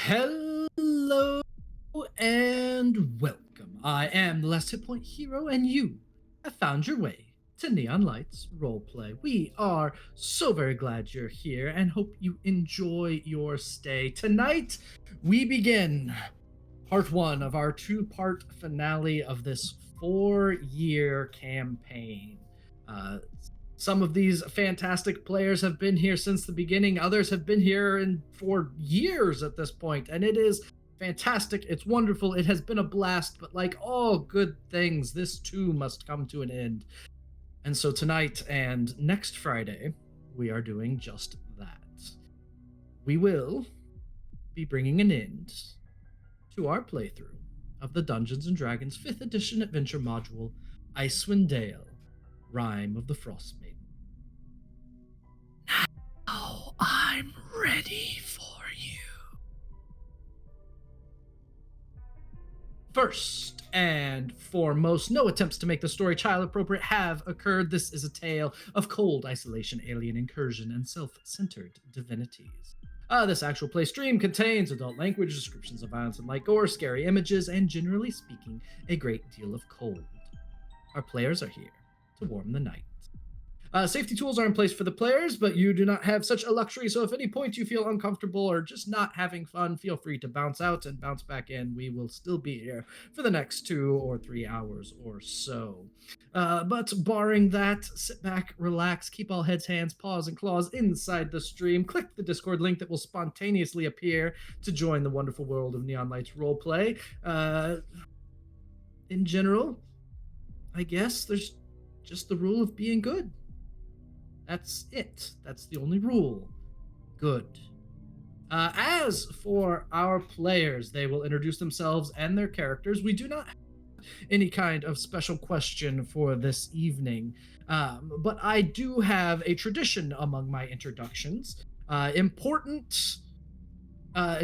Hello and welcome. I am the Last Hit Point Hero, and you have found your way to Neon Lights Roleplay. We are so very glad you're here and hope you enjoy your stay. Tonight, we begin part one of our two-part finale of this 4-year campaign. Uh, some of these fantastic players have been here since the beginning. Others have been here for years at this point, and it is fantastic. It's wonderful. It has been a blast, but like all good things, this too must come to an end. And so tonight and next Friday, we are doing just that. We will be bringing an end to our playthrough of the Dungeons & Dragons 5th edition adventure module, Icewind Dale, Rime of the Frost Maiden. Now I'm ready for you. First and foremost, no attempts to make the story child appropriate have occurred. This is a tale of cold isolation, alien incursion, and self-centered divinities. This actual play stream contains adult language, descriptions of violence and light gore, scary images, and generally speaking, a great deal of cold. Our players are here to warm the night. Safety tools are in place for the players, but you do not have such a luxury, so if at any point you feel uncomfortable or just not having fun, feel free to bounce out and bounce back in. We will still be here for the next 2 or 3 hours or so. But barring that, sit back, relax, keep all heads, hands, paws, and claws inside the stream. Click the Discord link that will spontaneously appear to join the wonderful world of Neon Lights Roleplay. In general, I guess there's just the rule of being good. That's it. That's the only rule. Good. As for our players, they will introduce themselves and their characters. We do not have any kind of special question for this evening, but I do have a tradition among my introductions. Important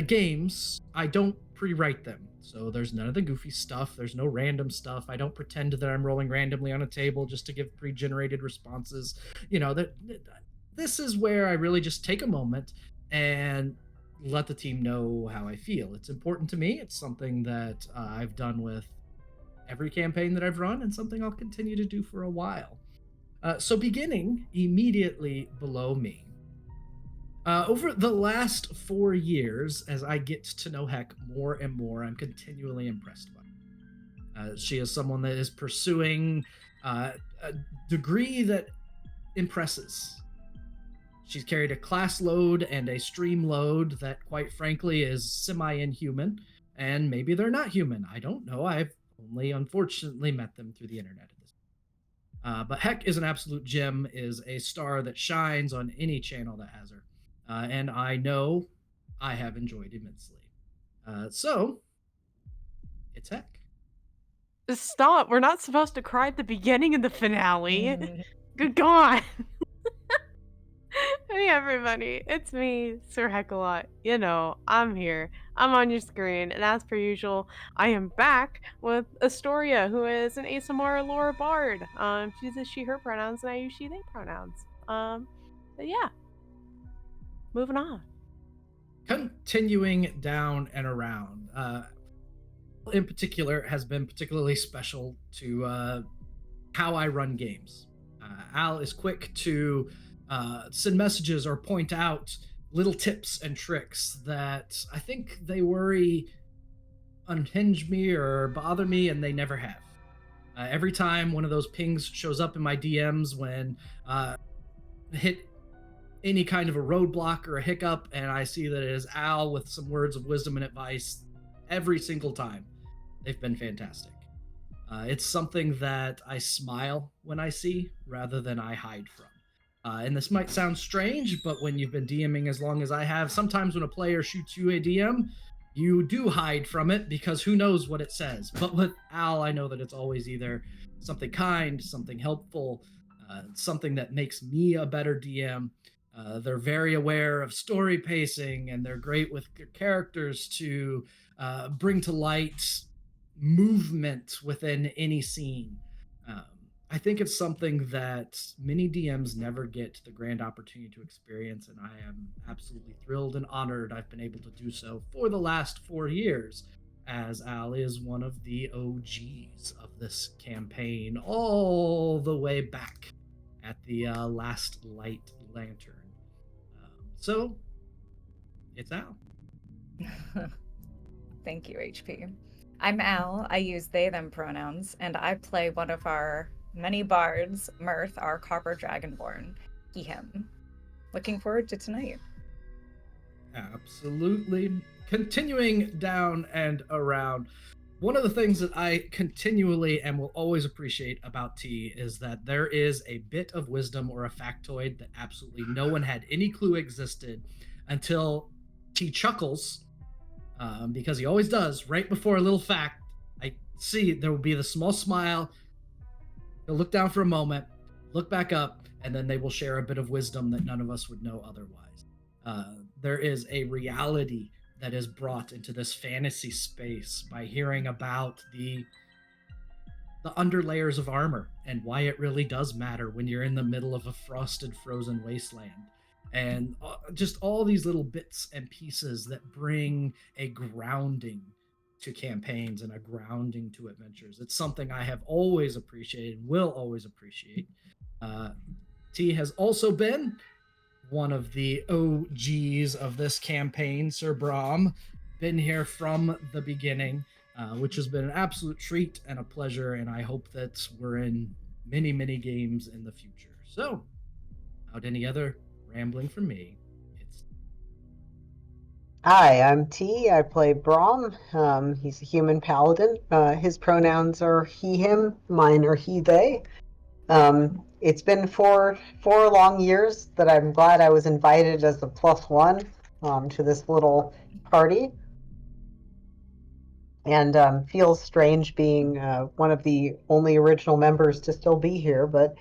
games, I don't pre-write them. So there's none of the goofy stuff. There's no random stuff. I don't pretend that I'm rolling randomly on a table just to give pre-generated responses. You know, this is where I really just take a moment and let the team know how I feel. It's important to me. It's something that I've done with every campaign that I've run and something I'll continue to do for a while. So beginning immediately below me, over the last 4 years, as I get to know Heck more and more, I'm continually impressed by her. She is someone that is pursuing a degree that impresses. She's carried a class load and a stream load that, quite frankly, is semi-inhuman, and maybe they're not human. I don't know. I've only, unfortunately, met them through the internet at this point. But Heck is an absolute gem, is a star that shines on any channel that has her. And I know I have enjoyed immensely. So, it's Heck. Stop. We're not supposed to cry at the beginning of the finale. Good God. Hey, everybody. It's me, Sir Heckalot. You know, I'm here. I'm on your screen. And as per usual, I am back with Astoria, who is an ASMR lore bard. She uses she, her pronouns, and I use she, they pronouns. But yeah. Moving on. Continuing down and around, in particular, has been particularly special to how I run games. Al is quick to send messages or point out little tips and tricks that I think they unhinge me or bother me, and they never have. Every time one of those pings shows up in my DMs when hit any kind of a roadblock or a hiccup, and I see that it is Al with some words of wisdom and advice, every single time, they've been fantastic. It's something that I smile when I see rather than I hide from. And this might sound strange, but when you've been DMing as long as I have, sometimes when a player shoots you a DM, you do hide from it because who knows what it says. But with Al, I know that it's always either something kind, something helpful, something that makes me a better DM. They're very aware of story pacing, and they're great with characters to bring to light movement within any scene. I think it's something that many DMs never get the grand opportunity to experience, and I am absolutely thrilled and honored I've been able to do so for the last 4 years, as Al is one of the OGs of this campaign, all the way back at the last light lantern. So it's Al. Thank you, HP. I'm Al. I use they, them pronouns, and I play one of our many bards, Mirth, our copper dragonborn, he, him. Looking forward to tonight. Absolutely. Continuing down and around, one of the things that I continually and will always appreciate about T is that there is a bit of wisdom or a factoid that absolutely no one had any clue existed until T chuckles, because he always does right before a little fact. I see there will be the small smile. He'll look down for a moment, look back up, and then they will share a bit of wisdom that none of us would know otherwise. There is a reality that is brought into this fantasy space by hearing about the underlayers of armor and why it really does matter when you're in the middle of a frosted, frozen wasteland. And just all these little bits and pieces that bring a grounding to campaigns and a grounding to adventures. It's something I have always appreciated and will always appreciate. T has also been one of the OGs of this campaign, Sir Brahm. Been here from the beginning, which has been an absolute treat and a pleasure, and I hope that we're in many, many games in the future. So, without any other rambling from me, it's... Hi, I'm T. I play Brahm. He's a human paladin. His pronouns are he, him. Mine are he, they. It's been four long years that I'm glad I was invited as a +1 to this little party. And feels strange being one of the only original members to still be here, but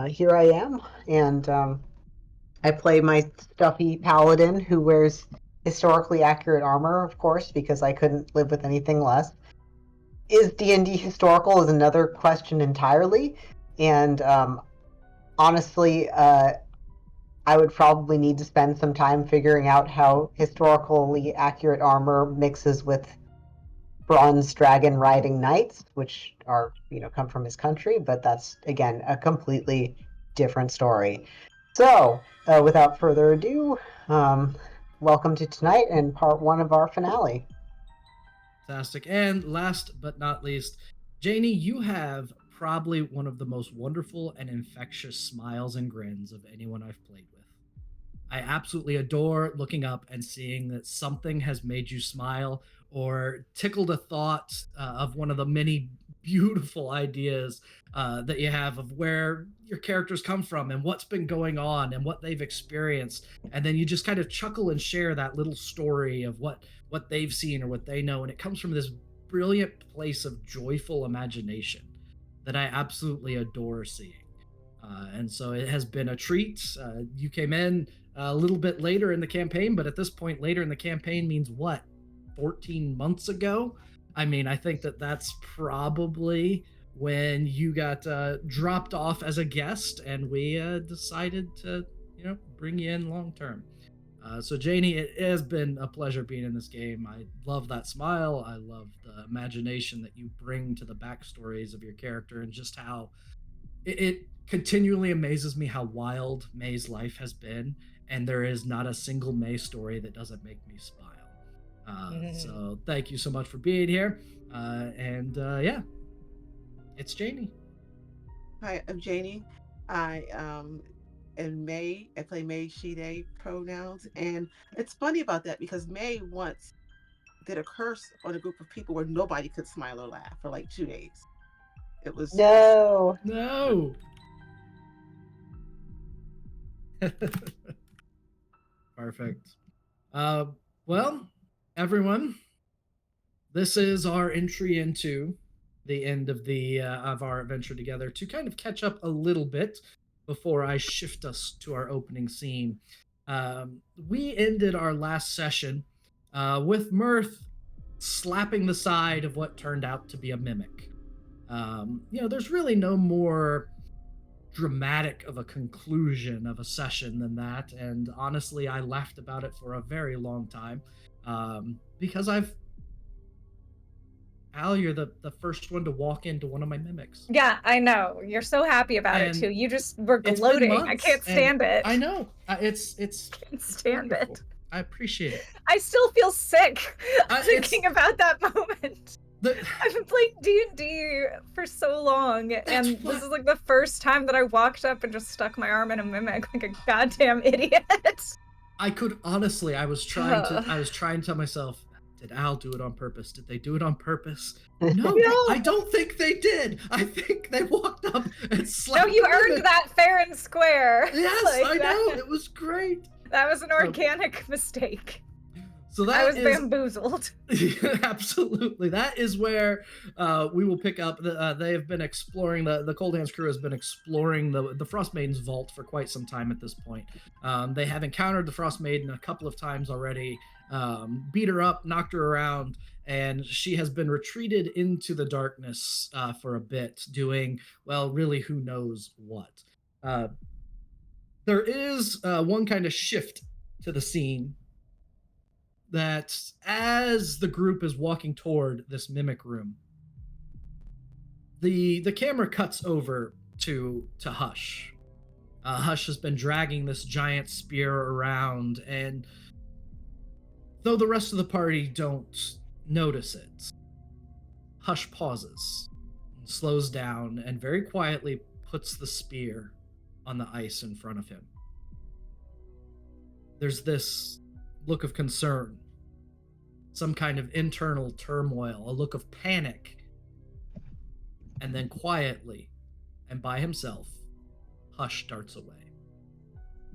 here I am. And I play my stuffy paladin who wears historically accurate armor, of course, because I couldn't live with anything less. Is D&D historical is another question entirely. And honestly, I would probably need to spend some time figuring out how historically accurate armor mixes with bronze dragon riding knights, which are, come from his country, but that's, again, a completely different story. So, without further ado, welcome to tonight and part 1 of our finale. Fantastic. And last but not least, Janie, you have probably one of the most wonderful and infectious smiles and grins of anyone I've played with. I absolutely adore looking up and seeing that something has made you smile or tickled a thought of one of the many beautiful ideas that you have of where your characters come from and what's been going on and what they've experienced. And then you just kind of chuckle and share that little story of what they've seen or what they know. And it comes from this brilliant place of joyful imagination that I absolutely adore seeing. And so it has been a treat. You came in a little bit later in the campaign, but at this point, later in the campaign means what? 14 months ago? I mean, I think that's probably when you got dropped off as a guest, and we decided to, bring you in long term. So, Janie, it has been a pleasure being in this game. I love that smile. I love the imagination that you bring to the backstories of your character, and just how it continually amazes me how wild May's life has been, and there is not a single May story that doesn't make me smile. So thank you so much for being here. And yeah, it's Janie. Hi, I'm Janie. I am May. I play May, she, they pronouns. And it's funny about that because May once did a curse on a group of people where nobody could smile or laugh for like 2 days. It was No. Perfect. Well, everyone, this is our entry into the end of of our adventure together. To kind of catch up a little bit before I shift us to our opening scene, we ended our last session with Mirth slapping the side of what turned out to be a mimic. There's really no more dramatic of a conclusion of a session than that. And honestly, I laughed about it for a very long time, because Al, you're the first one to walk into one of my mimics. Yeah, I know. You're so happy about it And too. You just were It's been gloating. I months, can't and stand it. I know. It's Can't stand wonderful. it. I appreciate it. I still feel sick It's- thinking about that moment. The- I've been playing D&D for so long, and what- this is like the first time that I walked up and just stuck my arm in a mimic like a goddamn idiot. I could honestly, I was trying to tell myself, did Al do it on purpose? Did they do it on purpose? No, No. I don't think they did. I think they walked up and No, slapped you the earned mimic. that fair and square. Yes, Like I know. that. It was great. That was an organic mistake. So I that was is bamboozled. absolutely. That is where we will pick up. They have been exploring, the Cold Hands crew has been exploring the Frost Maiden's vault for quite some time at this point. They have encountered the Frost Maiden a couple of times already, beat her up, knocked her around, and she has been retreated into the darkness for a bit, doing, well, really who knows what. There is one kind of shift to the scene, that as the group is walking toward this mimic room, the camera cuts over to Hush. Hush has been dragging this giant spear around, and though the rest of the party don't notice it, Hush pauses, and slows down, and very quietly puts the spear on the ice in front of him. There's this look of concern, some kind of internal turmoil, a look of panic, and then quietly and by himself, Hush darts away.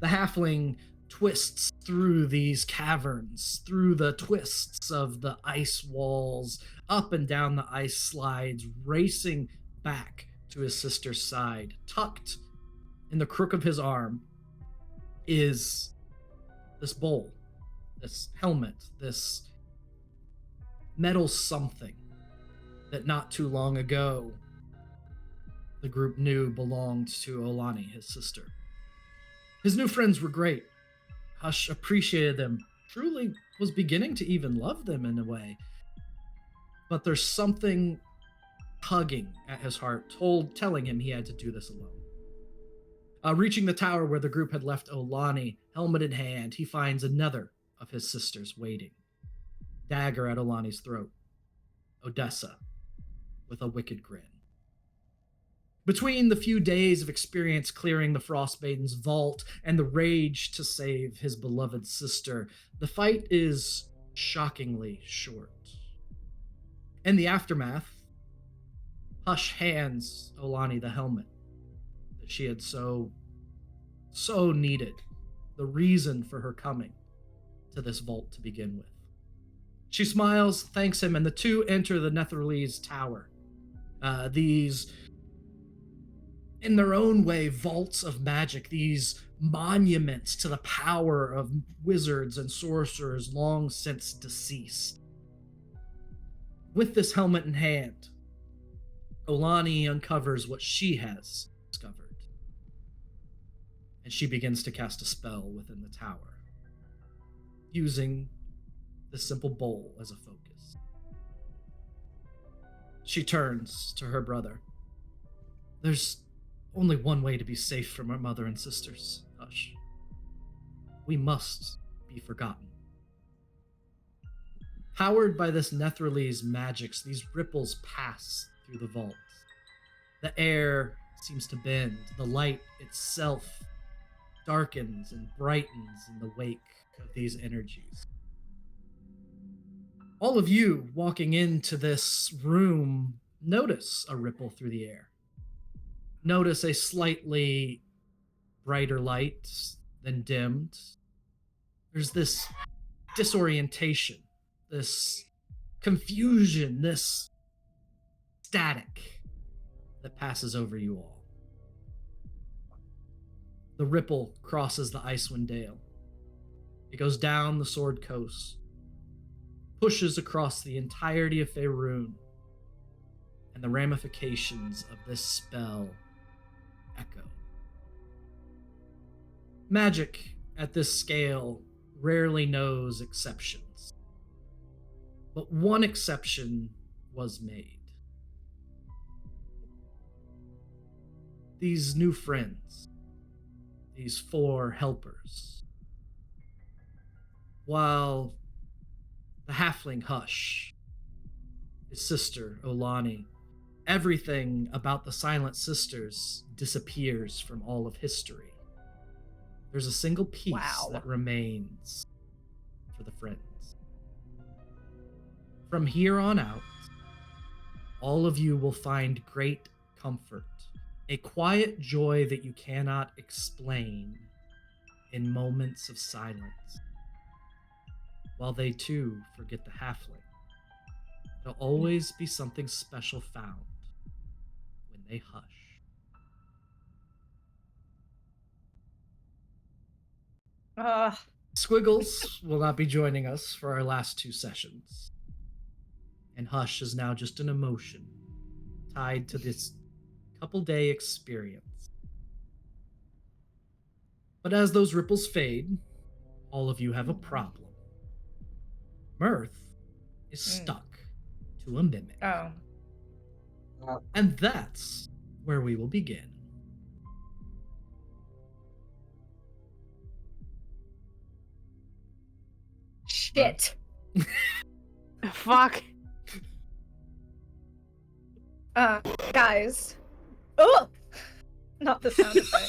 The halfling twists through these caverns, through the twists of the ice walls, up and down the ice slides, racing back to his sister's side. Tucked in the crook of his arm is this bowl, this helmet, this metal something that not too long ago the group knew belonged to Olani, his sister. His new friends were great. Hush appreciated them, truly was beginning to even love them in a way. But there's something tugging at his heart, telling him he had to do this alone. Reaching the tower where the group had left Olani, helmet in hand, he finds another of his sisters waiting. Dagger at Olani's throat. Odessa, with a wicked grin. Between the few days of experience clearing the Frost Maiden's vault and the rage to save his beloved sister, the fight is shockingly short. In the aftermath, Hush hands Olani the helmet that she had so needed, the reason for her coming to this vault to begin with. She smiles, thanks him, and the two enter the Netherese Tower. These, in their own way, vaults of magic, these monuments to the power of wizards and sorcerers long since deceased. With this helmet in hand, Olani uncovers what she has discovered, and she begins to cast a spell within the tower, using the simple bowl as a focus. She turns to her brother. There's only one way to be safe from our mother and sisters, Hush. We must be forgotten. Powered by this Netherese magics, these ripples pass through the vault. The air seems to bend. The light itself darkens and brightens in the wake of these energies. All of you walking into this room notice a ripple through the air. Notice a slightly brighter light, then dimmed. There's this disorientation, this confusion, this static that passes over you all. The ripple crosses the Icewind Dale. It goes down the Sword Coast, pushes across the entirety of Faerun, and the ramifications of this spell echo Magic at this scale rarely knows exceptions. But one exception was made. These new friends, these 4 helpers, while the halfling Hush, his sister Olani, everything about the Silent Sisters disappears from all of history. There's a single piece Wow. that remains for the friends. From here on out, all of you will find great comfort, a quiet joy that you cannot explain in moments of silence, while they too forget the halfling. There'll always be something special found when they hush. Squiggles will not be joining us for our last 2 sessions. And Hush is now just an emotion tied to this couple-day experience. But as those ripples fade, all of you have a problem. Mirth is stuck to a mimic. Oh. And that's where we will begin. Shit. Fuck. Guys. Oh! Not the sound effect.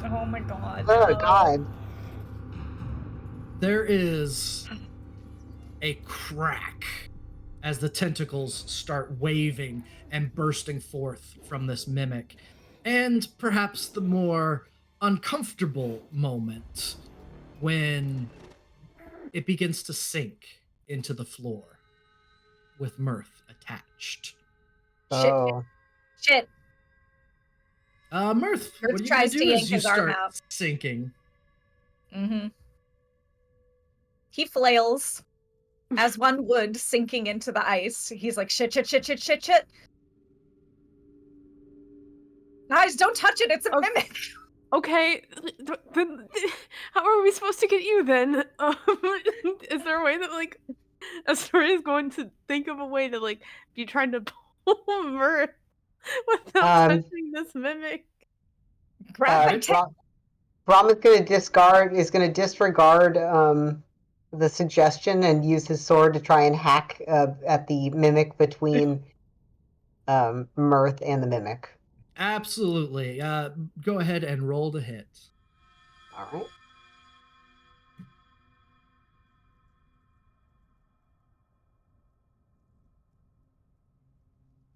Oh my god. Oh god. There is a crack as the tentacles start waving and bursting forth from this mimic. And perhaps the more uncomfortable moment when it begins to sink into the floor with Mirth attached. Oh. Shit. Mirth, what are you going tries to to do yank as you his arm start out. sinking? Mm-hmm. He flails, as one would, sinking into the ice. He's like, shit, shit, shit, shit, shit, shit. Guys, don't touch it. It's a mimic. Okay, then how are we supposed to get you then? Is there a way that like Astoria is going to think of a way to like be trying to pull Mirth without touching this mimic? Grab my tail. Brom is going to disregard the suggestion and use his sword to try and hack at the mimic between Mirth and the mimic. Absolutely. Go ahead and roll to hit. All right.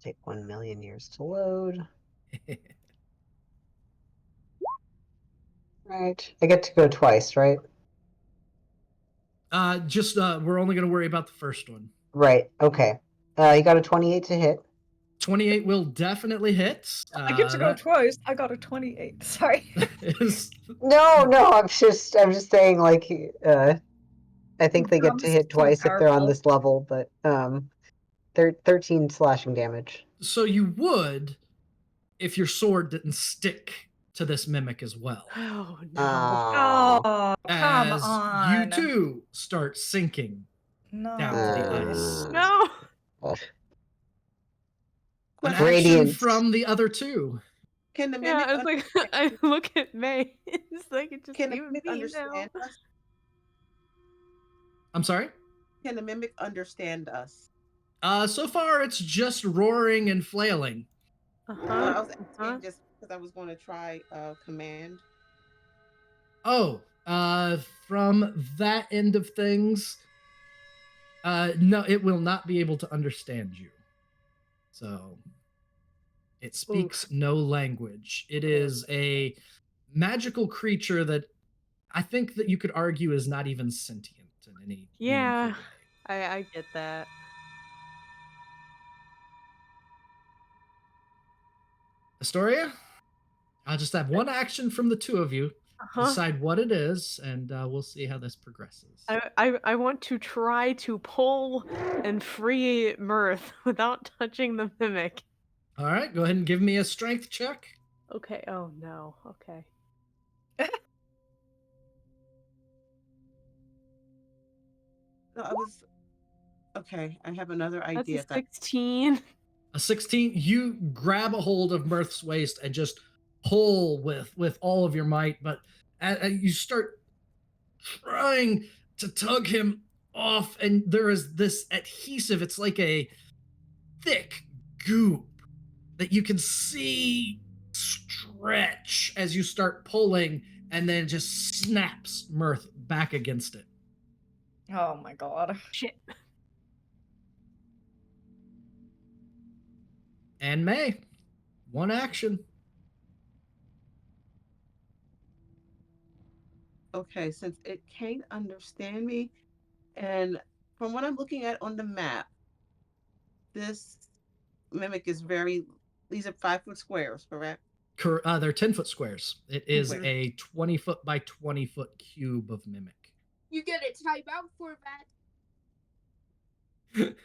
Take 1,000,000 years to load. Right. I get to go twice, right? We're only going to worry about the first one. Right. Okay. You got a 28 to hit. 28 will definitely hit. I get to go twice. I got a 28. Sorry. No, I'm just saying, like, I think they get to hit twice if they're on this level, but they're 13 slashing damage. So you would if your sword didn't stick to this mimic as well. Oh no. Oh, come As on. you too start sinking down to the ice. No. An action Radiant. from the other two. Can the mimic Yeah, it's like I look at May. It's like it just can the even mimic me understand now. us? I'm sorry? Can the mimic understand us? So far it's just roaring and flailing. I was asking just because I was going to try command. Oh, from that end of things, no, it will not be able to understand you. So it speaks no language. It is a magical creature that I think that you could argue is not even sentient in any meaningful way. I get that. Astoria, I'll just have one action from the two of you. Decide what it is, and we'll see how this progresses. I want to try to pull and free Mirth without touching the mimic. All right, go ahead and give me a strength check. Okay. Oh no. Okay. No, I was okay. I have another That's a idea. 16. A 16, you grab a hold of Mirth's waist and just pull with all of your might, but you start trying to tug him off, and there is this adhesive. It's like a thick goop that you can see stretch as you start pulling, and then it just snaps Mirth back against it. Oh my god. Shit. And May, one action. Okay, since it can't understand me, and from what I'm looking at on the map, this mimic is very. These are 5 foot squares, correct? They're 10-foot squares. It is Okay. a 20-foot by 20-foot cube of mimic. You get a timeout for that.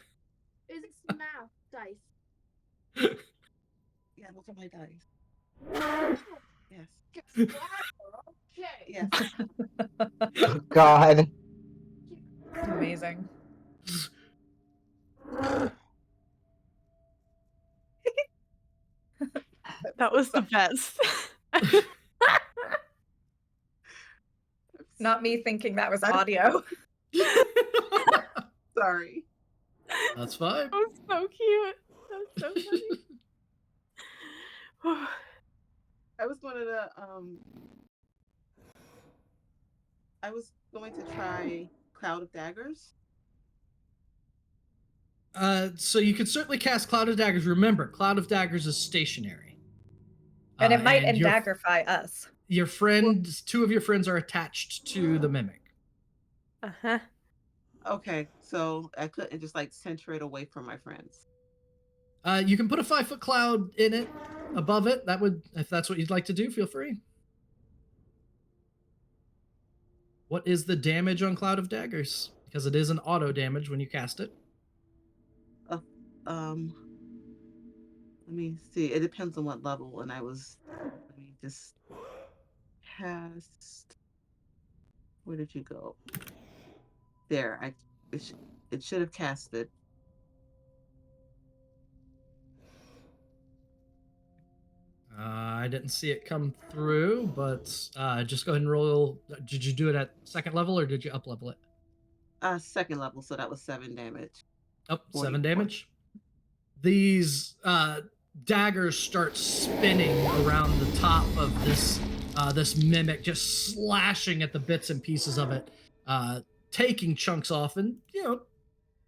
It's math dice. Yeah, look at my dice. Yes. Okay. Yes. Oh, God. Amazing. That was the best. Not me thinking that was audio. Sorry. That's fine. That was so cute. That was so funny. I was going to I was going to try Cloud of Daggers. So you can certainly cast Cloud of Daggers. Remember, Cloud of Daggers is stationary. And it might and your- endaggerify us. Your friends, two of your friends are attached to the mimic. Uh-huh. Okay, so I couldn't just like center it away from my friends. You can put a 5-foot cloud in it, above it. That would, if that's what you'd like to do, feel free. What is the damage on Cloud of Daggers? Because it is an auto damage when you cast it. Let me see. It depends on what level. And let me just cast. Where did you go? There. It should have casted. I didn't see it come through, but just go ahead and roll. Did you do it at second level or did you up level it? Second level, so that was 7 damage. Oh, 7 44. damage. These daggers start spinning around the top of this mimic, just slashing at the bits and pieces of it, taking chunks off and,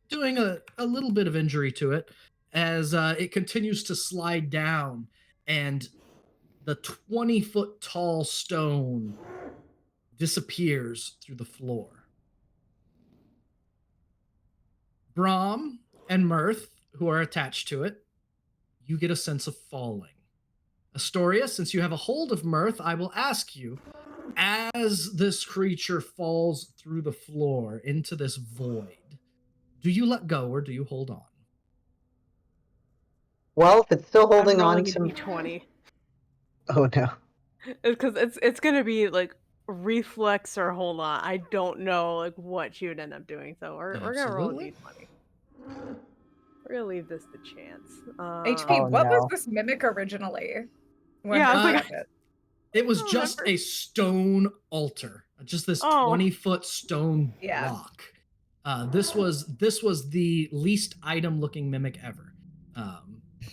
doing a little bit of injury to it as it continues to slide down, and the 20-foot tall stone disappears through the floor. Brahm and Mirth, who are attached to it, you get a sense of falling. Astoria, since you have a hold of Mirth, I will ask you, as this creature falls through the floor into this void, do you let go or do you hold on? Well, if it's still holding I'm on rolling a to... d20. Oh, no. Because it's gonna be like reflex or hold on. I don't know like what she would end up doing, so we're gonna roll a Absolutely. d20. We're gonna leave this the chance. HP, Oh, what was no. this mimic originally? When Yeah, I was they like- found it? It was I don't just remember. a stone altar, just this Oh. 20-foot stone Yeah. block. This was the least item-looking mimic ever.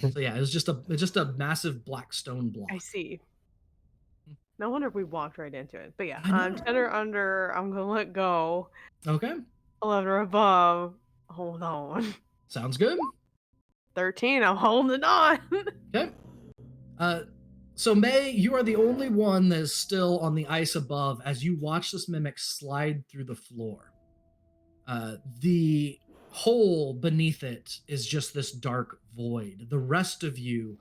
So yeah, it was just a massive black stone block. I see. No wonder we walked right into it. But yeah, I know. 10 or under, I'm gonna let go. Okay, 11 or above, hold on. sounds good. 13, I'm holding on. Okay. So May, you are the only one that is still on the ice above as you watch this mimic slide through the floor. The hole beneath it is just this dark void. The rest of you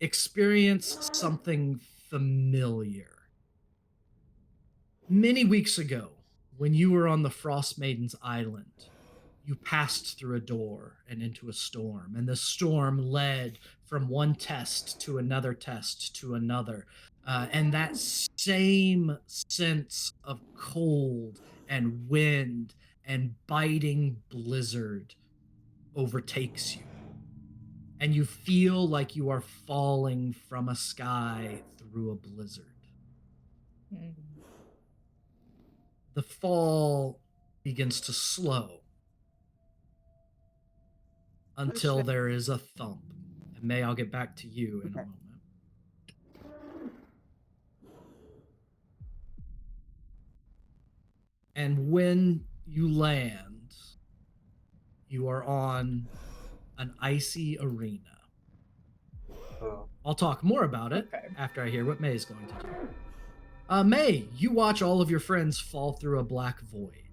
experience something familiar. Many weeks ago, when you were on the Frost Maiden's Island, you passed through a door and into a storm, and the storm led from one test to another test to another. And that same sense of cold and wind and biting blizzard overtakes you. And you feel like you are falling from a sky through a blizzard. Mm. The fall begins to slow until shit. there is a thump. And May, I'll get back to you in a Okay. moment. And when you land, you are on an icy arena. Oh. I'll talk more about it Okay. after I hear what May is going to do. May, you watch all of your friends fall through a black void.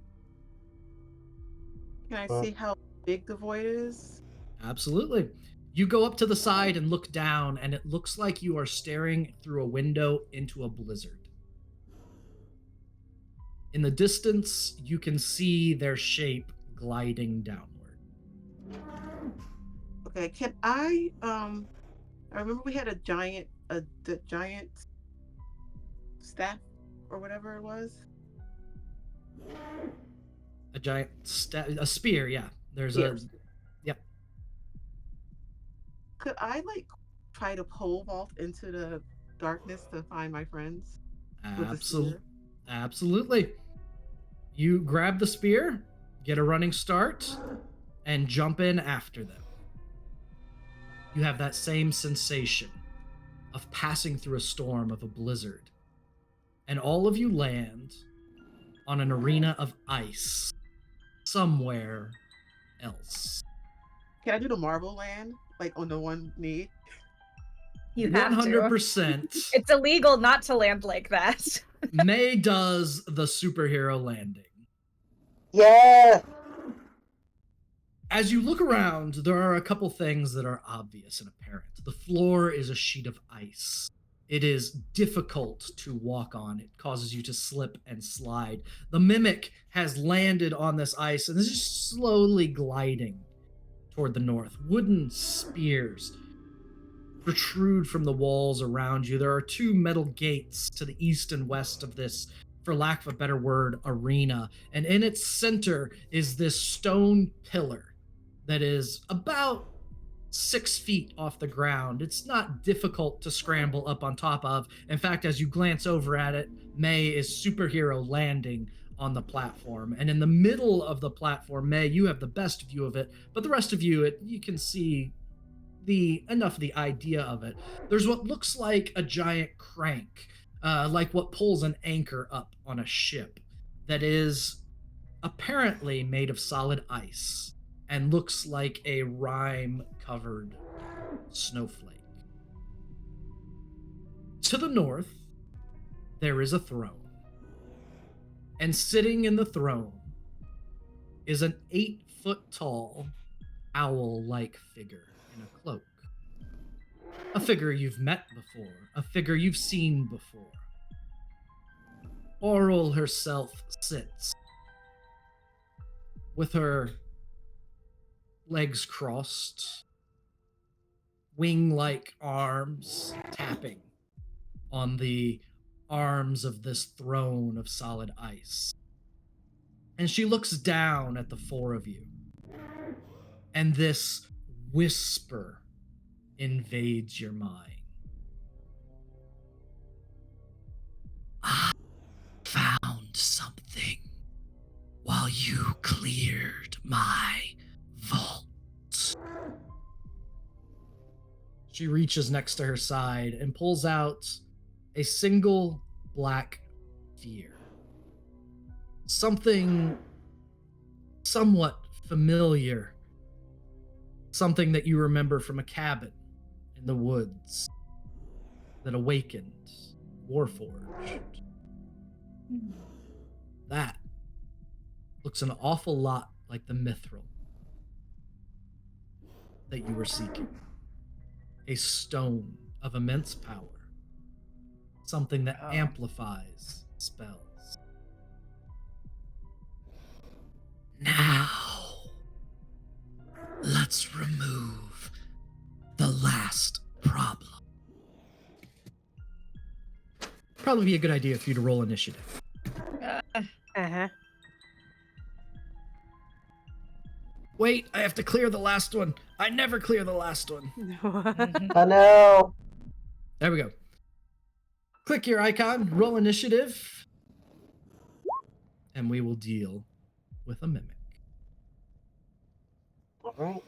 Can I Well- see how big the void is? Absolutely. You go up to the side and look down, and it looks like you are staring through a window into a blizzard. In the distance, you can see their shape gliding downward. Okay, can I remember we had the giant staff or whatever it was. A giant a spear, yeah. There's Spears. Yep. Could I like try to pole vault into the darkness to find my friends with the spear? Absolutely. You grab the spear, get a running start, and jump in after them. You have that same sensation of passing through a storm of a blizzard. And all of you land on an arena of ice somewhere else. Can I do the Marble Land like on the one knee? You have to. 100%. It's illegal not to land like that. May does the superhero landing. Yeah. As you look around, there are a couple things that are obvious and apparent. The floor is a sheet of ice. It is difficult to walk on. It causes you to slip and slide. The mimic has landed on this ice and is just slowly gliding toward the north. Wooden spears protrude from the walls around you. There are two metal gates to the east and west of this, for lack of a better word, arena. And in its center is this stone pillar that is about 6 feet off the ground. It's not difficult to scramble up on top of. In fact, as you glance over at it, May is superhero landing on the platform. And in the middle of the platform, May, you have the best view of it, but the rest of you, you can see the idea of it. There's what looks like a giant crank, like what pulls an anchor up on a ship, that is apparently made of solid ice and looks like a rime-covered snowflake. To the north, there is a throne. And sitting in the throne is an 8-foot-tall, owl-like figure in a cloak. A figure you've met before, a figure you've seen before. Oral herself sits with her legs crossed, wing-like arms tapping on the arms of this throne of solid ice. And she looks down at the four of you. And this whisper invades your mind. I found something while you cleared my vault. She reaches next to her side and pulls out a single black sphere. Something somewhat familiar. Something that you remember from a cabin in the woods that awakened Warforged. That looks an awful lot like the mithril that you were seeking. A stone of immense power. Something that amplifies spells. Now, last problem. Probably be a good idea for you to roll initiative. Uh-huh. Wait, I have to clear the last one. I never clear the last one. Oh no. There we go. Click your icon, roll initiative, and we will deal with a mimic. All right.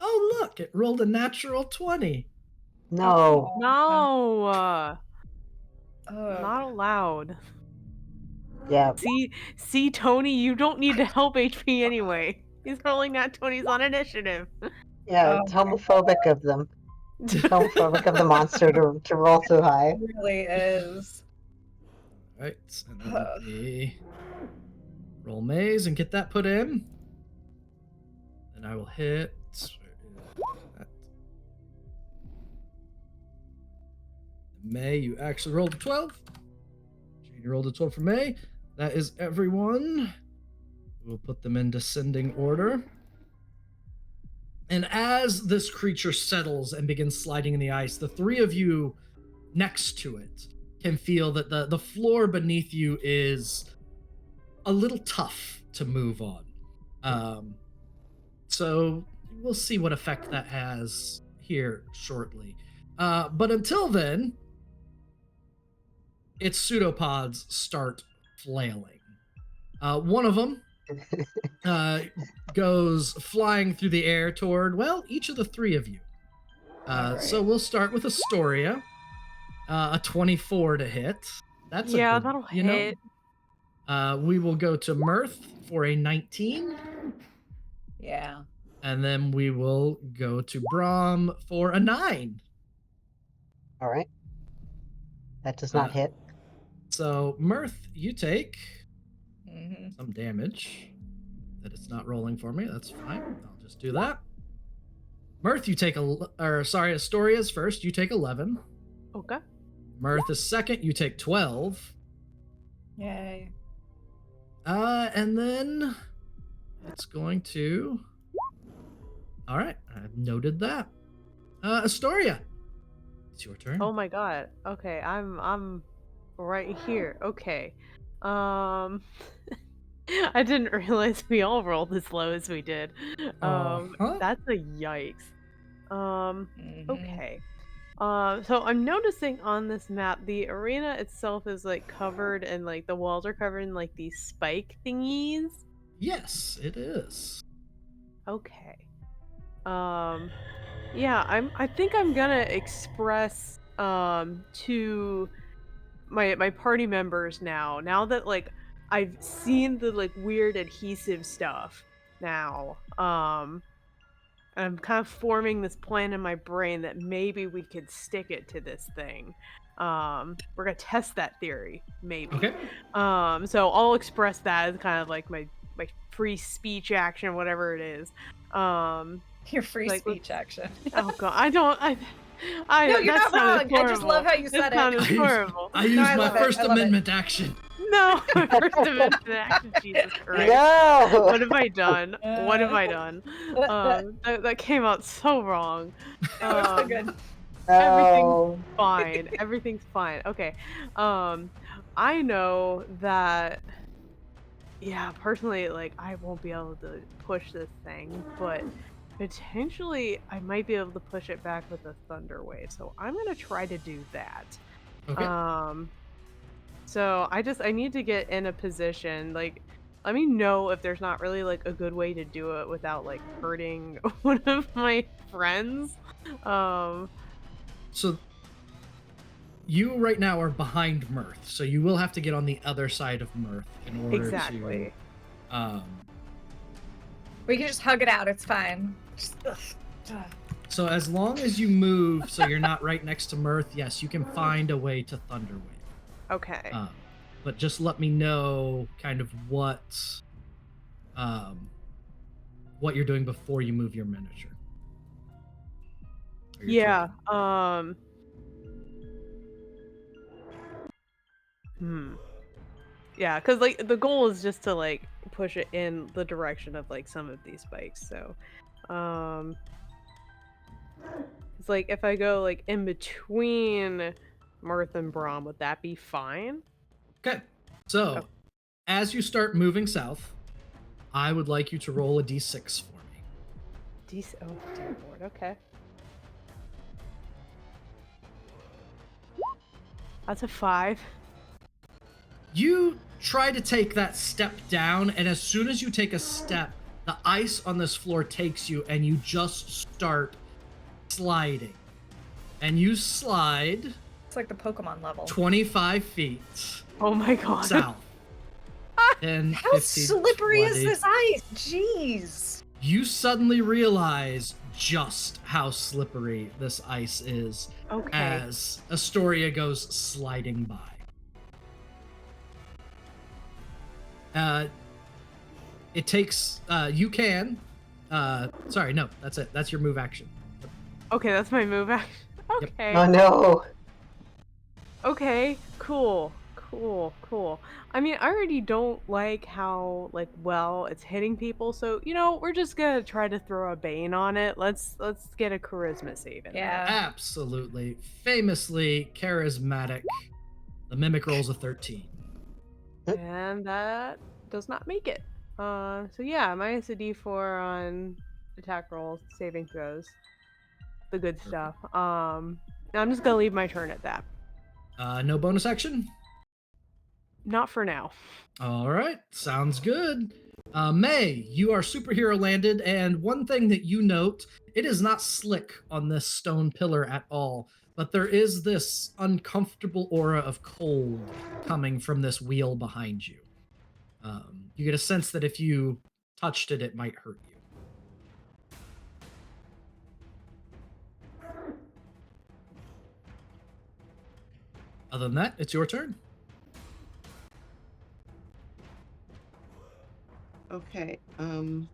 Oh, look, it rolled a natural 20. No. No, Oh, not allowed. Yeah. See, Tony, you don't need to help HP anyway. He's rolling nat 20s on initiative. Yeah. It's homophobic of them. It's homophobic of the monster to roll so high. it really is. All right, and then let me roll maze and get that put in. And I will hit. That. May, you actually rolled a 12. You rolled a 12 for May. That is everyone. We'll put them in descending order. And as this creature settles and begins sliding in the ice, the three of you next to it can feel that the floor beneath you is a little tough to move on. So we'll see what effect that has here shortly. But until then, its pseudopods start flailing. One of them goes flying through the air toward, well, each of the three of you. Alright. So we'll start with Astoria. A 24 to hit. That's Yeah, a good, that'll you know. hit. We will go to Mirth for a 19. Yeah. And then we will go to Brahm for a 9. All right. That does not hit. So, Mirth, you take hmm some damage. That it's not rolling for me. That's fine. I'll just do that. Mirth, you take Astoria's first. You take 11. Okay. Mirth is second. You take 12. Yay. And then it's going to. All right, I've noted that. Astoria, it's your turn. Oh my god. Okay, I'm right here. Okay. I didn't realize we all rolled as low as we did. Uh-huh. That's a yikes. Mhm. Okay. So I'm noticing on this map the arena itself is like covered and like the walls are covered in like these spike thingies. Yes, it is. Okay. Yeah, I think I'm gonna express to my party members now that like I've seen the like weird adhesive stuff now. I'm kind of forming this plan in my brain that maybe we could stick it to this thing. We're gonna test that theory, maybe. Okay. So I'll express that as kind of like my free speech action, whatever it is. Your free Like, speech action. Oh god, I No, you're that not sounded wrong. I just horrible. love how you That said it. sounded horrible. I used I my love it, First I love it. Amendment action. No, First Amendment action. Jesus Christ. No. What have I done? What have I done? That came out so wrong. That was so good. Oh. Fine. Everything's fine. Okay. I know that. Yeah, personally, like I won't be able to push this thing, but potentially I might be able to push it back with a thunder wave. So I'm gonna try to do that. Okay. So I need to get in a position, like let me know if there's not really like a good way to do it without like hurting one of my friends. So you right now are behind Mirth, so you will have to get on the other side of Mirth in order Exactly. to. We can just hug it out. It's fine. Just, So as long as you move, so you're not right next to Mirth, yes, you can find a way to Thunderwave. Okay. But just let me know kind of what you're doing before you move your miniature. Or your Yeah. token. Yeah, because like the goal is just to like push it in the direction of like some of these spikes. So, it's like if I go like in between Mirth and Brahm, would that be fine? Okay. So, Oh. as you start moving south, I would like you to roll a d6 for me. Oh dear lord. Okay. That's a 5. You try to take that step down, and as soon as you take a step, the ice on this floor takes you, and you just start sliding. And you slide It's like the Pokemon level. 25 feet Oh my god. south. 10, How 15, slippery is 20. this ice? Jeez. You suddenly realize just how slippery this ice is Okay. as Astoria goes sliding by. It takes you can sorry, no, that's it. That's your move action. Okay, that's my move action. Yep. Okay. Oh no. Okay, cool. I mean, I already don't like how like well it's hitting people, so you know, we're just gonna try to throw a bane on it. Let's get a charisma save in there. Yeah. Absolutely. Famously charismatic. The mimic rolls a 13. And that does not make it. So yeah, minus a d4 on attack rolls, saving throws. The good stuff. Now I'm just gonna leave my turn at that. No bonus action? Not for now. All right, sounds good. May, you are superhero landed, and one thing that you note, it is not slick on this stone pillar at all, but there is this uncomfortable aura of cold coming from this wheel behind you. You get a sense that if you touched it, it might hurt you. Other than that, it's your turn. Okay. And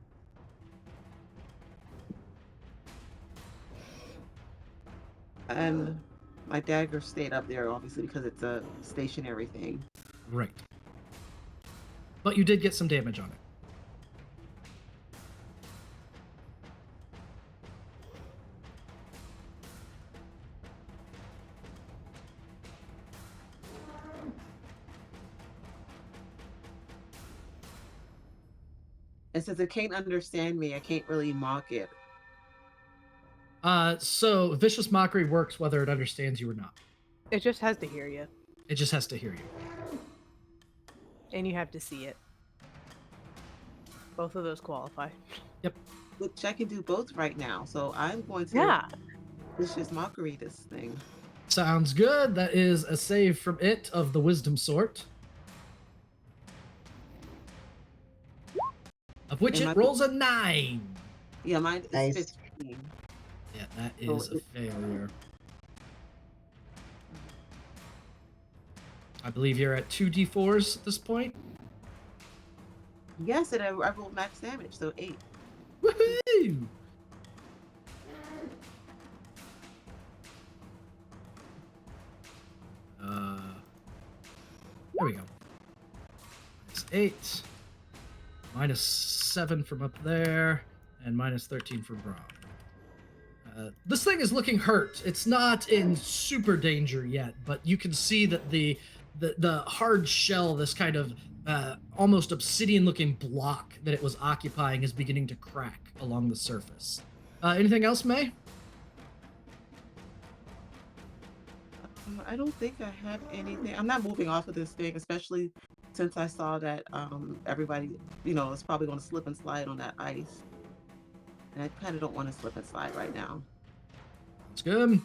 my dagger stayed up there, obviously, because it's a stationary thing. Right. But you did get some damage on it. And since it can't understand me, I can't really mock it. So vicious mockery works whether it understands you or not. It just has to hear you, It just has to hear you. and you have to see it. Both of those qualify. Yep. Which I can do both right now. So I'm going to Yeah. vicious mockery this thing. Sounds good. That is a save from it of the wisdom sort. Of which Am it I- rolls a 9. Yeah, mine is Nice. 15. Yeah, that is a failure. I believe you're at 2d4s at this point. Yes, and I rolled max damage, so 8. Woohoo! There we go. Minus 8. Minus 7 from up there. And minus 13 from Brahm. This thing is looking hurt. It's not in super danger yet, but you can see that the hard shell, this kind of almost obsidian-looking block that it was occupying, is beginning to crack along the surface. Anything else, May? I don't think I have anything. I'm not moving off of this thing, especially since I saw that everybody, is probably going to slip and slide on that ice. And I kind of don't want to slip and slide right now. That's good.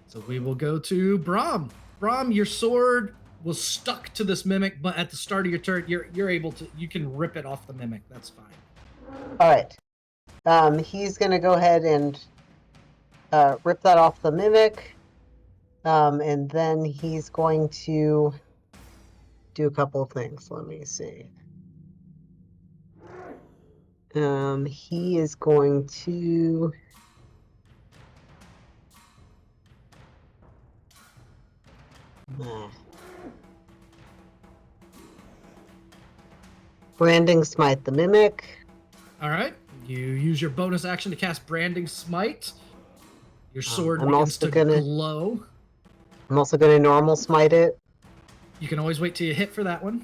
So we will go to Brahm. Brahm, your sword was stuck to this mimic, but at the start of your turn, you're able to, you can rip it off the mimic. That's fine. All right. He's gonna go ahead and rip that off the mimic, and then he's going to do a couple of things. Let me see. He is going to Branding Smite the Mimic. All right. You use your bonus action to cast Branding Smite. Your sword I'm begins also to gonna- glow. I'm also going to normal smite it. You can always wait till you hit for that one.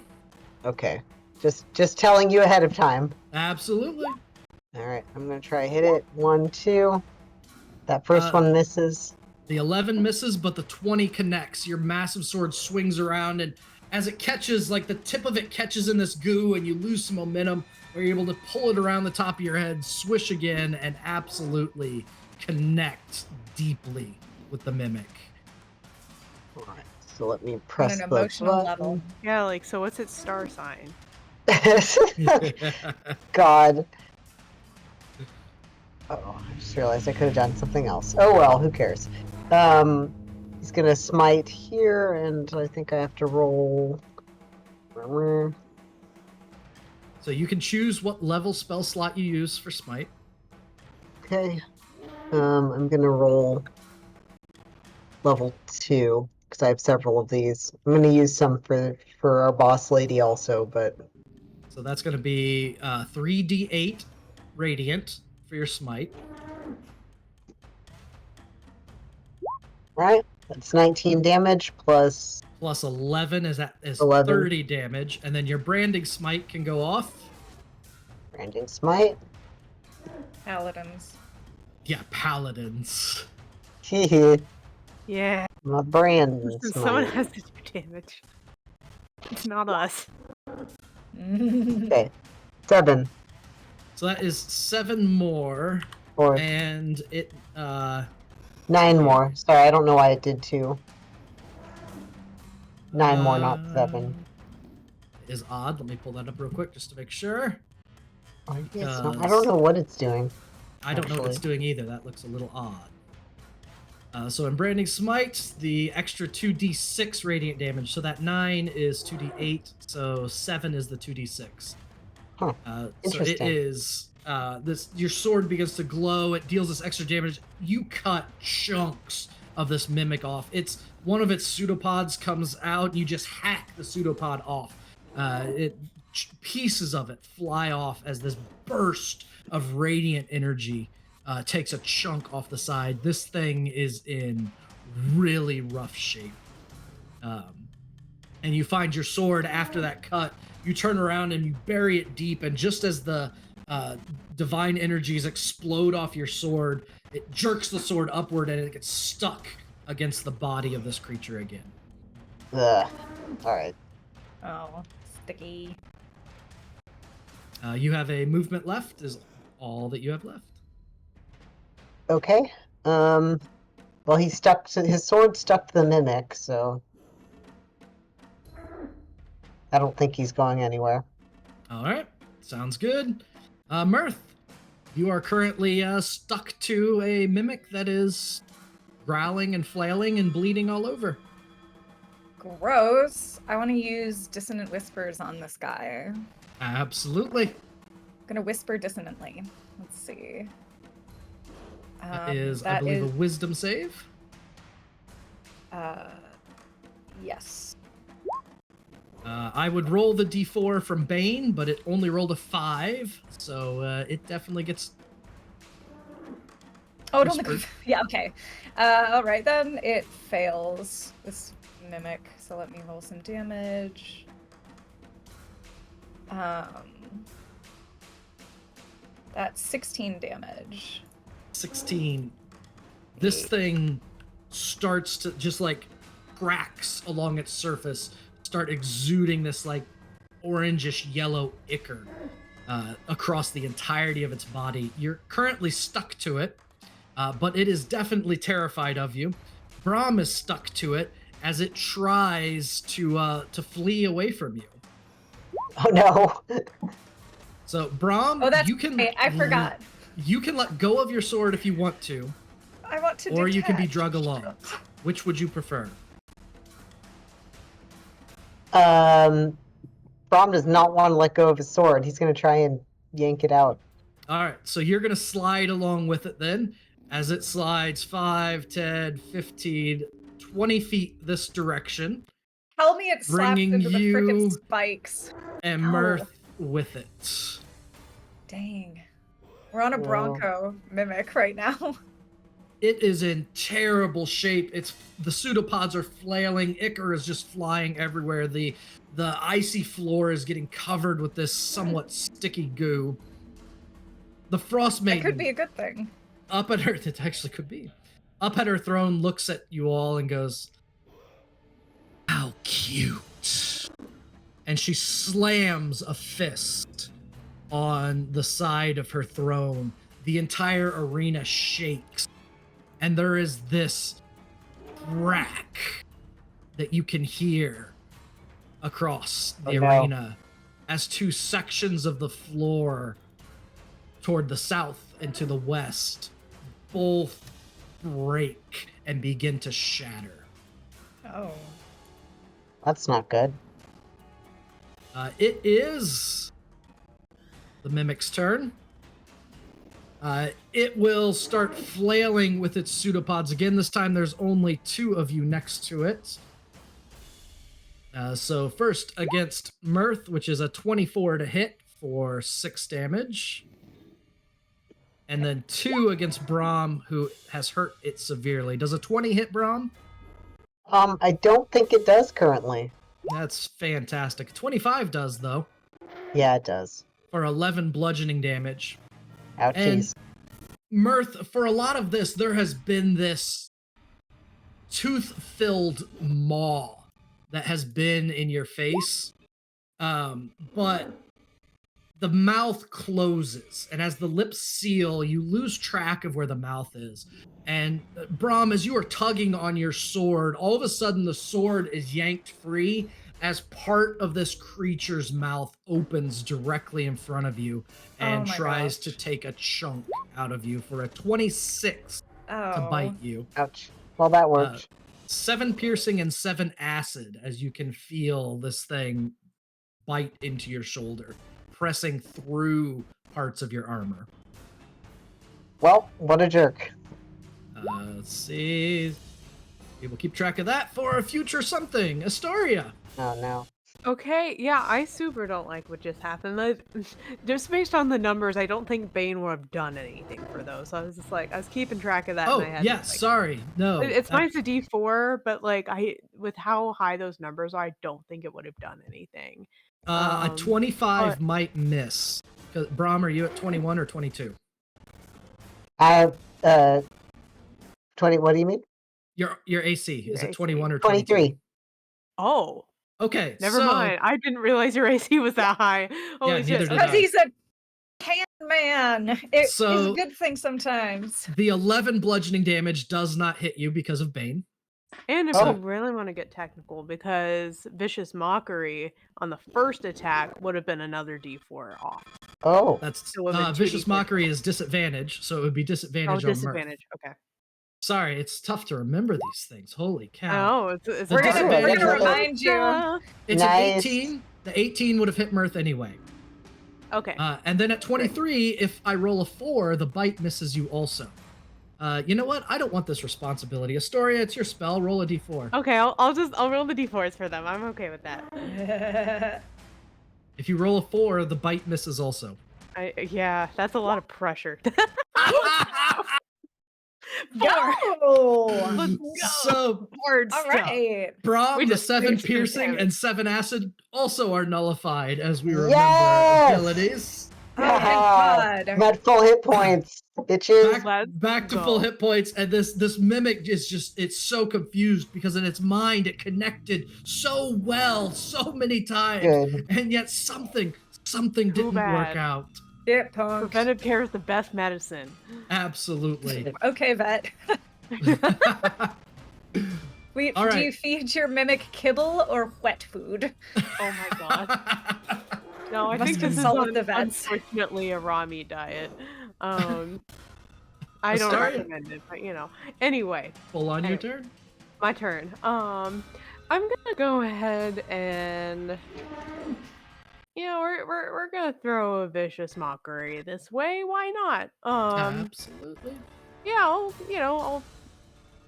Okay. Just telling you ahead of time. Absolutely. All right, I'm going to try hit it. 1, 2. That first one misses. The 11 misses, but the 20 connects. Your massive sword swings around, and as it catches, like the tip of it catches in this goo, and you lose some momentum, where you're able to pull it around the top of your head, swish again, and absolutely connect deeply with the mimic. All right, so let me On press an the emotional button. level. Yeah, like, so what's its star sign? God. Oh, I just realized I could have done something else. Oh well, who cares? He's gonna smite here, and I think I have to roll. So you can choose what level spell slot you use for smite. Okay. I'm gonna roll level 2 because I have several of these. I'm gonna use some for our boss lady also, but So that's going to be 3d8 radiant for your smite. right. That's 19 damage plus Plus 11 is 11. 30 damage, and then your branding smite can go off. branding smite. Paladins. Yeah, paladins. Hehe. Yeah, My branding someone smite. has to do damage. It's not us. Okay. 7 So that is 7 more, or and it 9 more. Sorry, I don't know why it did 2. 9 more, not 7. is odd. Let me pull that up real quick just to make sure. I don't know what it's doing. I don't know what it's doing either. That looks a little odd. So in Branding Smite, the extra 2d6 radiant damage. So that 9 is 2d8, so 7 is the 2d6. Huh. So it Interesting. is your sword begins to glow. It deals this extra damage. You cut chunks of this mimic off. It's one of its pseudopods comes out, and you just hack the pseudopod off. Pieces of it fly off as this burst of radiant energy takes a chunk off the side. This thing is in really rough shape. And you find your sword after that cut. You turn around and you bury it deep, and just as the divine energies explode off your sword, it jerks the sword upward and it gets stuck against the body of this creature again. Ugh. Alright. Oh, sticky. You have a movement left, is all that you have left. Okay. Well, his sword stuck to the mimic, so I don't think he's going anywhere. All right, sounds good. Mirth, you are currently stuck to a mimic that is growling and flailing and bleeding all over. Gross. I want to use dissonant whispers on this guy. Absolutely. I'm gonna whisper dissonantly. Let's see. That is, I believe, a wisdom save. Yes. I would roll the d4 from Bane, but it only rolled a 5, so it definitely gets. Oh, it only. whispered. Yeah. Okay. All right then. It fails. This mimic. So let me roll some damage. That's 16 damage. 16. This thing starts to just like cracks along its surface, start exuding this like orangish yellow ichor across the entirety of its body. You're currently stuck to it, but it is definitely terrified of you. Brahm is stuck to it as it tries to flee away from you. Oh no. So Brahm, Oh, that's you can. right. I forgot. You can let go of your sword if you want to, I want to. or you can be detach. drug along. Which would you prefer? Brom does not want to let go of his sword. He's gonna try and yank it out. All right, so you're going to slide along with it then, as it slides 5, 10, 15, 20 feet this direction. Tell me it slaps Bringing into the frickin' you spikes. And Ow. Mirth with it. Dang. We're on a Whoa. Bronco mimic right now. It is in terrible shape. The pseudopods are flailing. Ichor is just flying everywhere. The icy floor is getting covered with this somewhat sticky goo. The frost That maiden could be a good thing. up at her, it actually could be, up at her throne, looks at you all and goes, "How cute." And she slams a fist on the side of her throne. The entire arena shakes. And there is this crack that you can hear across the Oh, no. arena as two sections of the floor toward the south and to the west both break and begin to shatter. Oh. That's not good. It is the mimic's turn. It will start flailing with its pseudopods again. This time there's only 2 of you next to it. So first against Mirth, which is a 24 to hit for 6 damage. And then 2 against Brahm, who has hurt it severely. Does a 20 hit Brahm? I don't think it does currently. That's fantastic. 25 does, though, Yeah, it does. for 11 bludgeoning damage. Ouchies. And Mirth, for a lot of this, there has been this tooth-filled maw that has been in your face. But the mouth closes, and as the lips seal, you lose track of where the mouth is. And Brahm, as you are tugging on your sword, all of a sudden the sword is yanked free as part of this creature's mouth opens directly in front of you and Oh my tries gosh. to take a chunk out of you for a 26 Oh. to bite you. Ouch. Well, that worked. 7 piercing and 7 acid, as you can feel this thing bite into your shoulder, pressing through parts of your armor. Well, what a jerk. Let's see. We will keep track of that for a future something. Astoria. Oh, no. Okay, yeah, I super don't like what just happened. Just based on the numbers, I don't think Bane would have done anything for those. So I was just like, I was keeping track of that. Oh, and I had yeah, to, like, sorry. No. It's mine's a D4, but like with how high those numbers are, I don't think it would have done anything. A Um, 25 but- might miss. Brahm, are you at 21 or 22? I have, 20, what do you mean? Your AC is Your it 21 or 22? 23. Oh, Okay, never so mind. I didn't realize your AC was that high. Holy neither shit. did Because I. he's a can man. It's So- a good thing sometimes. the 11 bludgeoning damage does not hit you because of Bane. And if Oh. we really want to get technical, because Vicious Mockery on the first attack would have been another D4 off. Oh. That's So it would have been Vicious 2d6 Mockery is disadvantage, so it would be Oh, disadvantage on Mirth. disadvantage. Okay. Sorry, it's tough to remember these things. Holy cow. Oh, it's The We're disadvantage gonna on- remind you. It's Nice. an 18. The 18 would have hit Mirth anyway. Okay. And then at 23, if I roll a 4, the bite misses you also. You know what? I don't want this responsibility. Astoria, it's your spell. Roll a d4. Okay, I'll roll the D4s for them. I'm okay with that. If you roll a 4, the bite misses also. Yeah, that's a lot of pressure. Go! Let's go. So, Hard All stuff. right. Brahm, We the just 7 finished the piercing damage. and 7 acid also are nullified as we remember Yes! abilities. Oh, thank God. I'm at full hit points, bitches. Let's Back to go. full hit points, and this mimic is just, it's so confused because in its mind it connected so well so many times, Good. and yet something didn't work bad. out. Shit, punk. Preventive care is the best medicine. Absolutely. Okay, vet. Wait, All do right. you feed your mimic kibble or wet food? Oh my god. No, I Must think this is consult with the vets. unfortunately a raw meat diet. I don't Astoria? recommend it, but you know. Anyway, Full on your Anyway. turn. my turn. I'm gonna go ahead and we're gonna throw a vicious mockery this way. Why not? Absolutely. Yeah, I'll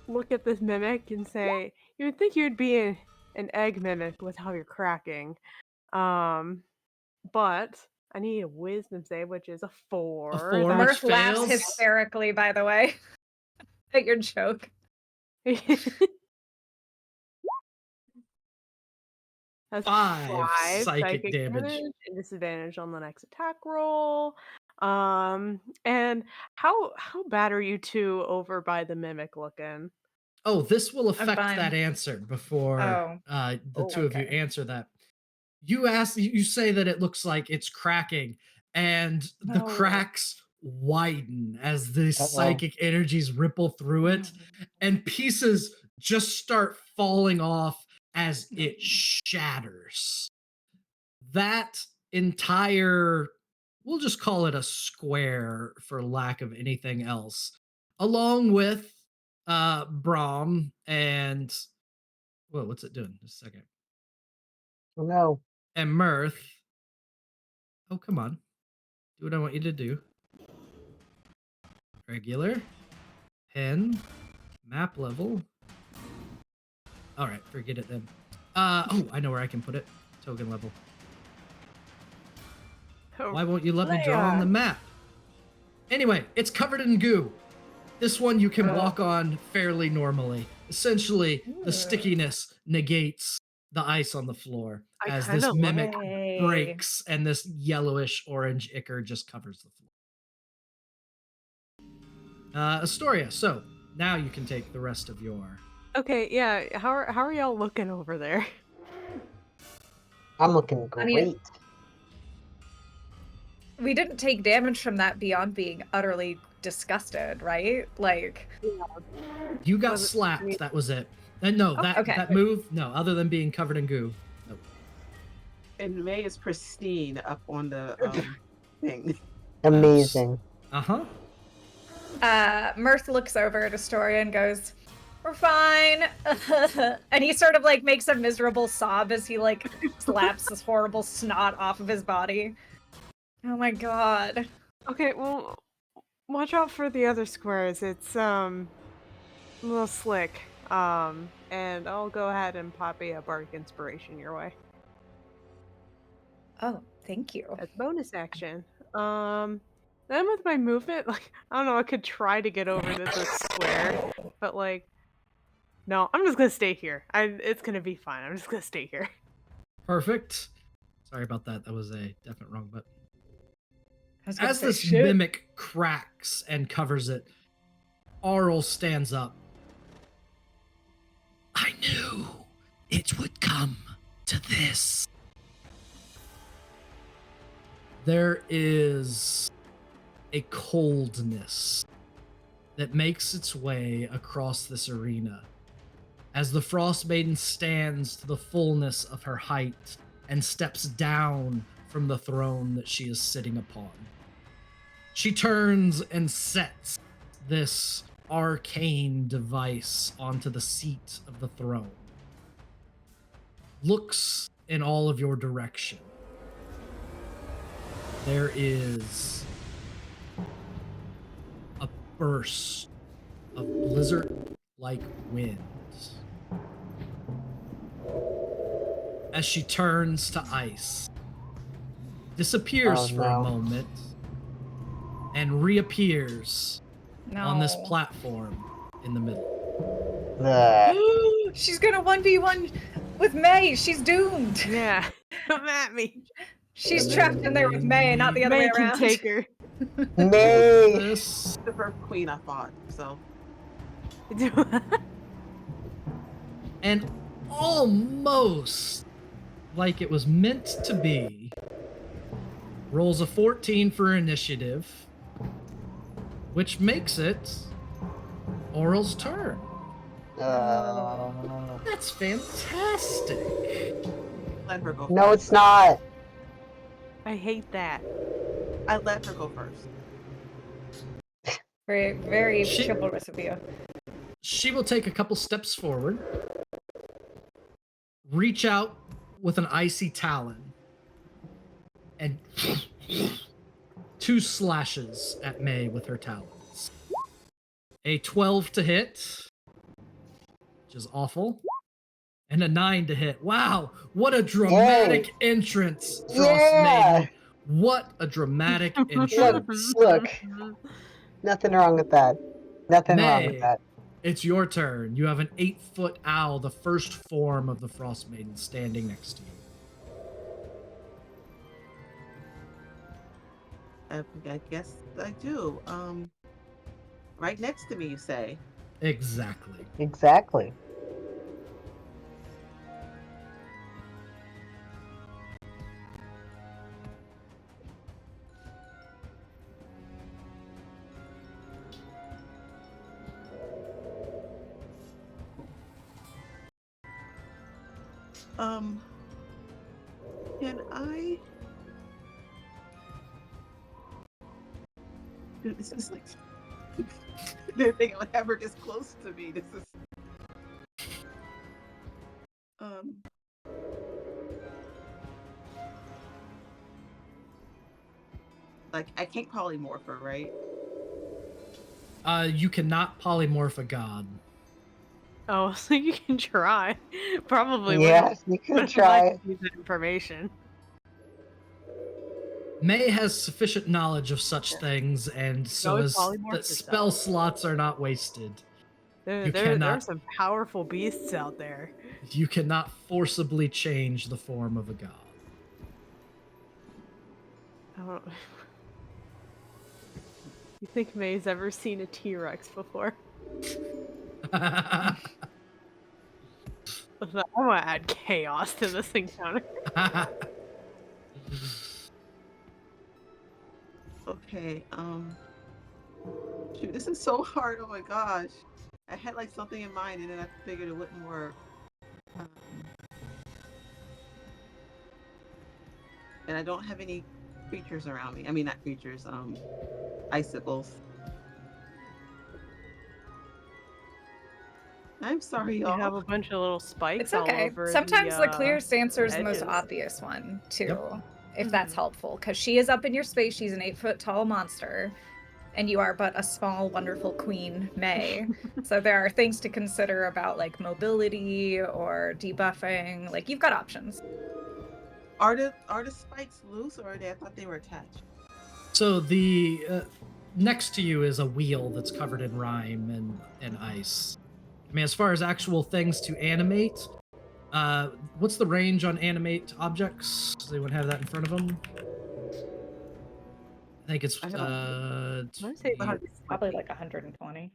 look at this mimic and say, you'd think you'd be an egg mimic with how you're cracking. but I need a wisdom save, which is a 4. four, which Mirth laughs fails. hysterically, by the way, at your joke. That's 5 5 psychic damage. and disadvantage on the next attack roll. And how bad are you two over by the mimic looking? Oh, this will I'm affect fine. that answer before Oh. the two of you Okay. answer that. You say that it looks like it's cracking, and the No. cracks widen as the Uh-oh. psychic energies ripple through it, and pieces just start falling off as it shatters. That entire, we'll just call it a square for lack of anything else, along with Brahm and, whoa, what's it doing? Just a second. Oh, no. And Mirth. Oh, come on. Do what I want you to do. Regular. Pen. Map level. All right, forget it then. Oh, I know where I can put it. Token level. Why won't you let me draw on the map? Anyway, it's covered in goo. This one you can walk on fairly normally. Essentially, the stickiness negates the ice on the floor I as this kinda mimic Hey. breaks and this yellowish orange ichor just covers the floor. Astoria, so now you can take the rest of your. Okay, yeah. How are y'all looking over there? I'm looking I great. mean- We didn't take damage from that beyond being utterly disgusted, right? Like, You got Was it- slapped. That was it. No, that okay. that move. No, other than being covered in goo. Nope. And May is pristine up on the thing. Amazing. Uh-huh. Mirth looks over at Astoria and goes, "We're fine." And he sort of like makes a miserable sob as he like slaps this horrible snot off of his body. Oh my god. Okay, well, watch out for the other squares. It's a little slick. And I'll go ahead and pop a bardic inspiration your way. Oh, thank you. That's bonus action. Then with my movement, like I don't know, I could try to get over this square, but like, no, I'm just gonna stay here. It's gonna be fine. I'm just gonna stay here. Perfect. Sorry about that. That was a definite wrong button. I was gonna As say, this shit. mimic cracks and covers it, Arl stands up. I knew it would come to this. There is a coldness that makes its way across this arena as the Frost Maiden stands to the fullness of her height and steps down from the throne that she is sitting upon. She turns and sets this arcane device onto the seat of the throne. Looks in all of your direction. There is a burst of blizzard-like wind as she turns to ice, disappears Oh, for a no. moment, and reappears No. on this platform in the middle. Ugh. She's gonna 1v1 with May. She's doomed. Yeah, come at me. She's trapped in there with May, not the other way May can around. take her. Nay. This The first queen I fought, so and almost like it was meant to be, rolls a 14 for initiative, which makes it Oral's turn. That's fantastic. let her go. No, first. it's not. I hate that. I let her go first. Very, very She- chivalrous of you. She will take a couple steps forward, reach out with an icy talon, and 2 slashes at May with her talons. A 12 to hit, which is awful. And a 9 to hit. Wow, what a dramatic entrance, Frost Yeah. Maiden. What a dramatic Look, entrance. look. Nothing wrong with that. Nothing wrong with May, that. it's your turn. You have an 8-foot owl, the first form of the Frost Maiden, standing next to you. I guess I do. Right next to me, you say. Exactly. Exactly. Um, can I? Dude, this is like. Didn't think it would ever this close to me. This is. Um. Like I can't polymorph her, right? You cannot polymorph a god. Oh, so you can try. Probably Yes, you would could like try. to use that information. May has sufficient knowledge of such things, and so Go as polymorph the spell yourself. slots are not wasted. You There are cannot some powerful beasts out there. you cannot forcibly change the form of a god. I don't... You think May's ever seen a T-Rex before? I want to add chaos to this encounter. Okay. Shoot, this is so hard. Oh my gosh. I had like something in mind, and then I figured it wouldn't work. And I don't have any creatures around me. I mean, not creatures. Icicles. I'm sorry, You y'all. have a bunch of little spikes It's all okay. over Sometimes the clearest answer is the most edges. obvious one, too. Yep. If that's helpful. Because she is up in your space. She's an 8-foot tall monster. And you are but a small, wonderful queen, May. So there are things to consider about like mobility or debuffing. Like you've got options. Are the spikes loose, or are they? I thought they were attached. So the next to you is a wheel that's covered in rime and ice. I mean, as far as actual things to animate, what's the range on animate objects? Does anyone have that in front of them? I think it's I don't- I wanna say it's Probably like 120.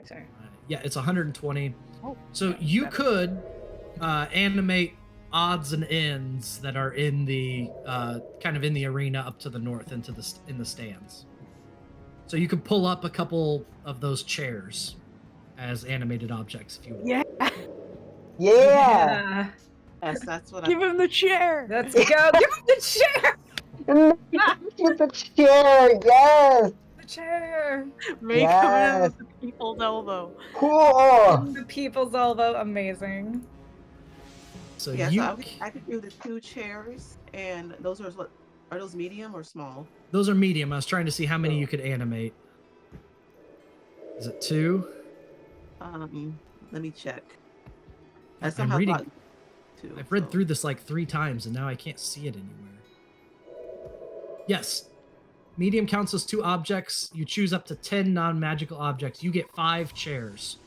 Sorry. yeah, it's 120. Oh, So yeah, you better. could animate odds and ends that are in the kind of in the arena up to the north into in the stands. So you could pull up a couple of those chairs as animated objects if you want. Yeah, Yeah. Yes, that's what give him the chair. Let's go. Give him the chair. With the chair, yes. The chair. May coming in with the people's elbow. Cool. In the people's elbow. Amazing. So Yes, you I could do the 2 chairs, and those are what? Are those medium or small? those are medium. I was trying to see how many you could animate. Is it 2? Let me check. I I'm somehow reading. thought 2. I've read so- through this like 3 times and now I can't see it anywhere. Yes. Medium counts as 2 objects. You choose up to 10 non-magical objects. You get 5 chairs.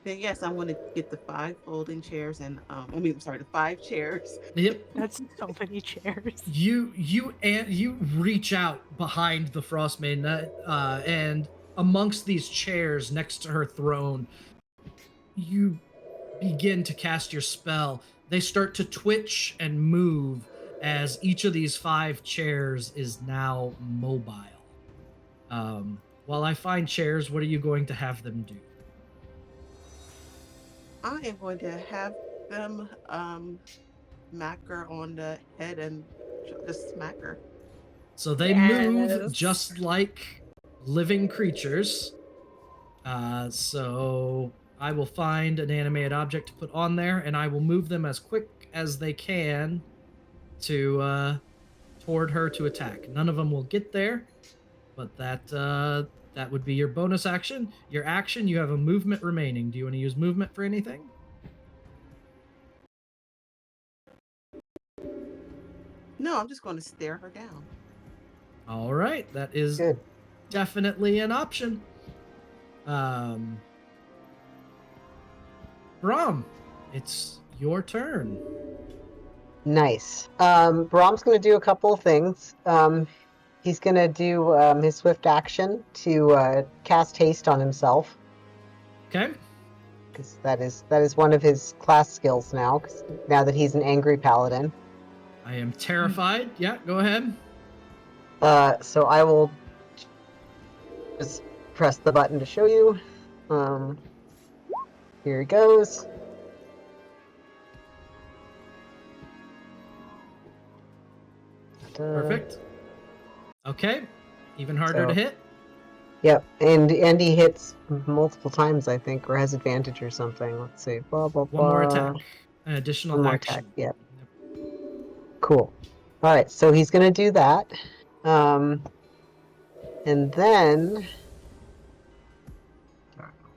Then yes, I'm going to get the 5 folding chairs, and the 5 chairs. Yep. That's so many chairs. You reach out behind the Frost Maiden, and amongst these chairs next to her throne, you begin to cast your spell. They start to twitch and move as each of these 5 chairs is now mobile. While I find chairs, what are you going to have them do? I am going to have them smack her on the head and just smack her. So they move Yes. just like living creatures. So I will find an animated object to put on there, and I will move them as quick as they can to toward her to attack. None of them will get there, but that would be your bonus action. Your action, you have a movement remaining. Do you want to use movement for anything? No, I'm just going to stare her down. All right, that is Good. definitely an option. Brom, it's your turn. Nice. Brahm's going to do a couple of things. He's going to do his swift action to cast haste on himself, Okay. because that is one of his class skills now. 'Cause now that he's an angry paladin. I am terrified. Yeah, go ahead. So I will just press the button to show you. Here he goes. Perfect. Okay. Even harder to So- hit. Yep, and he hits multiple times, I think, or has advantage or something. Let's see. Blah blah blah. One more attack. An additional One more action. attack. Yep. Cool. All right, so he's gonna do that, and then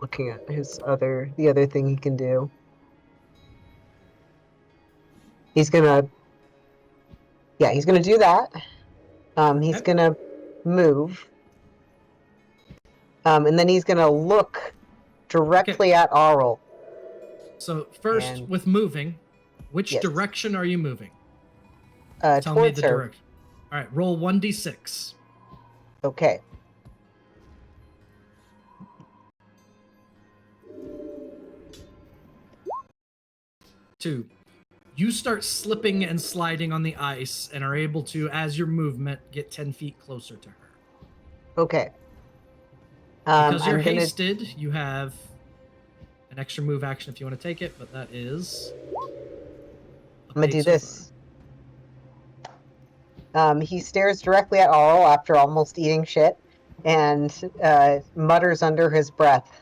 looking at the other thing he can do. He's gonna do that. He's Okay. gonna move, and then he's gonna look directly at Aurel. So first, And- with moving, which Yes. direction are you moving? Tell me Towards the her. direction. All right, roll 1d6. Okay. Two. You start slipping and sliding on the ice and are able to, as your movement, get 10 feet closer to her. Okay. Because you're I'm gonna- hasted, you have an extra move action if you want to take it, but that is. I'm gonna do update so this. He stares directly at Aurel after almost eating shit, and mutters under his breath,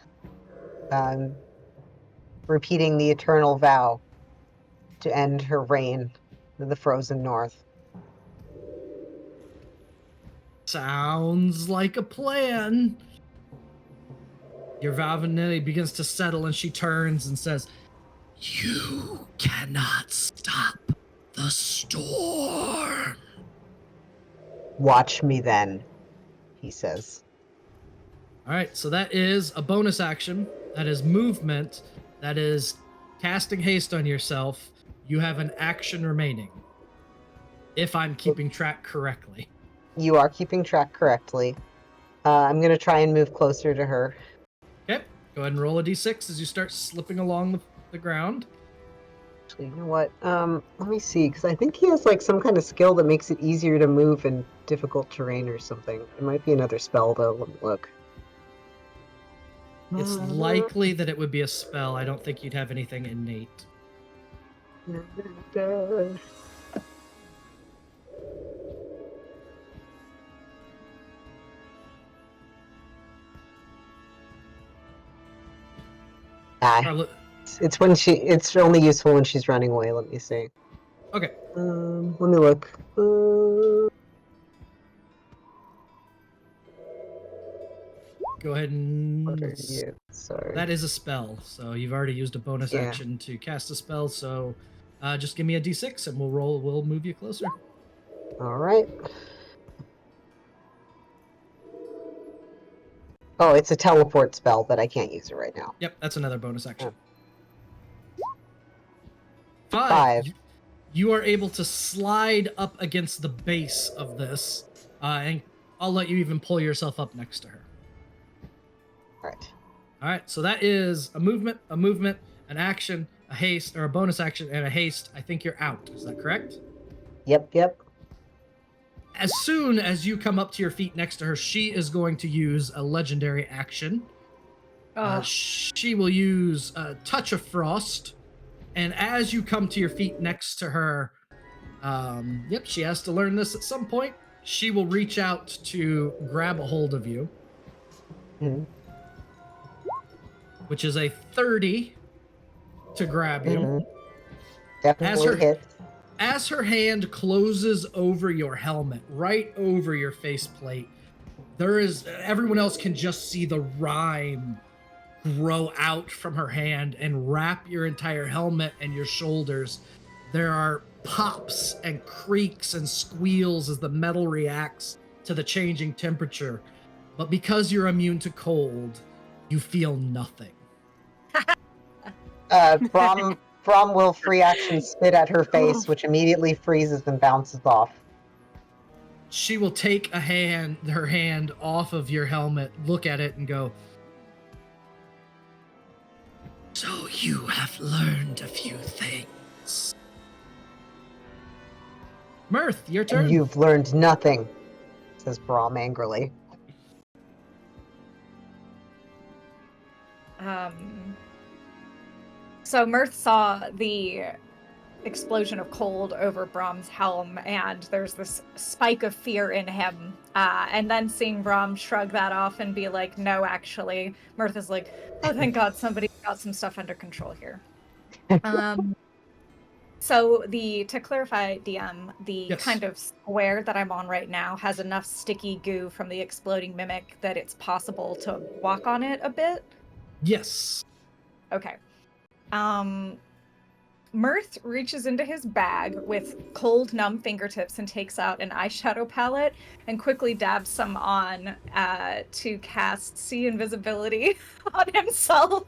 repeating the eternal vow to end her reign in the frozen north. Sounds like a plan. Your Valvanelli begins to settle and she turns and says, "You cannot stop the storm." Watch me then, he says. All right, so that is a bonus action. That is movement. That is casting haste on yourself. You have an action remaining. If I'm keeping track correctly. You are keeping track correctly. I'm gonna try and move closer to her. Okay, go ahead and roll a d6 as you start slipping along the ground. Actually, you know what? Let me see, because I think he has like some kind of skill that makes it easier to move in difficult terrain or something. It might be another spell though. Let me look. It's likely that it would be a spell. I don't think you'd have anything innate. Ah, Probably- it's when it's only useful when she's running away. Let me see. Okay, Let me look. go ahead What are and. you? Sorry. That is a spell, so you've already used a bonus Yeah. action to cast a spell. So, just give me a d6 and we'll roll. We'll move you closer. All right. Oh, it's a teleport spell, but I can't use it right now. Yep, that's another bonus action. Oh. 5. Five. You are able to slide up against the base of this, and I'll let you even pull yourself up next to her. All right. All right, so that is a movement, an action, a haste, or a bonus action, and a haste. I think you're out. Is that correct? Yep. As soon as you come up to your feet next to her, she is going to use a legendary action. She will use Touch of Frost. And as you come to your feet next to her, she has to learn this at some point. She will reach out to grab a hold of you, Mhm. which is a 30 to grab you. Mhm. Definitely her- hits. As her hand closes over your helmet, right over your faceplate, everyone else can just see the rime grow out from her hand and wrap your entire helmet and your shoulders. There are pops and creaks and squeals as the metal reacts to the changing temperature. But because you're immune to cold, you feel nothing. Brom will free action spit at her face, which immediately freezes and bounces off. She will take her hand off of your helmet, look at it, and go, "So you have learned a few things." Mirth, your turn. And you've learned nothing, says Brom angrily. So Mirth saw the explosion of cold over Brom's helm, and there's this spike of fear in him. And then seeing Brom shrug that off and be like, "No, actually," Mirth is like, "Oh, thank God, somebody got some stuff under control here." So to clarify, DM, the Yes. kind of square that I'm on right now has enough sticky goo from the exploding mimic that it's possible to walk on it a bit. Yes. Okay. Mirth reaches into his bag with cold, numb fingertips and takes out an eyeshadow palette and quickly dabs some on to cast See Invisibility on himself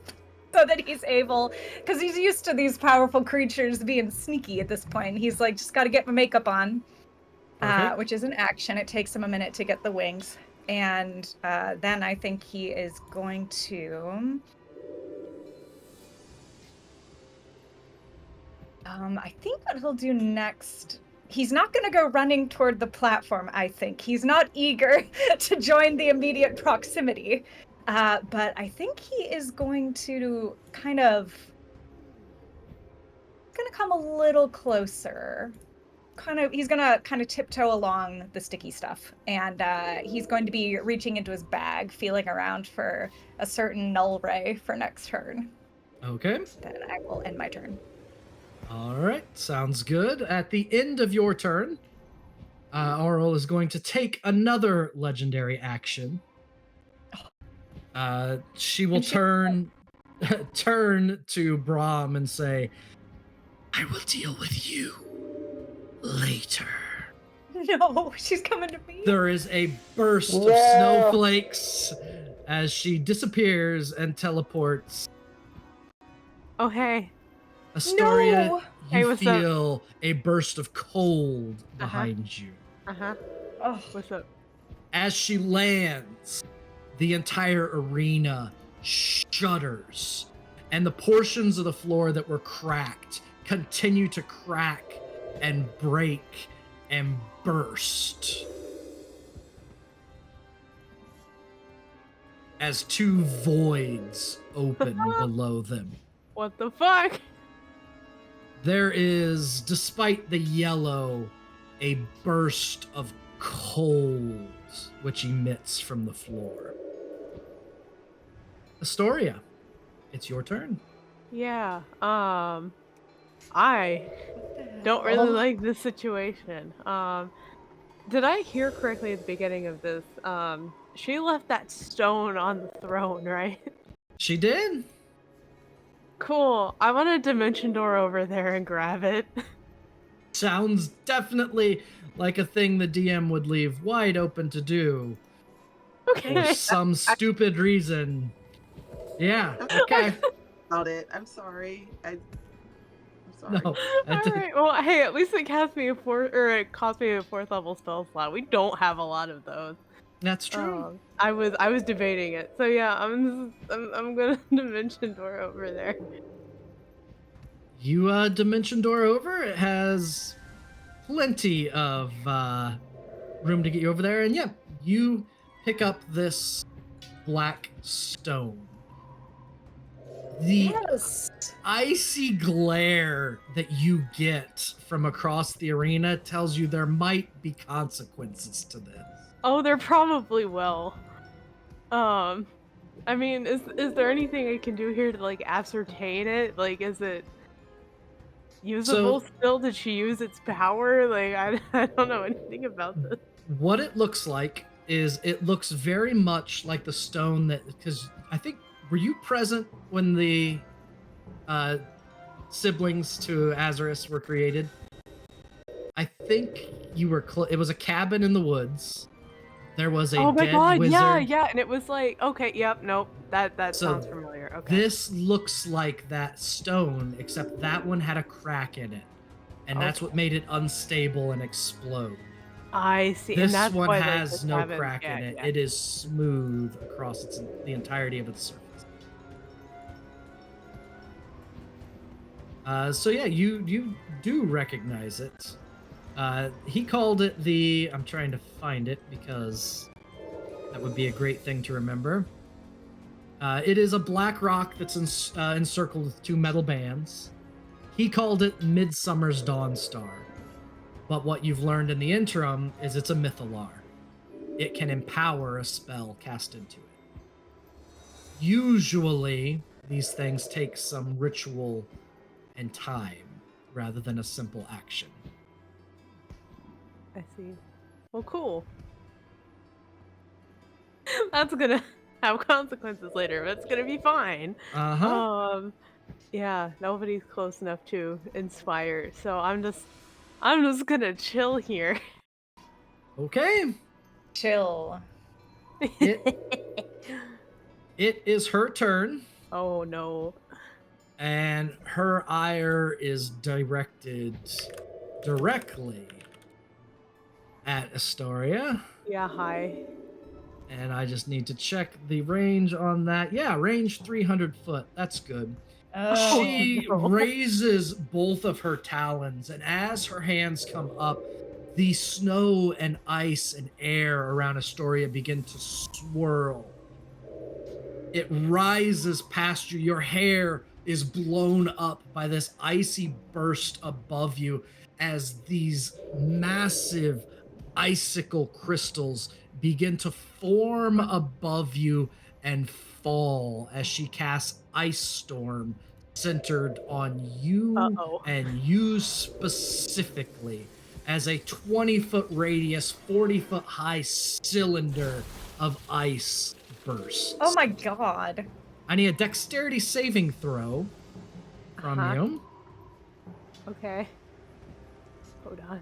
so that he's able, because he's used to these powerful creatures being sneaky at this point. He's like, just got to get my makeup on, which is an action. It takes him a minute to get the wings. And then I think he is going to... I think what he'll do next, he's not going to go running toward the platform, I think. He's not eager to join the immediate proximity. But I think he is going to kind of... going to come a little closer. He's going to kind of tiptoe along the sticky stuff. And he's going to be reaching into his bag, feeling around for a certain null ray for next turn. Okay. Then I will end my turn. All right, sounds good. At the end of your turn, Aurel is going to take another legendary action. She will turn to Brom and say, "I will deal with you later." No, she's coming to me. There is a burst of No. snowflakes as she disappears and teleports. Oh, hey. Astoria, No. you Hey, what's up? feel a burst of cold behind you. Uh-huh. Oh, What's up? As she lands, the entire arena shudders, and the portions of the floor that were cracked continue to crack and break and burst as two voids open below them. What the fuck? There is, despite the yellow, a burst of cold which emits from the floor. Astoria, it's your turn. Yeah, I don't really like this situation. Did I hear correctly at the beginning of this? She left that stone on the throne, right? She did. Cool. I want a dimension door over there and grab it. Sounds definitely like a thing the DM would leave wide open to do for Okay. some stupid reason. Yeah, okay. About it. I'm sorry. I'm sorry. No, that All right. Well, hey, at least it cost me a fourth level spell slot. We don't have a lot of those. that's true. I was debating it. So yeah, I'm gonna dimension door over there. You dimension door over. It has plenty of room to get you over there, and yeah, you pick up this black stone. The yes. icy glare that you get from across the arena tells you there might be consequences to this. Oh, there probably will. I mean, is there anything I can do here to like ascertain it? Like, is it usable still? Did she use its power? Like, I don't know anything about this. What it looks like is it looks very much like the stone that, because I think, were you present when the siblings to Azarus were created. I think you were. It was a cabin in the woods. There was a Oh my dead god, wizard. yeah, and it was like, okay, yep, nope, that So sounds familiar. Okay. This looks like that stone, except that one had a crack in it, and that's what Okay. made it unstable and explode. I see, and This that's one why the has no cabin, crack yeah, in it. yeah. It is smooth across the entirety of its surface. So yeah, you do recognize it. He called it the. I'm trying to find it because that would be a great thing to remember. It is a black rock that's encircled with two metal bands. He called it Midsummer's Dawnstar. But what you've learned in the interim is it's a mythalar. It can empower a spell cast into it. Usually, these things take some ritual and time rather than a simple action. I see. Well, cool. That's gonna have consequences later, but it's gonna be fine. Uh-huh. Yeah, nobody's close enough to inspire, so I'm just gonna chill here. Okay. Chill. It is her turn, Oh no. and her ire is directed directly at Astoria. Yeah, hi. And I just need to check the range on that. Yeah, range 300 foot. That's good. Oh, She no. raises both of her talons, and as her hands come up, the snow and ice and air around Astoria begin to swirl. It rises past you. Your hair is blown up by this icy burst above you as these massive icicle crystals begin to form above you and fall as she casts Ice Storm centered on you Uh-oh. and you specifically as a 20-foot radius, 40-foot high cylinder of ice bursts. oh my god. I need a dexterity saving throw from Uh-huh. you. Okay. Hold on.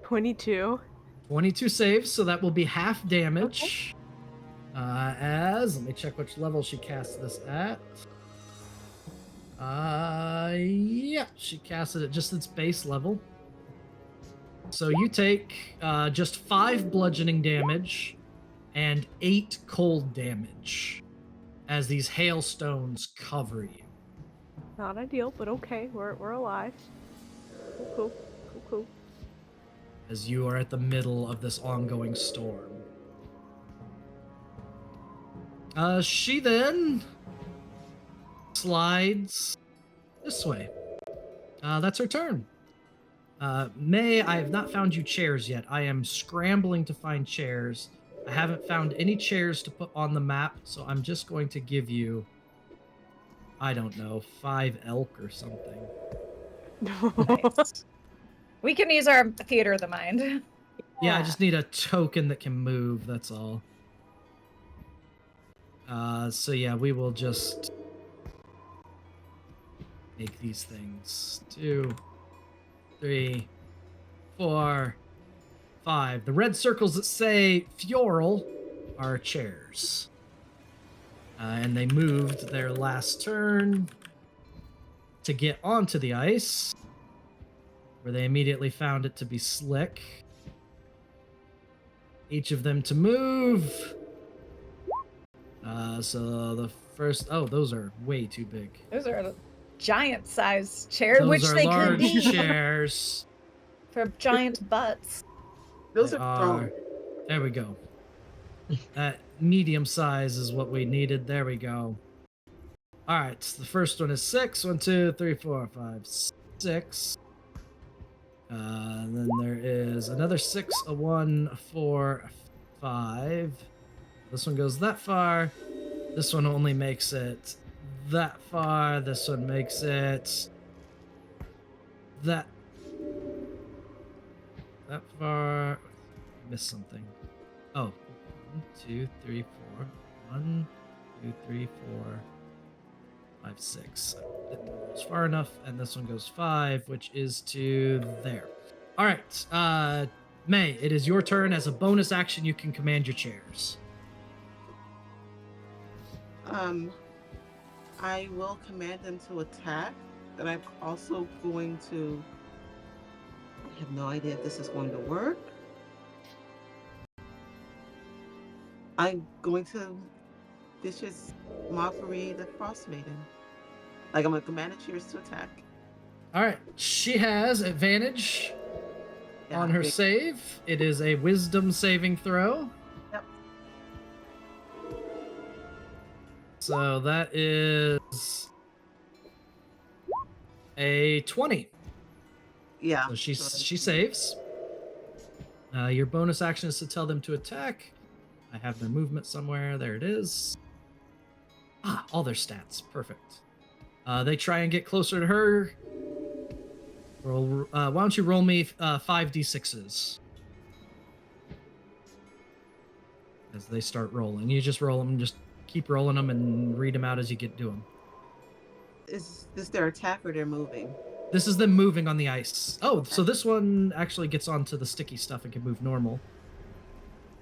$22. 22 saves, so that will be half damage. Let me check which level she casts this at. Yeah, she casts it at just its base level. So you take just 5 bludgeoning damage and 8 cold damage as these hailstones cover you. Not ideal, but okay, we're alive. Cool. As you are at the middle of this ongoing storm. She then slides this way. That's her turn. May, I have not found you chairs yet. I am scrambling to find chairs. I haven't found any chairs to put on the map, so I'm just going to give you, I don't know, 5 elk or something. Nice. We can use our theater of the mind. Yeah, I just need a token that can move, that's all. So yeah, we will just make these things 2, 3, 4, 5. The red circles that say Fioral are chairs. And they moved their last turn to get onto the ice, where they immediately found it to be slick. Each of them to move. So the first, those are way too big. Those are giant sized chairs, Those which are they could large be chairs. for giant butts. Those They are thrown. There we go. That medium size is what we needed. There we go. All right, the first one is 6. 1, 2, 3, 4, 5, 6. Then there is another 6, a 1, a 4, a 5. This one goes that far. This one only makes it that far. This one makes it that far. Missed something. Oh, 1, 2, 3, 4. 1, 2, 3, 4, 5, 6. Didn't move those far enough, and this one goes 5, which is to there. All right, May, it is your turn. As a bonus action, you can command your chairs. I will command them to attack, and I'm also going to. I have no idea if this is going to work. I'm going to vicious mockery the Frost Maiden. Like I'm gonna command the cheers to attack. All right, she has advantage Yeah, on her big- save. It is a wisdom saving throw. Yep. So that is a 20. Yeah. So she saves. Your bonus action is to tell them to attack. I have their movement somewhere. There it is. Ah, all their stats. Perfect. They try and get closer to her. Roll. Why don't you roll me 5d6s as they start rolling? You just roll them. Just keep rolling them and read them out as you get to them. Is this their attack or they're moving? This is them moving on the ice. Oh, so this one actually gets onto the sticky stuff and can move normal.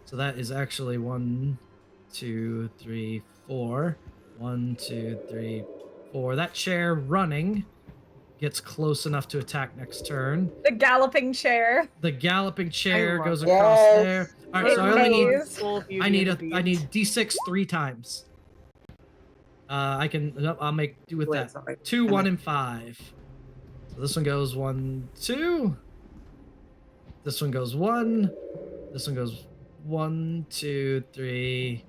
So that is actually 1, 2, 3, 4. 1, 2, 3, 4. That chair running gets close enough to attack next turn. The galloping chair. The galloping chair love goes it. across Yes. there. All right, so I It only need maze. Full Beauty I need and the I Beast. need d6 3 times. I can nope, I'll make do with Wait, that. sorry. 2, And 1, then- and 5. So this one goes 1, 2. This one goes 1. This one goes 1, 2, 3,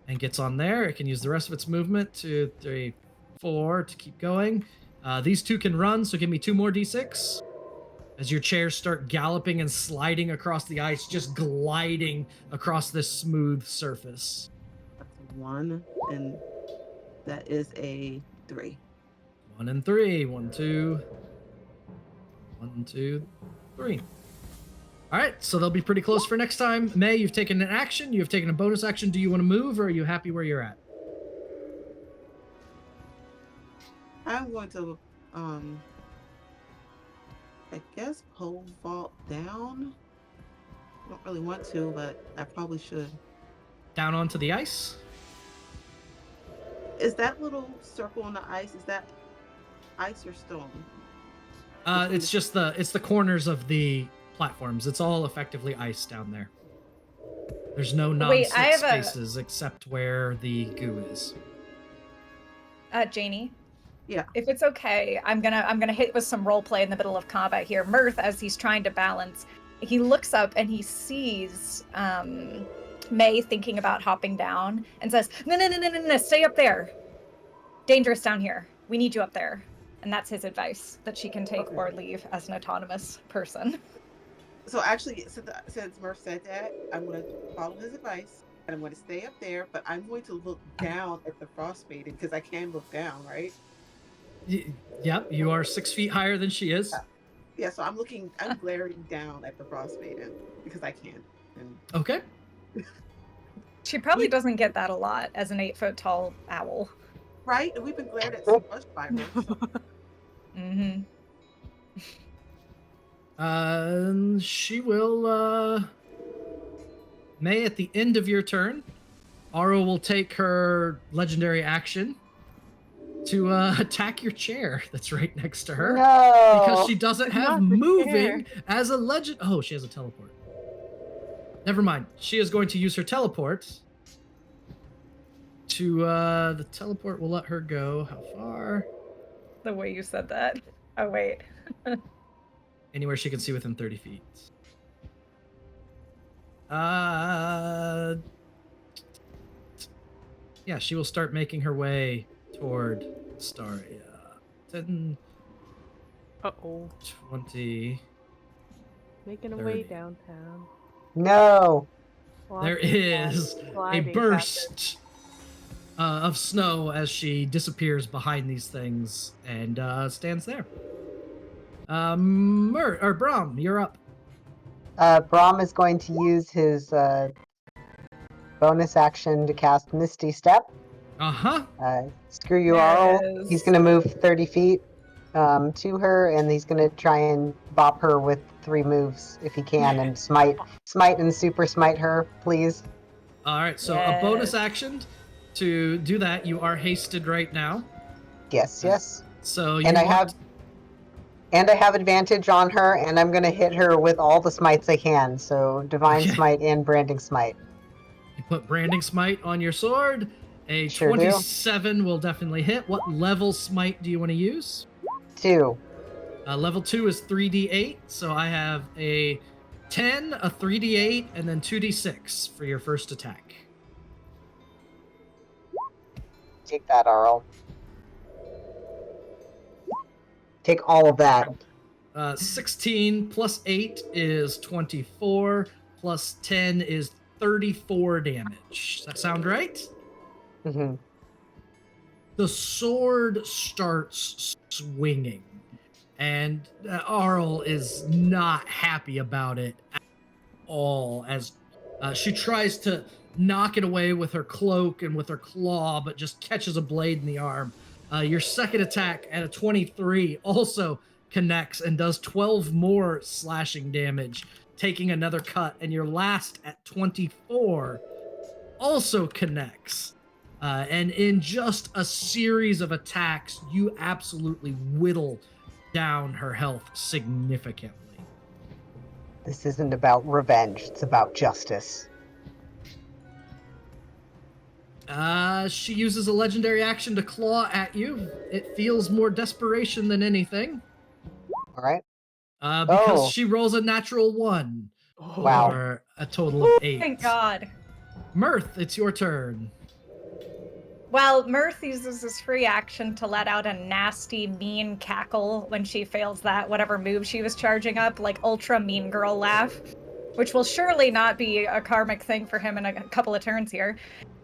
and gets on there. It can use the rest of its movement 2, 3, 4 to keep going. These two can run, so give me 2 more d6 as your chairs start galloping and sliding across the ice, just gliding across this smooth surface. That's 1, and that is a 3. 1 and 3. 1, 2. 1, 2, 3. All right, so they'll be pretty close for next time. May, you've taken an action. You've taken a bonus action. Do you want to move, or are you happy where you're at? I'm going to, I guess pole vault down. I don't really want to, but I probably should. Down onto the ice? Is that little circle on the ice? Is that ice or stone? It's just the corners of the platforms. It's all effectively ice down there. There's no Wait, I non-stick have a- spaces except where the goo is. Janie. Yeah. If it's okay, I'm gonna hit with some role play in the middle of combat here. Mirth, as he's trying to balance, he looks up and he sees May thinking about hopping down and says, No, stay up there. Dangerous down here. We need you up there. And that's his advice that she can take Okay. or leave as an autonomous person. So actually, since Murph said that, I'm going to follow his advice and I'm going to stay up there, but I'm going to look down at the Frost Maiden because I can look down, right? Yep, you are 6 feet higher than she is. Yeah, so I'm glaring down at the Frost Maiden because I can. And Okay. She probably doesn't get that a lot as an 8-foot tall owl. right? And we've been glared at so much by her. So Mm-hmm. She will, May, at the end of your turn, Aro will take her legendary action to attack your chair that's right next to her. No. Because she doesn't have Not the moving as a legend. Oh, she has a teleport. Never mind. She is going to use her teleport to, the teleport will let her go. How far? The way you said that. Oh, wait. Anywhere she can see within 30 feet. Yeah, she will start making her way toward Staria. 10, Uh-oh. 20. Making a way 30. downtown. No. There Walking is fast, a gliding faster. burst of snow as she disappears behind these things and stands there. Brom, you're up. Brahm is going to use his bonus action to cast Misty Step. Uh-huh. Screw you, Arl. Yes. He's going to move 30 feet to her, and he's going to try and bop her with 3 moves if he can, and smite and super smite her, please. All right, so a bonus Yes. action to do that. You are hasted right now. Yes, yes. So you And I want... have advantage on her, and I'm going to hit her with all the smites I can. So Divine Okay. Smite and Branding Smite. You put Branding Smite on your sword. A Sure do. 27 will definitely hit. What level smite do you want to use? 2. Level 2 is 3d8, so I have a 10, a 3d8, and then 2d6 for your first attack. Take that, Arl. Take all of that. 16 plus 8 is 24, plus 10 is 34 damage. Does that sound right? hmm The sword starts swinging, and Arl is not happy about it at all, as she tries to knock it away with her cloak and with her claw, but just catches a blade in the arm. Your second attack at a 23 also connects and does 12 more slashing damage, taking another cut, and your last at 24 also connects. And in just a series of attacks, you absolutely whittle down her health significantly. This isn't about revenge. It's about justice. She uses a legendary action to claw at you. It feels more desperation than anything. All right. Because Oh. she rolls a natural 1 Wow. for a total of 8. Thank God. Mirth, it's your turn. Well, Mirth uses his free action to let out a nasty, mean cackle when she fails that whatever move she was charging up, like ultra mean girl laugh, which will surely not be a karmic thing for him in a couple of turns here.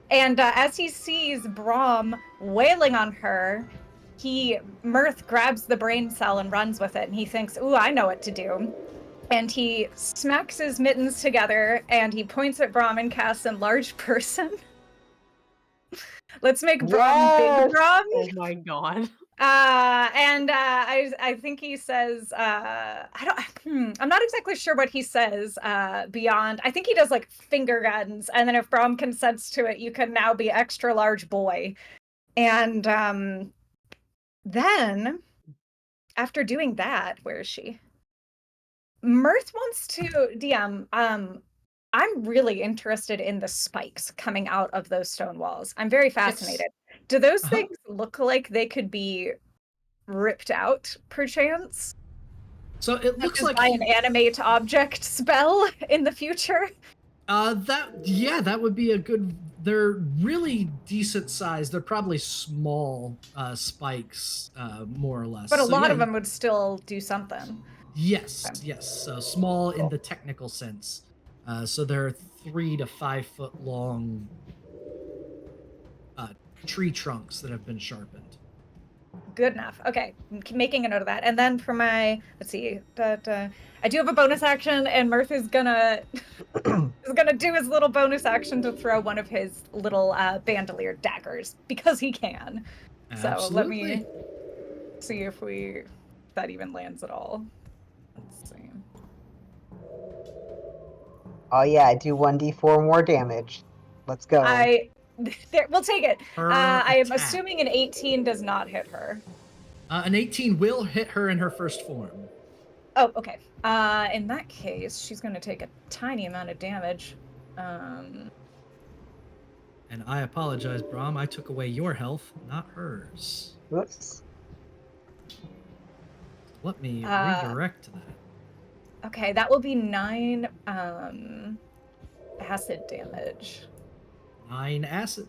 And as he sees Braum wailing on her, Mirth grabs the brain cell and runs with it, and he thinks, ooh, I know what to do. And he smacks his mittens together, and he points at Braum and casts Enlarged Person. Let's make Braum Yes! big Braum. Oh my god. I think he says, I'm not exactly sure what he says beyond. I think he does like finger guns, and then if Braum consents to it, you can now be extra large boy. And then after doing that, where is she? Mirth wants to DM. I'm really interested in the spikes coming out of those stone walls. I'm very fascinated. Do those things look like they could be ripped out, perchance? So it looks Just like by an animate object spell in the future? that would be a good... They're really decent size. They're probably small spikes, more or less. But a So, lot yeah, of them would still do something. Yes, yes. So small in the technical sense. So they're 3 to 5 foot long tree trunks that have been sharpened. Good enough. Okay, I'm making a note of that. And then for my, let's see, I do have a bonus action, and Mirth is gonna do his little bonus action to throw one of his little bandolier daggers because he can. Absolutely. So let me see if that even lands at all. Let's see. Oh yeah, I do 1d4 more damage. Let's go. We'll take it. Her I am attack. assuming an 18 does not hit her. An 18 will hit her in her first form. Oh, okay. In that case, she's going to take a tiny amount of damage. And I apologize, Braum. I took away your health, not hers. Whoops. Let me redirect that. Okay, that will be 9 acid damage. 9 acid.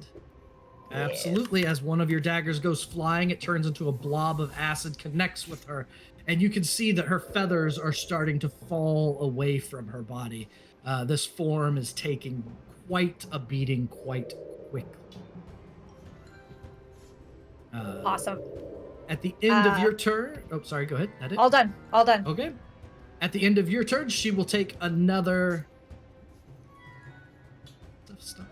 Absolutely. As one of your daggers goes flying, it turns into a blob of acid, connects with her, and you can see that her feathers are starting to fall away from her body. This form is taking quite a beating quite quickly. Awesome. At the end of your turn... Oh, sorry, go ahead. That it? All done. All done. Okay. At the end of your turn, she will take another... Stop.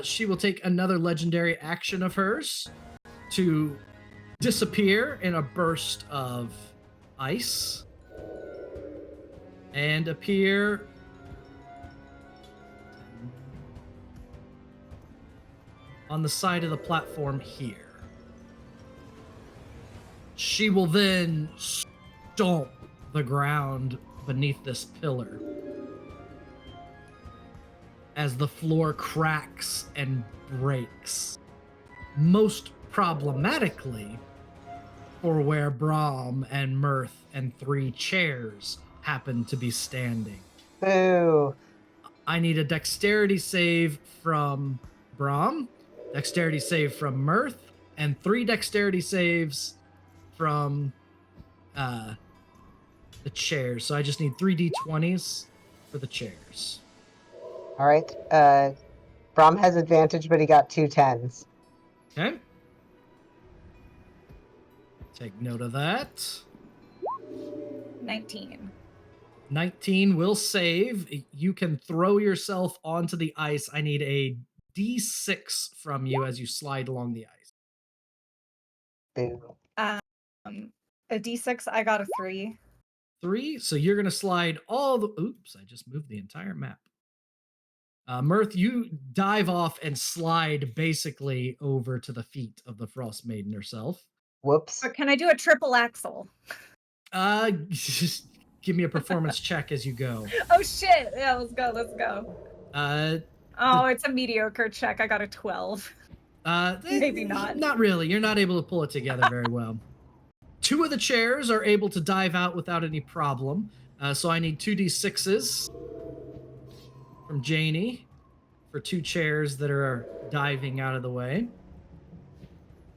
She will take another legendary action of hers to disappear in a burst of ice and appear on the side of the platform here. She will then stomp the ground beneath this pillar as the floor cracks and breaks. Most problematically for where Brahm and Mirth and 3 chairs happen to be standing. Boo. I need a dexterity save from Brahm, dexterity save from Mirth, and 3 dexterity saves from the chairs. So I just need 3 d20s for the chairs. All right. Brom has advantage, but he got 2 10s. Okay. Take note of that. 19. 19 will save. You can throw yourself onto the ice. I need a d6 from you as you slide along the ice. Boo. A d6, I got a 3. 3. So you're going to slide all the... Oops, I just moved the entire map. Mirth, you dive off and slide basically over to the feet of the Frost Maiden herself. Whoops. But can I do a triple axle? Just give me a performance check as you go. Oh shit! Yeah, let's go, let's go. Uh, It's a mediocre check. I got a 12. Maybe not. Not really. You're not able to pull it together very well. 2 of the chairs are able to dive out without any problem. So I need 2d6s from Janie for 2 chairs that are diving out of the way.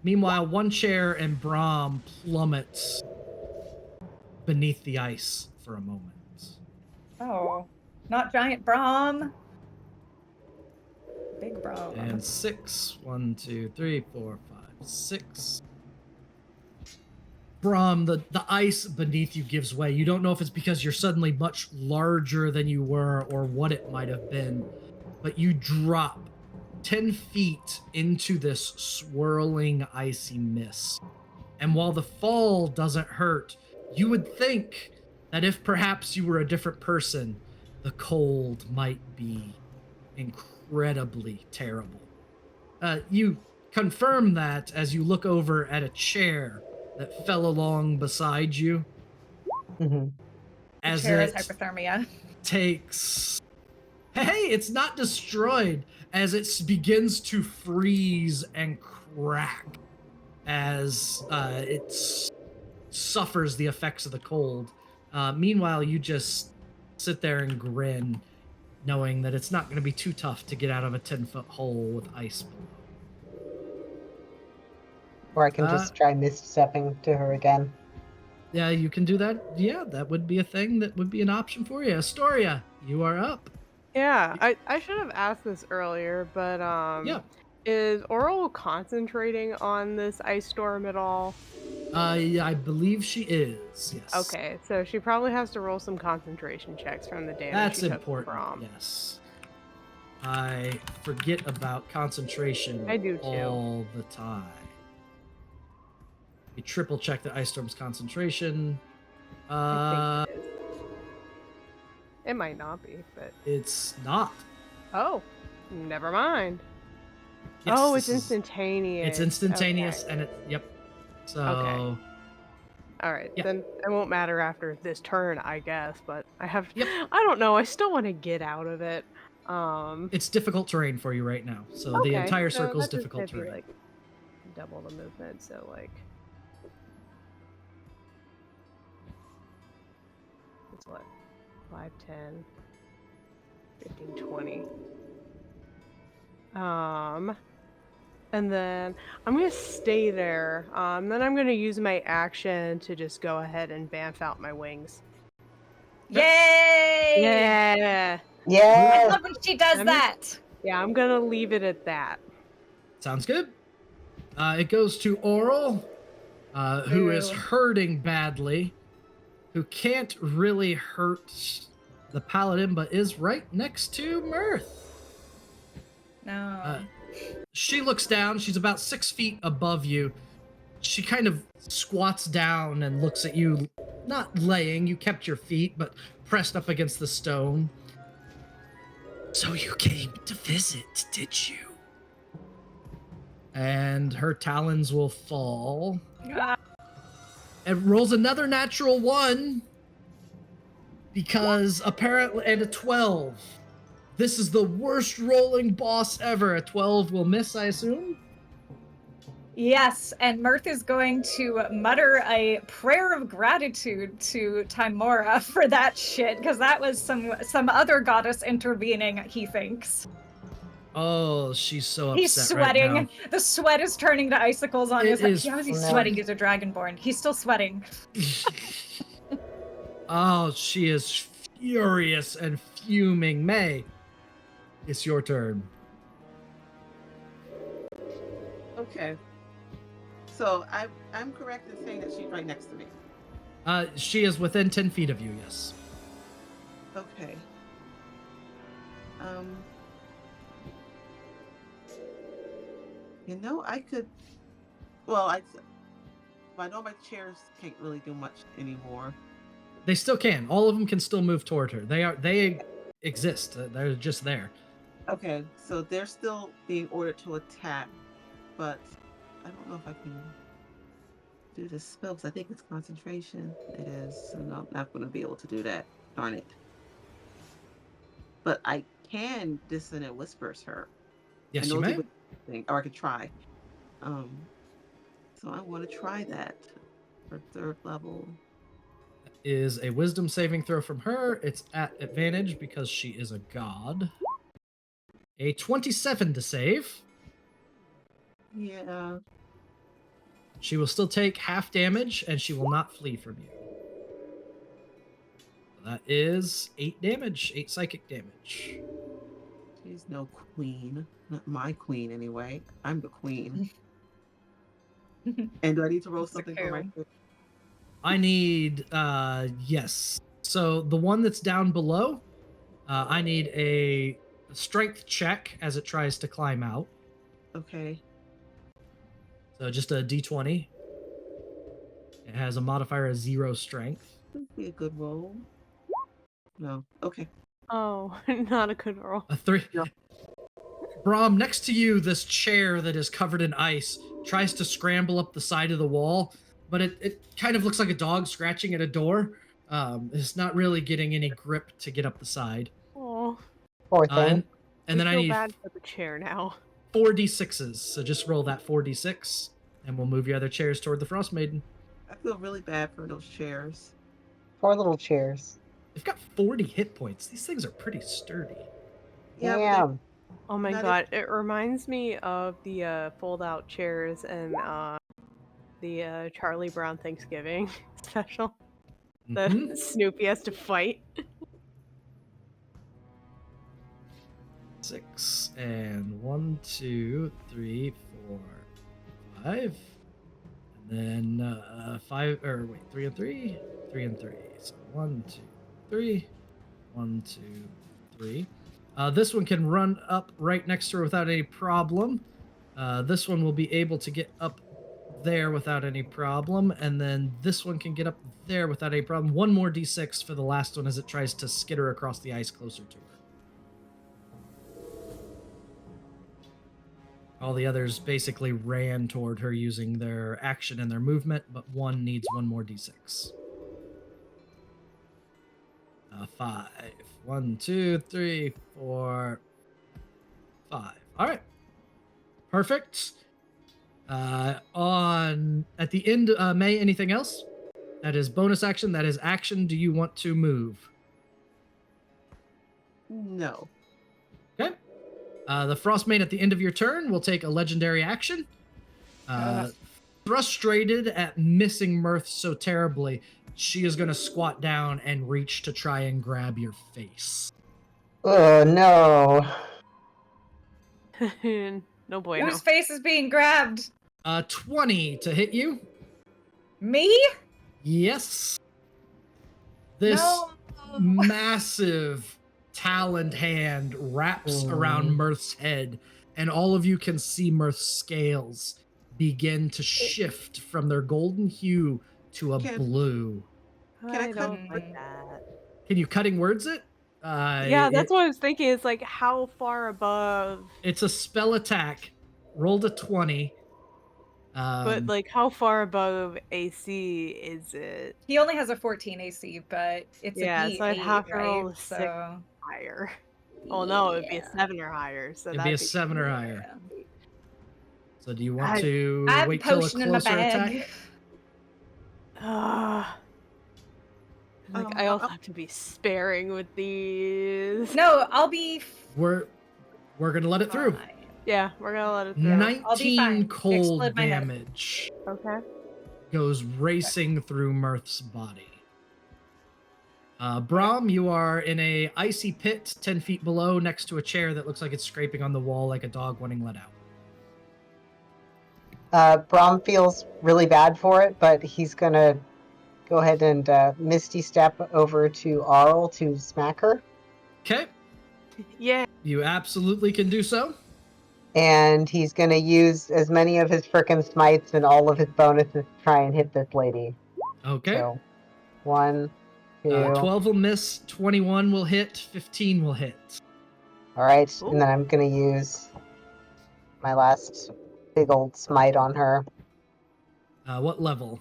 Meanwhile, 1 chair and Brahm plummets beneath the ice for a moment. Oh, not giant Brahm. Big Brahm. And 6. 1, 2, 3, 4, 5, 6. Brahm, the ice beneath you gives way. You don't know if it's because you're suddenly much larger than you were or what it might have been, but you drop 10 feet into this swirling icy mist. And while the fall doesn't hurt, you would think that if perhaps you were a different person, the cold might be incredibly terrible. You confirm that as you look over at a chair that fell along beside you. Mm-hmm. As Chair is it hypothermia. takes... Hey, it's not destroyed as it begins to freeze and crack as it suffers the effects of the cold. Meanwhile, you just sit there and grin, knowing that it's not going to be too tough to get out of a 10-foot hole with ice below. Or I can just try misstepping to her again. Yeah, you can do that. Yeah, that would be a thing. That would be an option for you. Astoria, you are up. Yeah, I should have asked this earlier, but Yeah. is Oral concentrating on this ice storm at all? Yeah, I believe she is. Yes. Okay, so she probably has to roll some concentration checks from the damage That's she took important. from. Yes. I forget about concentration I do too. all the time. We triple check the ice storm's concentration. I think it is. It might not be, but It's not. oh, never mind. Yes, Oh, it's this is- instantaneous. It's instantaneous, Okay. and it. Yep. So. Okay. All right, Yeah. then it won't matter after this turn, I guess. But I have. Yep. I don't know. I still want to get out of it. It's difficult terrain for you right now. So the Okay, entire so circle is that just difficult gives me, terrain. like double the movement. So like, it's what 5, 10, 15, 20. And then I'm gonna stay there. Then I'm gonna use my action to just go ahead and bamf out my wings. Yay! Yeah. I Yeah. love when she does I'm- that. Yeah, I'm gonna leave it at that. Sounds good. It goes to Oral, who is Boo. hurting badly, who can't really hurt the paladin, but is right next to Mirth. No. She looks down. She's about 6 feet above you. She kind of squats down and looks at you, not laying. You kept your feet, but pressed up against the stone. So you came to visit, did you? And her talons will fall. And rolls another natural 1. Because apparently, and a 12. This is the worst rolling boss ever. A 12 will miss, I assume? Yes, and Mirth is going to mutter a prayer of gratitude to Timora for that shit, because that was some other goddess intervening, he thinks. Oh, she's so upset. He's sweating. Right The sweat is turning to icicles on his head. How is he fun. sweating? He's a dragonborn. He's still sweating. now. Oh, she is furious and fuming. May, it's your turn. Okay. So I'm correct in saying that she's right next to me. She is within 10 feet of you, yes. Okay. You know, I could. Well, I know my chairs can't really do much anymore. They still can. All of them can still move toward her. They exist. They're just there. Okay, so they're still being ordered to attack, but I don't know if I can do this spell because I think it's concentration. It is, so no, I'm not going to be able to do that. Darn it. But I can dissonant whispers her. Yes, I you know may. it's a good thing, or I could try. So I want to try that for 3rd level. Is a wisdom saving throw from her. It's at advantage because she is a god. A 27 to save. Yeah. She will still take half damage, and she will not flee from you. That is 8 damage, 8 psychic damage. She's no queen. Not my queen, anyway. I'm the queen. And do I need to roll It's something okay. for my... I need, yes. So the one that's down below, I need a strength check as it tries to climb out. Okay. So just a d20. It has a modifier of 0 strength. This would be a good roll. No. Okay. Oh, not a good roll. A 3. Yeah. Brom, next to you, this chair that is covered in ice tries to scramble up the side of the wall, but it kind of looks like a dog scratching at a door. It's not really getting any grip to get up the side. Oh, Poor thing. And then I feel need bad for the chair now. 4d6s. So just roll that 4d6, and we'll move your other chairs toward the Frost Maiden. I feel really bad for those chairs. 4 little chairs. They've got 40 hit points. These things are pretty sturdy. Yeah, Yeah. but Oh my Not god, it reminds me of the fold-out chairs and the Charlie Brown Thanksgiving special that Mhm. Snoopy has to fight. 6 and 1, 2, 3, 4, 5. And then 5, or wait, 3 and 3, 3 and 3. So 1, 2, 3, 1, 2, 3. This one can run up right next to her without any problem. This one will be able to get up there without any problem, and then this one can get up there without any problem. One more d6 for the last one as it tries to skitter across the ice closer to her. All the others basically ran toward her using their action and their movement, but one needs one more d6. 5. 1, 2, 3, 4, 5. All right. Perfect. At the end, May, anything else? That is bonus action. That is action. Do you want to move? no. Okay. The Frostmane at the end of your turn will take a legendary action. Frustrated at missing Mirth so terribly, she is going to squat down and reach to try and grab your face. Oh, no. No bueno. Whose face is being grabbed? 20 to hit you. Me? Yes. This No. massive taloned hand wraps around Mm. Mirth's head, and all of you can see Mirth's scales begin to shift from their golden hue to a Can- blue. Can I I cut- don't like that. Can you cutting words it? Yeah, that's what I was thinking. It's like how far above, It's a spell attack. Rolled a 20. but like how far above AC is it? He only has a 14 AC, but it's Yeah, a so I'd D8, have to roll right? a 6 higher. Oh no, it'd be a yeah. 7 or higher. So It'd be a that'd 7 or higher. Yeah. So do you want I- to I have a wait till a potion in my closer bag. attack? Like I also have to be sparing with these. No, I'll be We're gonna let it through. fine. Yeah, we're gonna let it through. I'll be 19 fine. cold Explode my head. damage Okay. goes racing through Mirth's body. Brahm, you are in a icy pit 10 feet below next to a chair that looks like it's scraping on the wall like a dog wanting let out. Brahm feels really bad for it, but he's gonna go ahead and Misty Step over to Arl to smack her. Okay, Yeah. you absolutely can do so. And he's gonna use as many of his frickin' smites and all of his bonuses to try and hit this lady. Okay. So, 1, 2. 12 will miss, 21 will hit, 15 will hit. All right, Ooh. and then I'm gonna use my last big old smite on her. What level?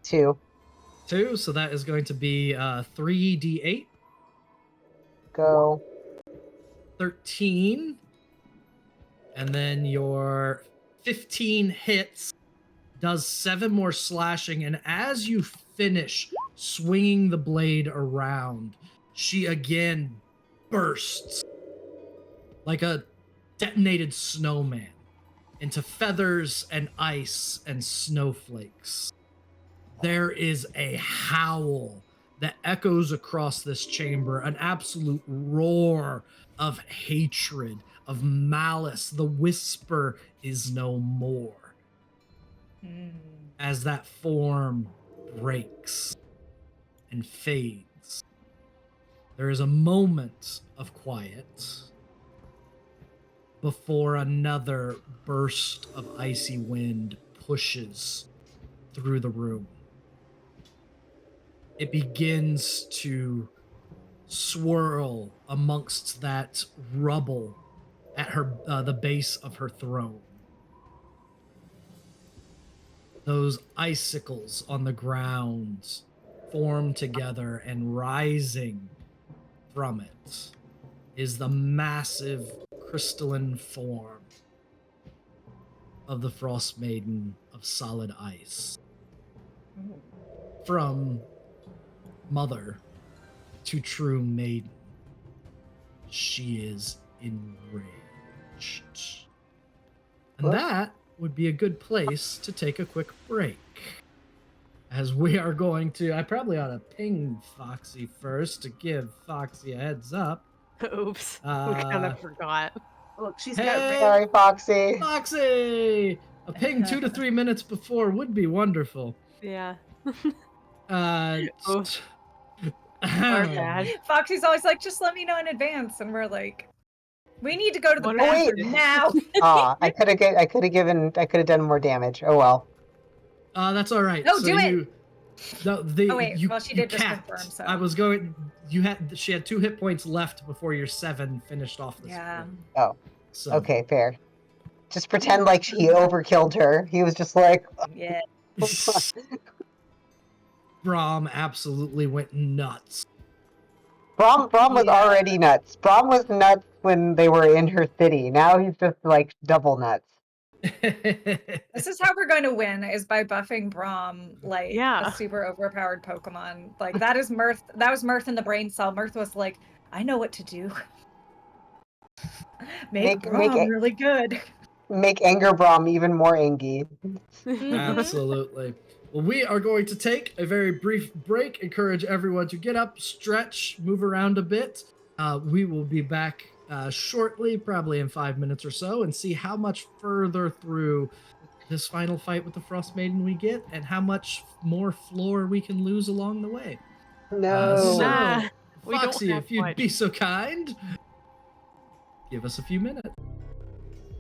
2. 2, so that is going to be 3d8. Go. 13. And then your 15 hits, does 7 more slashing, and as you finish swinging the blade around, she again bursts like a detonated snowman into feathers and ice and snowflakes. There is a howl that echoes across this chamber, an absolute roar of hatred, of malice. The whisper is no more as that form breaks and fades. There is a moment of quiet before another burst of icy wind pushes through the room. It begins to swirl amongst that rubble at her the base of her throne. Those icicles on the ground form together, and rising from it is the massive crystalline form of the Frost Maiden of solid ice. From mother to true maiden, she is enraged. And that would be a good place to take a quick break. As we are going to, I probably ought to ping Foxy first to give Foxy a heads up. Oops. We kind of forgot. Look, she's Hey! got Sorry, Foxy. Foxy! A ping 2 to 3 minutes before would be wonderful. Yeah. Oops. Our bad. Foxy's always like, just let me know in advance, and we're like, we need to go to the What bathroom now. I could have done more damage. Oh well. That's all right. No, do it! No, the, Oh, wait, you, well, she you did just can't. confirm, so. I was going. She had 2 hit points left before your 7 finished off this. Yeah. round. Oh, So, okay, fair. Just pretend like she overkilled her. He was just like, Yeah. Brahm absolutely went nuts. Brahm was already nuts. Brahm was nuts when they were in her city. Now he's just like double nuts. This is how we're going to win, is by buffing Braum like Yeah. a super overpowered Pokemon. Like that is Mirth. That was Mirth in the brain cell. Mirth was like, I know what to do. Make Braum it- really good. Make Anger Brahm even more angy. Absolutely. Well, we are going to take a very brief break. Encourage everyone to get up, stretch, move around a bit. We will be back shortly, probably in 5 minutes or so, and see how much further through this final fight with the Frost Maiden we get, and how much more floor we can lose along the way. No. So, Nah. We don't Foxy, have if you'd much. be so kind, give us a few minutes.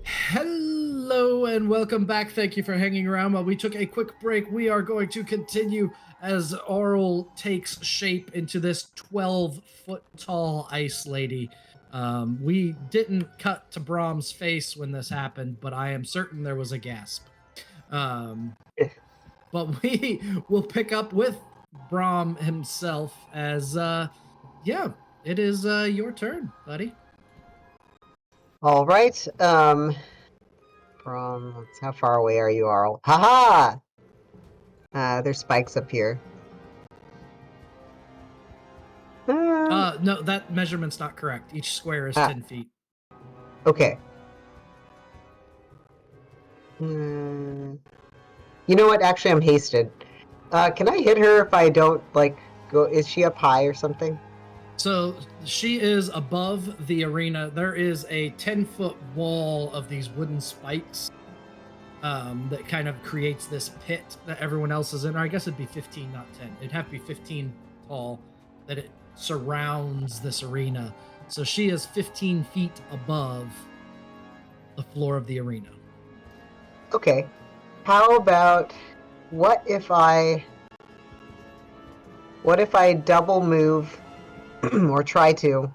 Hello and welcome back. Thank you for hanging around while we took a quick break. We are going to continue as Aurel takes shape into this 12-foot tall ice lady. We didn't cut to Brahm's face when this happened, but I am certain there was a gasp. But we will pick up with Brahm himself as, yeah, it is your turn, buddy. All right. From how far away are you, Arl? Haha! There's spikes up here. No, that measurement's not correct. Each square is 10 feet. Okay. You know what? Actually, I'm hasted. Can I hit her if I don't, like, go... Is she up high or something? So she is above the arena. There is a 10-foot wall of these wooden spikes that kind of creates this pit that everyone else is in. Or I guess it'd be 15, not 10. It'd have to be 15 tall that it surrounds this arena. So she is 15 feet above the floor of the arena. Okay. How about... What if I double move or try to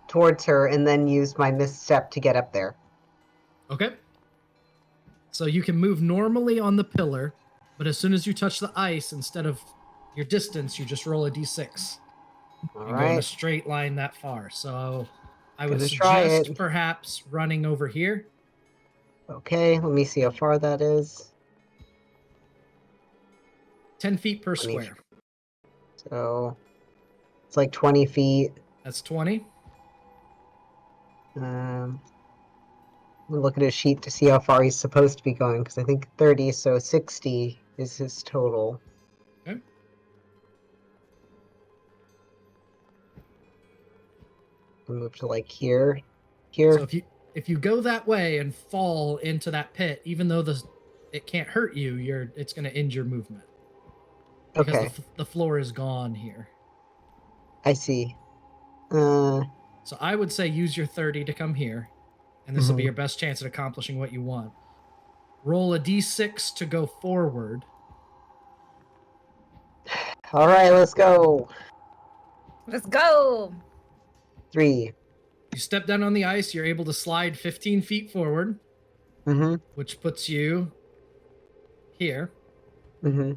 towards her and then use my misstep to get up there? Okay. So you can move normally on the pillar, but as soon as you touch the ice, instead of your distance, you just roll a d6. All And go in a right. straight line that far. So I would Gonna try suggest it. perhaps running over here. Okay, let me see how far that is. 10 feet per 20. square. So it's like 20 feet. That's 20. I'm gonna look at his sheet to see how far he's supposed to be going, because I think 30, so 60 is his total. Okay. I'll move to like here. Here. So if you go that way and fall into that pit, even though it can't hurt you, it's going to end your movement. Because Okay. the floor is gone here. I see. So I would say use your 30 to come here, and this will be Mhm. your best chance at accomplishing what you want. Roll a d6 to go forward. All right, let's go. Let's go. 3. You step down on the ice, you're able to slide 15 feet forward, Mm-hmm. which puts you here. Mm-hmm.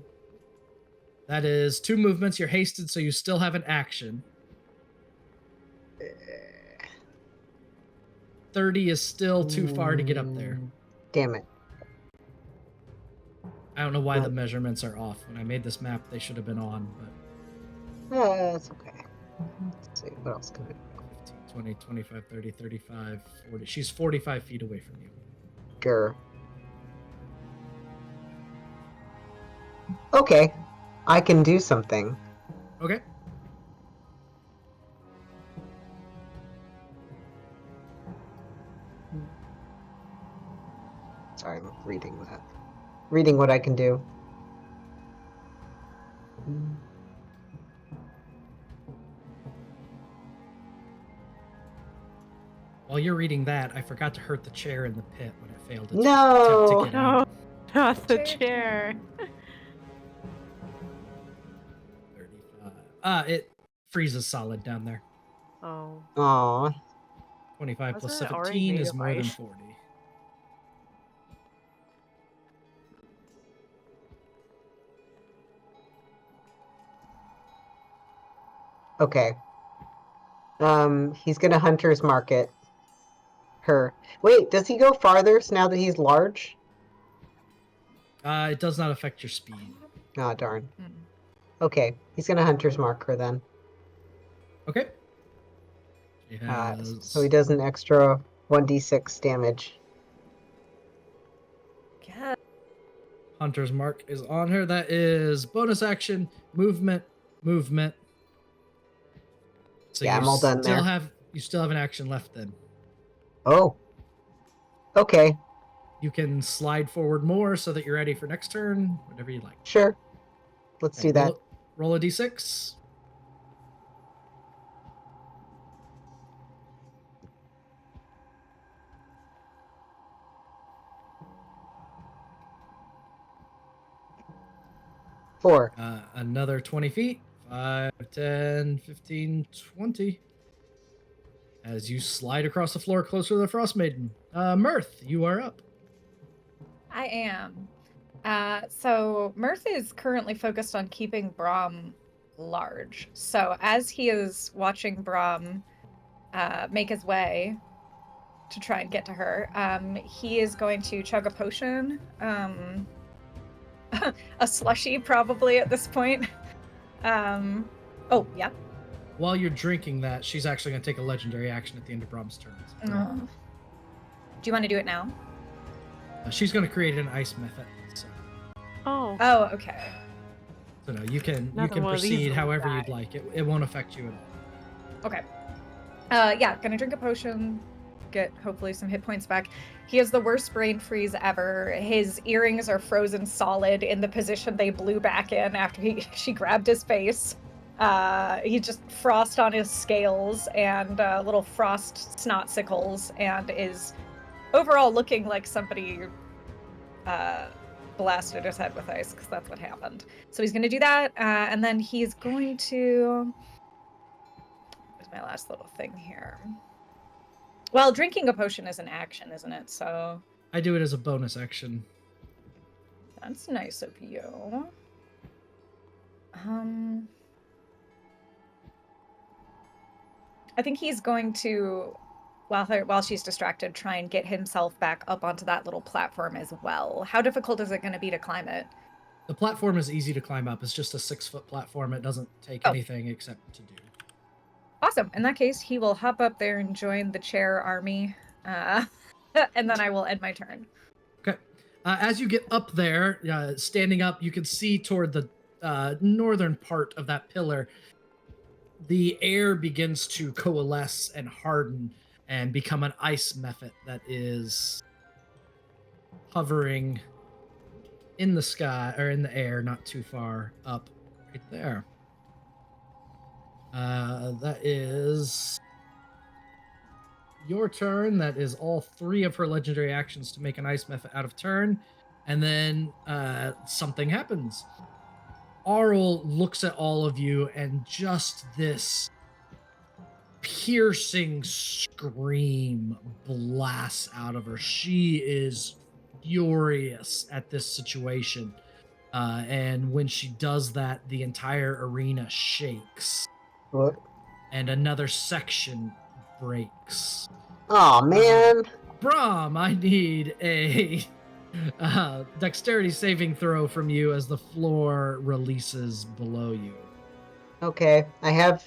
That is 2 movements. You're hasted, so you still have an action. 30 is still too far to get up there. Damn it. I don't know why the measurements are off. When I made this map, they should have been on, but That's okay. Let's see, what else can I do? 15, 20, 25, 30, 35, 40. She's 45 feet away from you. Grr. Okay. I can do something. Okay. Sorry, I'm reading that. Reading what I can do. While you're reading that, I forgot to hurt the chair in the pit when it failed its No! attempt to get No, out. not the Chair. chair. 35. It freezes solid down there. Oh. Aw. 25 plus Wasn't it already 17 made is of more than ice? 40. Okay. He's gonna hunter's market her. Wait, does he go farther now that he's large? It does not affect your speed. Ah, darn. Mm. Okay, he's gonna hunter's mark her then. Okay. She has... So he does an extra 1d6 damage. Yeah. Hunter's Mark is on her. That is bonus action, movement, movement. So Yeah, you I'm all done there. You still have an action left then. Oh. Okay, You can slide forward more so that you're ready for next turn, whatever you like. sure. Let's Okay, do that. Roll a d6. 4. Another 20 feet. 5, 10, 15, 20. As you slide across the floor closer to the Frost Maiden. Mirth, you are up. I am. So Mirth is currently focused on keeping Brahm large. So as he is watching Brahm make his way to try and get to her, he is going to chug a potion, a slushy probably at this point. Oh yeah. While you're drinking that, she's actually going to take a legendary action at the end of Brahm's turn. Do you want to do it now? She's going to create an ice method. So, Oh. Oh, okay. so no, you can Another one of these proceed will however die. you'd like. It won't affect you at all. Okay. Yeah, gonna drink a potion, get hopefully some hit points back. He has the worst brain freeze ever. His earrings are frozen solid in the position they blew back in after she grabbed his face. He just frost on his scales and little frost snot sickles, and is overall looking like somebody blasted his head with ice, because that's what happened. So he's gonna do that, and then he's going to... Where's my last little thing here? Well, drinking a potion is an action, isn't it? So I do it as a bonus action. that's nice of you. I think he's going to, while she's distracted, try and get himself back up onto that little platform as well. How difficult is it going to be to climb it? The platform is easy to climb up. It's just a 6-foot platform. It doesn't take Oh. anything except to do. Awesome. In that case, he will hop up there and join the chair army, and then I will end my turn. Okay. As you get up there, standing up, you can see toward the northern part of that pillar, the air begins to coalesce and harden and become an ice method that is hovering in the sky, or in the air, not too far up, right there. That is your turn. That is all 3 of her legendary actions to make an ice method out of turn. And then something happens. Arl looks at all of you, and just this piercing scream blasts out of her. She is furious at this situation. And when she does that, the entire arena shakes. What? And another section breaks. Oh man. Brahm, I need a dexterity saving throw from you as the floor releases below you. Okay, I have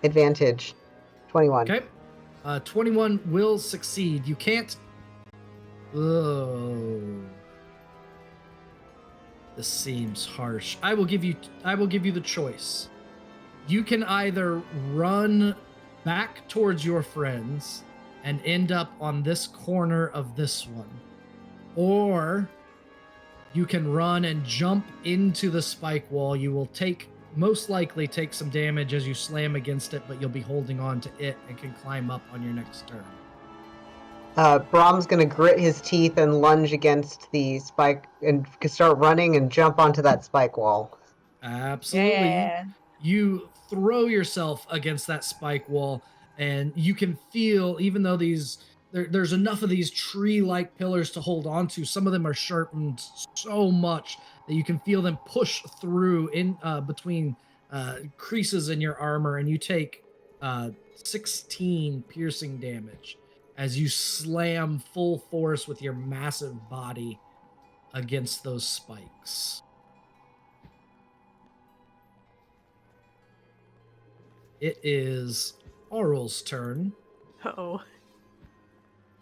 advantage. 21. Okay. 21 will succeed. You can't. Oh. This seems harsh. I will give you the choice. You can either run back towards your friends and end up on this corner of this one, or you can run and jump into the spike wall. You will most likely take some damage as you slam against it, but you'll be holding on to it and can climb up on your next turn. Brahm's gonna grit his teeth and lunge against the spike and start running and jump onto that spike wall. Absolutely. Yeah. You throw yourself against that spike wall, and you can feel, even though there's enough of these tree-like pillars to hold on to, some of them are sharpened so much that you can feel them push through in between creases in your armor, and you take 16 piercing damage as you slam full force with your massive body against those spikes. It is Aural's turn. Uh-oh.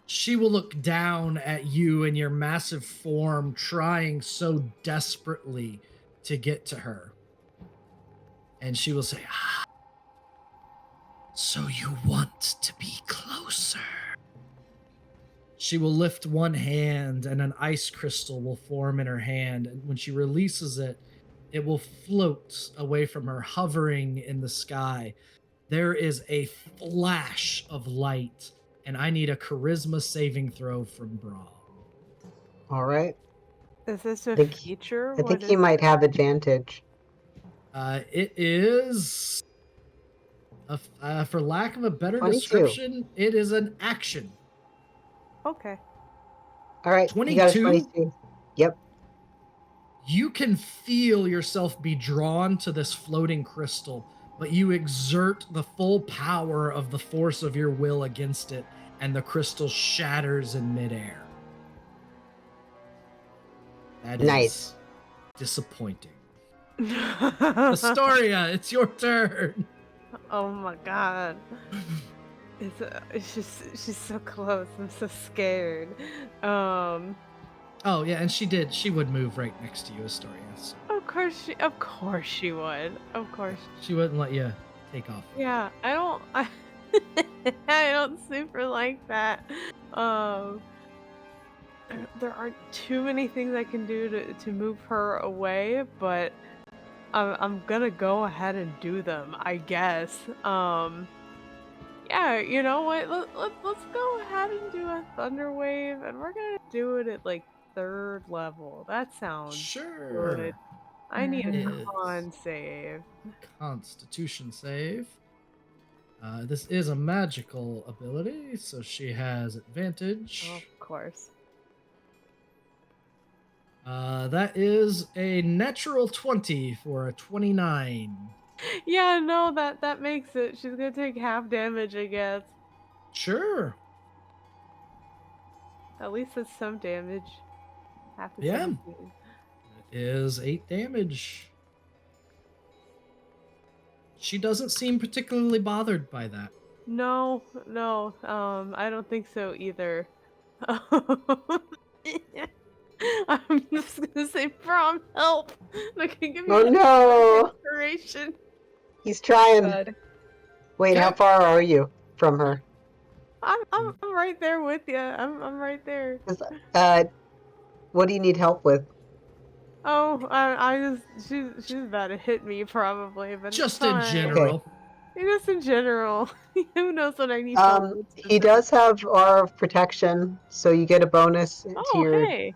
She will look down at you in your massive form, trying so desperately to get to her. And she will say, so you want to be closer. She will lift one hand, and an ice crystal will form in her hand. And when she releases it, it will float away from her, hovering in the sky. There is a flash of light, and I need a charisma saving throw from Brahm. All right. Is this a think- feature? I think What he is might it? have advantage. It is, for lack of a better 22. description, it is an action. Okay. All right, you got a 22? 22. Yep. You can feel yourself be drawn to this floating crystal, but you exert the full power of the force of your will against it, and the crystal shatters in midair. That is Nice. disappointing. Astoria, it's your turn. Oh my god. She's so close. I'm so scared. Oh yeah, and she would move right next to you, Astoria. So Of course she would. Of course. she wouldn't let you take off. Yeah, I don't super like that. There aren't too many things I can do to move her away, but I'm gonna go ahead and do them, I guess. Yeah, you know what? Let's go ahead and do a thunder wave, and we're gonna do it at like 3rd level. That sounds Sure. good. I need a Is con save. Constitution save. This is a magical ability, so she has advantage. Of course. That is a natural 20 for a 29. Yeah, no, that makes it. She's gonna take half damage, I guess. Sure. At least it's some damage. Half the Yeah. 17. It is 8 damage. She doesn't seem particularly bothered by that. No, I don't think so either. I'm just gonna say, Prom, help! I can give Oh you no! inspiration. He's trying. Good. Wait, how Okay. far are you from her? I'm right there with you. I'm right there. What do you need help with? Oh, I just she's about to hit me probably, but it's Just in fine. general. Just in general. Who knows what I need help with? He does have Aura of Protection, so you get a bonus to Oh, your. hey,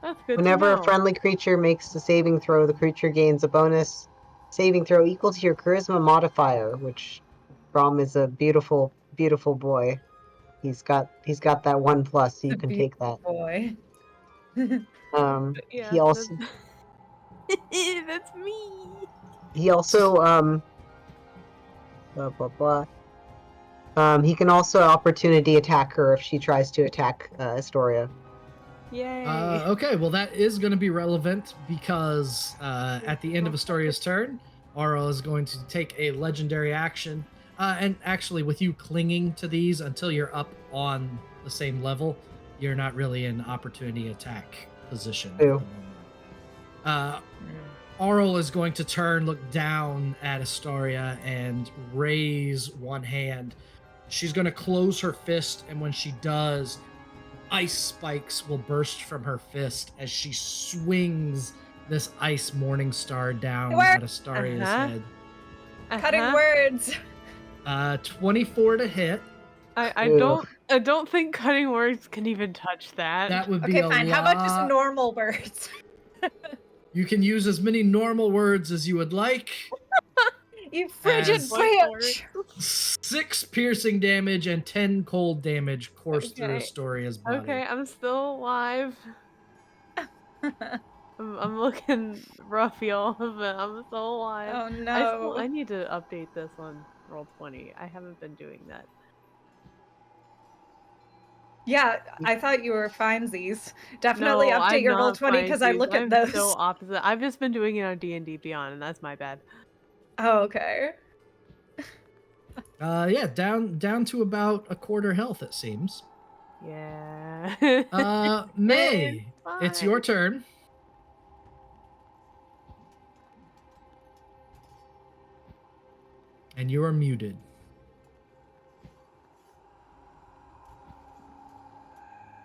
that's good Whenever to a know. friendly creature makes a saving throw, the creature gains a bonus saving throw equal to your charisma modifier, which Brom is a beautiful, beautiful boy. He's got that 1+, so you The can take that. Boy. Yeah, He also that's me. blah blah blah. He can also opportunity attack her if she tries to attack Astoria. Yay. Okay, well that is going to be relevant because at the end of Astoria's turn, Aura is going to take a legendary action. And actually, with you clinging to these until you're up on the same level, you're not really in opportunity attack position. At the Ew. moment. Aurel is going to turn, look down at Astoria, and raise one hand. She's going to close her fist, and when she does, ice spikes will burst from her fist as she swings this ice morning star down Where- at Astoria's Uh-huh. head. Cutting Uh-huh. words. 24 to hit. I don't think cutting words can even touch that. That would be Okay, a fine. How about just lot. normal words? You can use as many normal words as you would like. You frigid As- bitch. 6 piercing damage and 10 cold damage course through Okay. Astoria's body. Okay, I'm still alive. I'm looking rough, y'all, but I'm still alive. Oh no. I need to update this on Roll20. I haven't been doing that. Yeah, I thought you were finesies. Definitely No, update I'm your not Roll20 because I Finesies. look at I'm those. so opposite. I've just been doing it on D&D Beyond, and that's my bad. Oh, okay. Yeah, down to about a quarter health, it seems. Yeah. May, it's your fine. turn. And you are muted.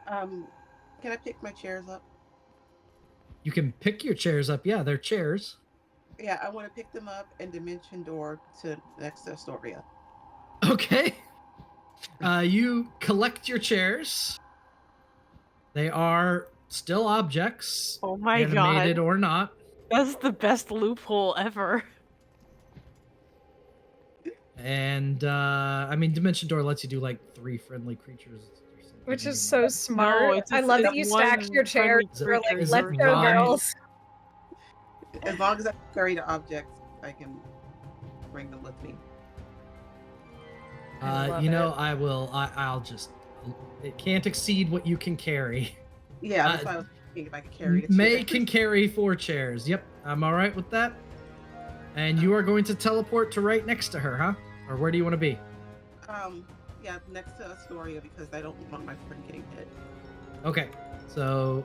Can I pick my chairs up? You can pick your chairs up. Yeah, they're chairs. Yeah, I want to pick them up and dimension door to next to Astoria. Okay. You collect your chairs. They are still objects, Oh my animated god. or not. That's the best loophole ever. And I mean, Dimension Door lets you do like 3 friendly creatures or something. Which is maybe so not. smart. it's I just- love it's that you stacked one your chairs friendly Is it- for like is Let's it Go one? Girls. As long as I carry the objects, I can bring them with me. I love You know, it. I will. I'll just. It can't exceed what you can carry. Yeah, that's why I was thinking if I could carry the May chair. can carry 4 chairs. Yep, I'm all right with that. And you are going to teleport to right next to her, huh? Or where do you want to be? Yeah, next to Astoria because I don't want my friend getting hit. Okay, so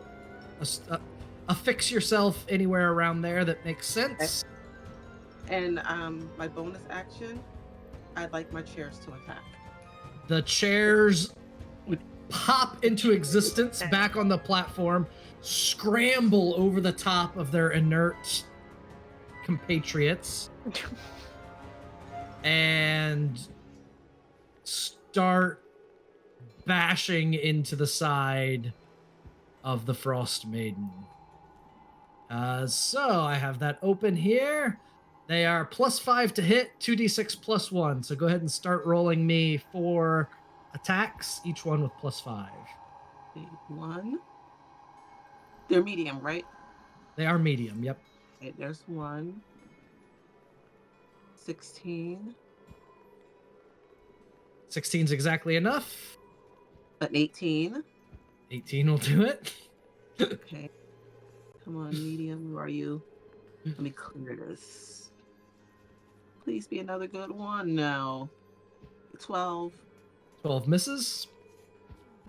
affix yourself anywhere around there that makes sense. And my bonus action, I'd like my chairs to attack. The chairs would pop into existence back on the platform, scramble over the top of their inert compatriots, and start bashing into the side of the Frost Maiden. So I have that open here. They are +5 to hit, 2d6 +1. So go ahead and start rolling me 4 attacks, each one with +5. Okay, 1. They're medium, right? They are medium, yep. Okay, there's 1. 16. 16's exactly enough. An 18. 18 will do it. Okay. Come on, medium. Where are you? Let me clear this. Please be another good one. No. 12. 12 misses.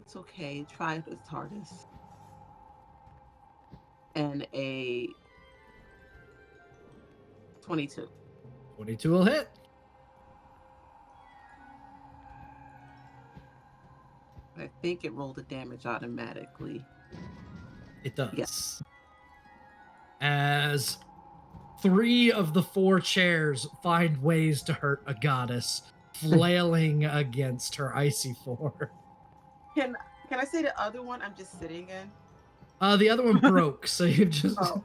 It's okay. Try it as hardest. And a 22. 22 will hit. I think it rolled the damage automatically. It does. Yes. As 3 of the 4 chairs find ways to hurt a goddess, flailing against her icy form. Can I say the other one I'm just sitting in? The other one broke, so you've just. Oh.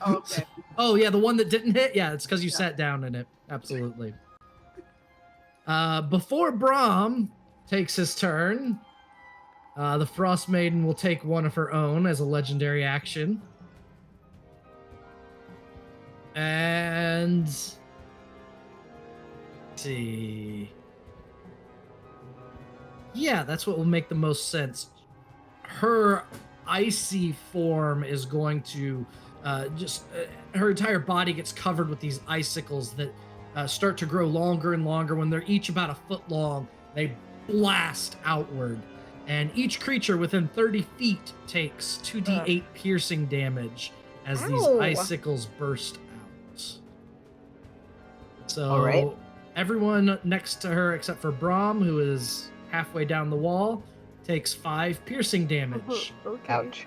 Okay. Oh yeah, the one that didn't hit. Yeah, it's because you Yeah. sat down in it. Absolutely. Before Brahm takes his turn, the Frost Maiden will take one of her own as a legendary action. And let's see. Yeah, that's what will make the most sense. Her icy form is going to her entire body gets covered with these icicles that start to grow longer and longer. When they're each about a foot long, they blast outward. And each creature within 30 feet takes 2d8 piercing damage as these Ow. icicles burst out. So All right. everyone next to her except for Brahm, who is halfway down the wall, takes 5 piercing damage. Okay. Ouch.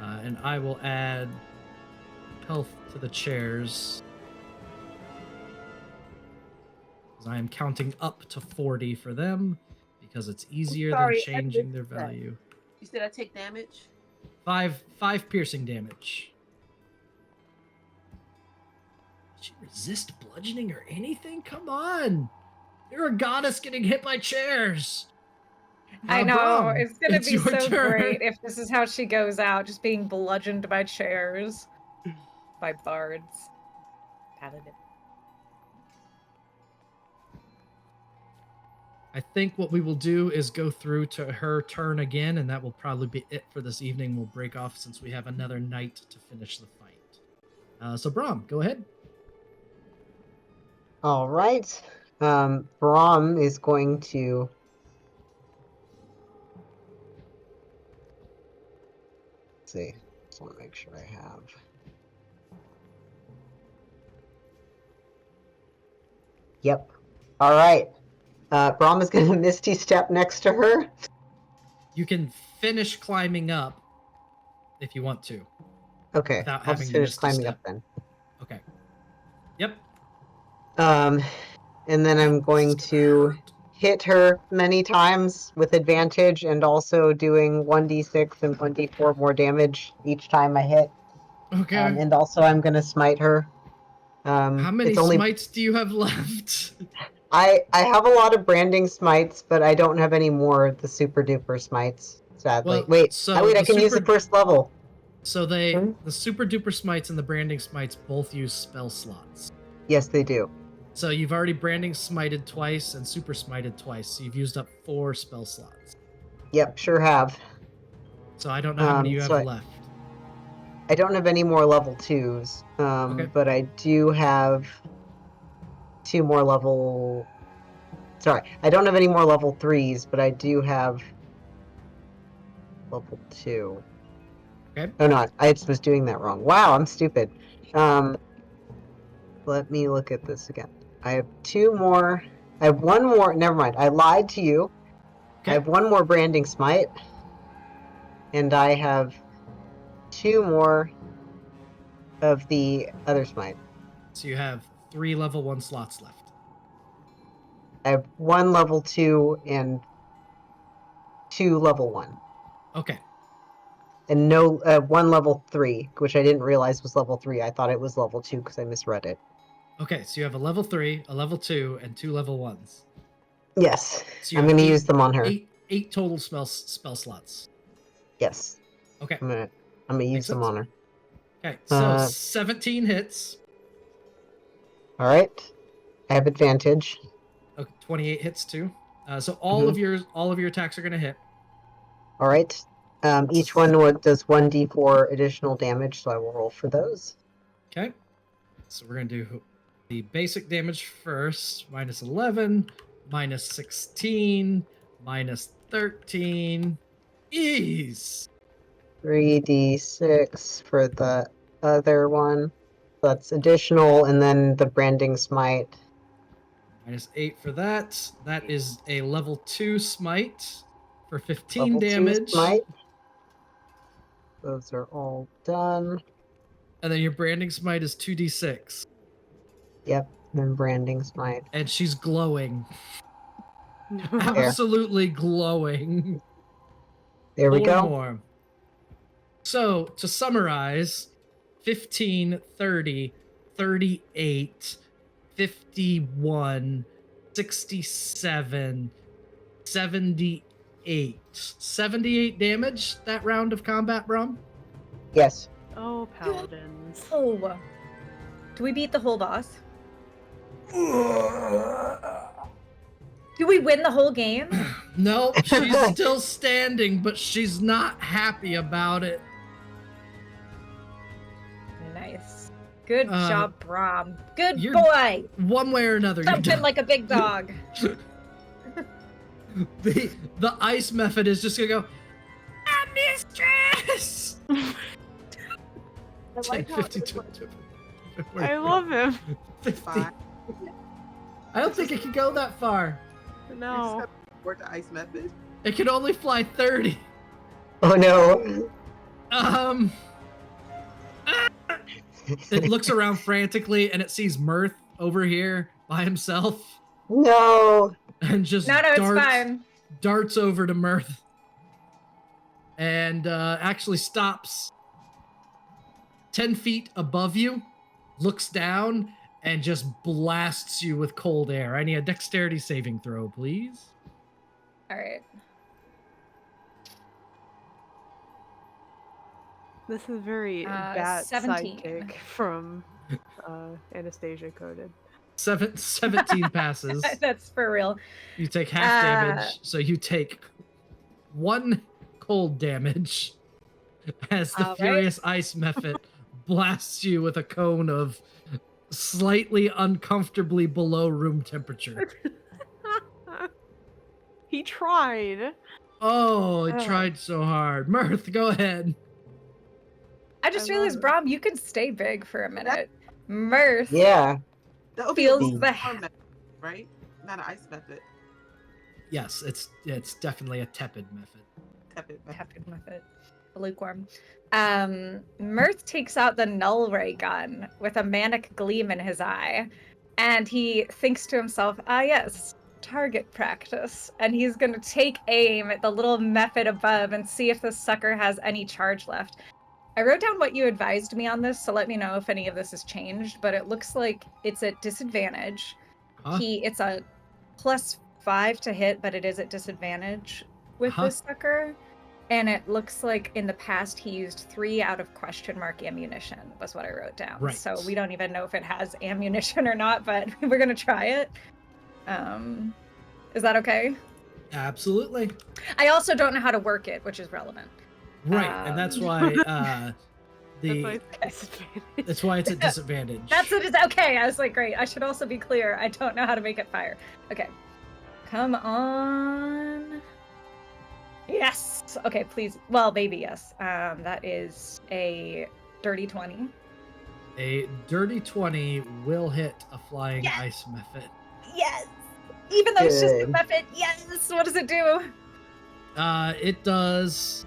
And I will add health to the chairs. Because I am counting up to 40 for them, because it's easier Sorry, I than changing their missed that. value. You said I take damage? 5 piercing damage. Did she resist bludgeoning or anything? Come on! You're a goddess getting hit by chairs! I know. Brahm, It's gonna be your so turn. great if this is how she goes out, just being bludgeoned by chairs. By bards. Paladin. I think what we will do is go through to her turn again, and that will probably be it for this evening. We'll break off since we have another night to finish the fight. So Brahm, go ahead. All right. Brahm is going to. Let's see. Just want to make sure I have. Yep. All right. Brahm is going to Misty Step next to her. You can finish climbing up if you want to. Okay. Without I'll having just to finish Misty climbing Step. up then. Okay. Yep. And then I'm going It's gonna to hurt. hit her many times with advantage and also doing 1d6 and 1d4 more damage each time I hit. Okay. And also I'm going to smite her. How many it's only... smites do you have left? I have a lot of branding smites, but I don't have any more of the super duper smites, sadly. Well, wait, so I the can use the super- first level. So the Hmm? super duper smites and the branding smites both use spell slots. Yes, they do. So you've already branding smited twice and super smited twice. So you've used up 4 spell slots. Yep, sure have. So I don't know how many you have so left. I don't have any more level 2s, Okay. but I do have 2 more level... Sorry, I don't have any more level 3s, but I do have level 2. Okay. Oh no, I was doing that wrong. Wow, I'm stupid. Let me look at this again. I have 2 more. I have 1 more. Never mind. I lied to you. Okay. I have 1 more branding smite. And I have 2 more of the other smite. So you have 3 level 1 slots left. I have 1 level 2 and 2 level 1. Okay. And no 1 level 3, which I didn't realize was level 3. I thought it was level 2 because I misread it. Okay, so you have a level 3, a level 2, and 2 level 1s. Yes, So you I'm have going to use them on her. Eight total spell slots. Yes, Okay. I'm gonna use Makes them sense. on her. Okay, so Uh, 17 hits. All right, I have advantage. Okay, 28 hits too. So all of your attacks are gonna hit. All right. Each one does 1d4 additional damage, so I will roll for those. Okay. So we're gonna do the basic damage first. Minus 11, minus 16, minus 13. Ease. 3d6 for the other one. That's additional, and then the branding smite. Minus 8 for that. That is a level 2 smite for 15 Level 2 damage. smite. Those are all done. And then your branding smite is 2d6. Yep, then branding smite. And she's glowing. There. Absolutely glowing. There we go. More. So, to summarize, 15, 30, 38, 51, 67, 78. 78 damage that round of combat, Brom? Yes. Oh, paladins. Oh. Do we beat the whole boss? Do we win the whole game? No, she's still standing, but she's not happy about it. Nice. Good job, Brom. Good you're- boy. One way or another, you're Jumping done. like a big dog. The ice method is just gonna go, mistress! I 10, like how 15, it was 20, I love him. 50. Fine. I don't think it can go that far. No. Work the ice method. It can only fly 30. Oh no. It looks around frantically and it sees Mirth over here by himself No. and just No, it's fine. darts over to Mirth and actually stops 10 feet above you, looks down, and just blasts you with cold air. I need a dexterity saving throw, please. All right. This is very bad 17. sidekick from Anastasia coded. 17 passes. That's for real. You take half damage, so you take 1 cold damage as the All right. Furious Ice method blasts you with a cone of slightly uncomfortably below room temperature. He tried. Oh, it Oh. tried so hard. Mirth, go ahead. I just I realized, love it. Brom, you can stay big for a minute. Mirth. Yeah. That would be Feels a the- warm method, right? Not an ice method. Yes, it's definitely a tepid method. Tepid method. Tepid method. Lukewarm. Mirth takes out the null ray gun with a manic gleam in his eye, and he thinks to himself, yes, target practice, and he's gonna take aim at the little method above and see if the sucker has any charge left. I wrote down what you advised me on this, so let me know if any of this has changed, but it looks like it's at disadvantage. Huh? It's a +5 to hit, but it is at disadvantage with Uh-huh. this sucker. And it looks like in the past he used 3 out of question mark ammunition, was what I wrote down. Right. So we don't even know if it has ammunition or not, but we're gonna try it. Is that okay? Absolutely. I also don't know how to work it, which is relevant. Right, and that's why That's why it's that's why it's a disadvantage. at disadvantage. That's what it's okay. I was like, great. I should also be clear. I don't know how to make it fire. Okay. Come on. Yes. Okay, please. Well, baby, yes. That is a dirty 20. A dirty 20 will hit a flying Yes! ice method. Yes. Even though it's just a Good. method. Yes. What does it do? It does.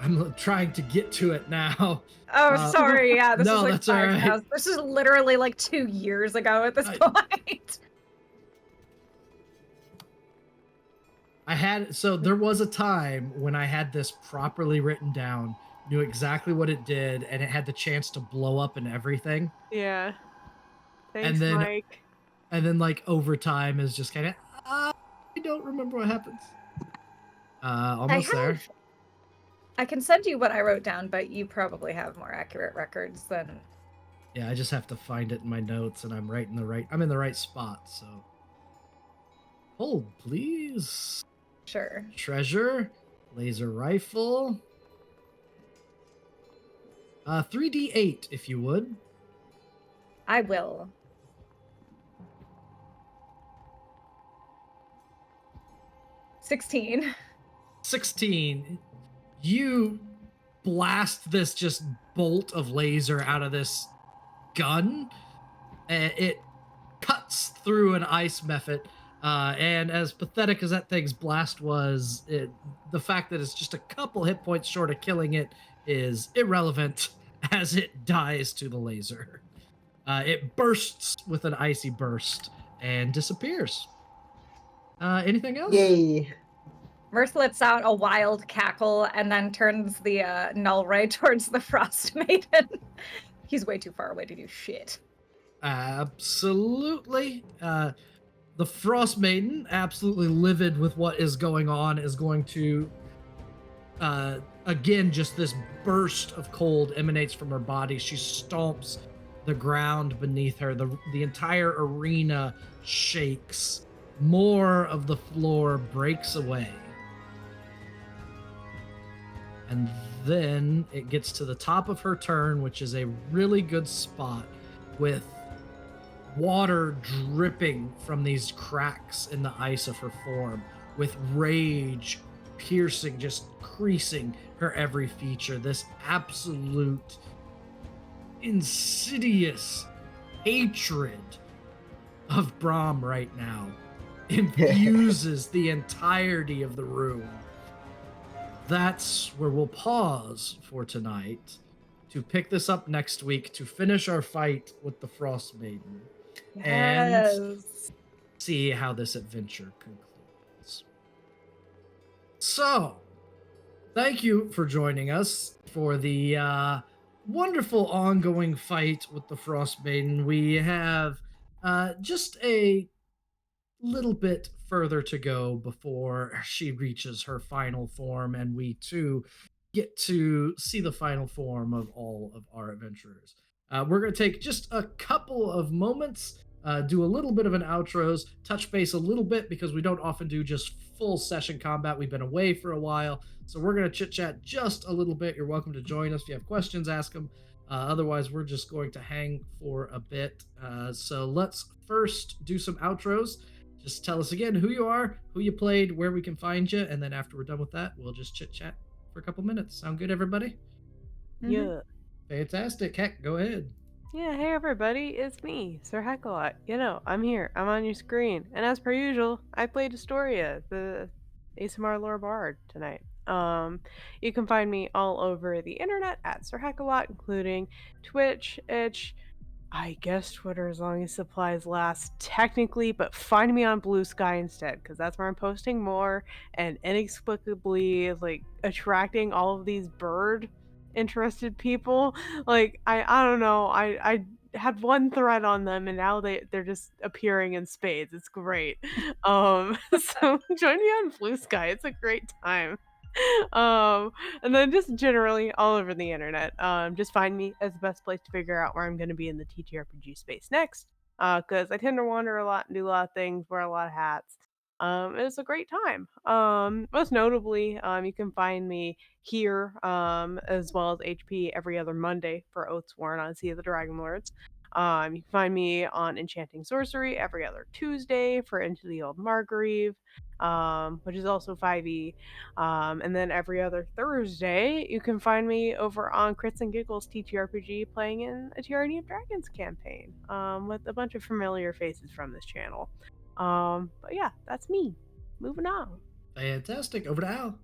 I'm trying to get to it now. Oh, sorry. Yeah, this no, is like that's all right. 5,000. This is literally like 2 years ago at this point. There was a time when I had this properly written down, knew exactly what it did, and it had the chance to blow up and everything. Yeah. Thanks, then- Mike. And then, like, over time is just kind of, I don't remember what happens. Almost there. I can send you what I wrote down, but you probably have more accurate records than. Yeah, I just have to find it in my notes, and I'm in the right spot, so. Hold, please. Sure. Treasure, laser rifle. 3d8, if you would. I will. 16. 16. You blast this just bolt of laser out of this gun. It cuts through an ice method. And as pathetic as that thing's blast was, the fact that it's just a couple hit points short of killing it is irrelevant as it dies to the laser. It bursts with an icy burst and disappears. Anything else? Yay. Mirth lets out a wild cackle and then turns the null ray towards the Frost Maiden. He's way too far away to do shit. Absolutely. The Frost Maiden, absolutely livid with what is going on, is going to again, just this burst of cold emanates from her body. She stomps the ground beneath her. The entire arena shakes. More of the floor breaks away. And then it gets to the top of her turn, which is a really good spot with water dripping from these cracks in the ice of her form, with rage piercing, just creasing her every feature. This absolute insidious hatred of Brahm right now infuses the entirety of the room. That's where we'll pause for tonight to pick this up next week to finish our fight with the Frost Maiden and see how this adventure concludes. So, thank you for joining us for the wonderful ongoing fight with the Frost Maiden. We have just a little bit further to go before she reaches her final form, and we too get to see the final form of all of our adventurers. We're going to take just a couple of moments, do a little bit of an outros, touch base a little bit because we don't often do just full session combat. We've been away for a while, so we're going to chit chat just a little bit. You're welcome to join us. If you have questions, ask them. Otherwise, we're just going to hang for a bit. So let's first do some outros. Just tell us again who you are, who you played, where we can find you, and then after we're done with that, we'll just chit chat for a couple minutes. Sound good, everybody? Yeah. Fantastic. Heck, go ahead. Yeah, hey everybody, it's me, Sir Heckalot. I'm here, I'm on your screen. And as per usual, I played Astoria, the ASMR lore bard tonight. You can find me all over the internet at Sir Heckalot, including Twitch, Itch, I guess Twitter as long as supplies last, technically, but find me on Blue Sky instead, because that's where I'm posting more and inexplicably like attracting all of these bird interested people. Like I don't know. I had one thread on them and now they're just appearing in spades. It's great. So join me on Blue Sky. It's a great time. um and then just generally all over the internet, just find me as the best place to figure out where I'm going to be in the TTRPG space next, because I tend to wander a lot and do a lot of things, wear a lot of hats. It's a great time. Most notably, you can find me here, as well as HP every other Monday for Oathsworn on Sea of the Dragon Lords. You can find me on Enchanting Sorcery every other Tuesday for Into the Old Margrave, which is also 5e. And then every other Thursday, you can find me over on Crits and Giggles TTRPG playing in a Tyranny of Dragons campaign, with a bunch of familiar faces from this channel. But yeah, that's me. Moving on. Fantastic. Over to Al.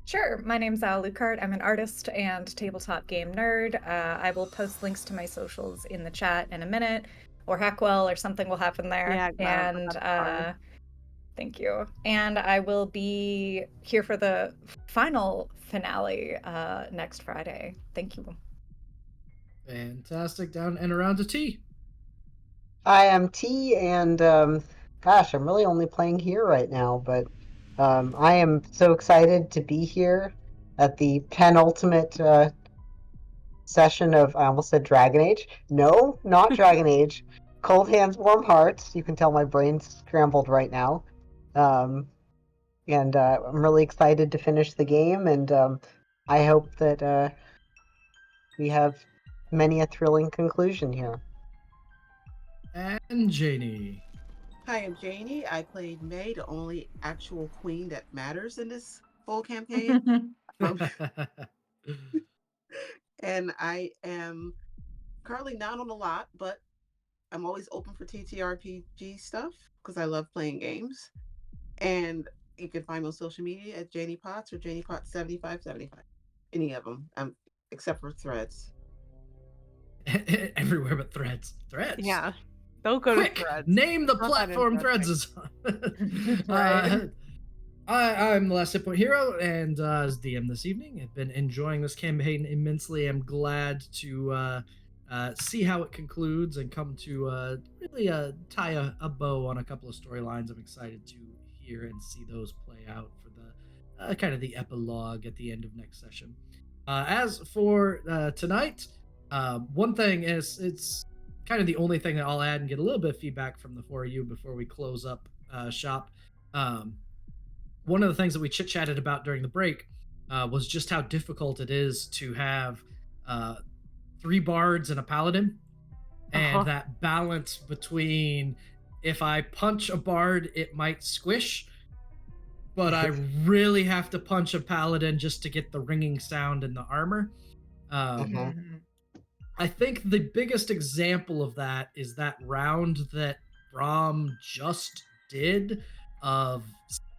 Sure. My name's Al Lucart. I'm an artist and tabletop game nerd. I will post links to my socials in the chat in a minute, or Hackwell, or something will happen there. Yeah, and thank you. And I will be here for the final finale next Friday. Thank you. Fantastic. Down and around to T. I am T, and gosh, I'm really only playing here right now, but I am so excited to be here at the penultimate session of, I almost said Dragon Age. No, not Dragon Age. Cold Hands, Warm Hearts. You can tell my brain's scrambled right now. And I'm really excited to finish the game, and I hope that we have many a thrilling conclusion here. And Janie. Hi, I'm Janie. I played May, the only actual queen that matters in this whole campaign. And I am currently not on a lot, but I'm always open for TTRPG stuff because I love playing games. And you can find me on social media at Janie Potts or Janie Potts 7575. Any of them, except for Threads. Everywhere but Threads. Threads. Yeah. Don't go Quick, to Threads. name the Not that platform Threads interesting. is on. Right. I'm the Last Hit Point Hero, and as DM this evening, I've been enjoying this campaign immensely. I'm glad to see how it concludes and come to really tie a bow on a couple of storylines. I'm excited to hear and see those play out for the kind of the epilogue at the end of next session. As for tonight, one thing is it's kind of the only thing that I'll add and get a little bit of feedback from the four of you before we close up shop. One of the things that we chit-chatted about during the break was just how difficult it is to have 3 bards and a paladin, and that balance between if I punch a bard, it might squish, but I really have to punch a paladin just to get the ringing sound in the armor. I think the biggest example of that is that round that Brahm just did of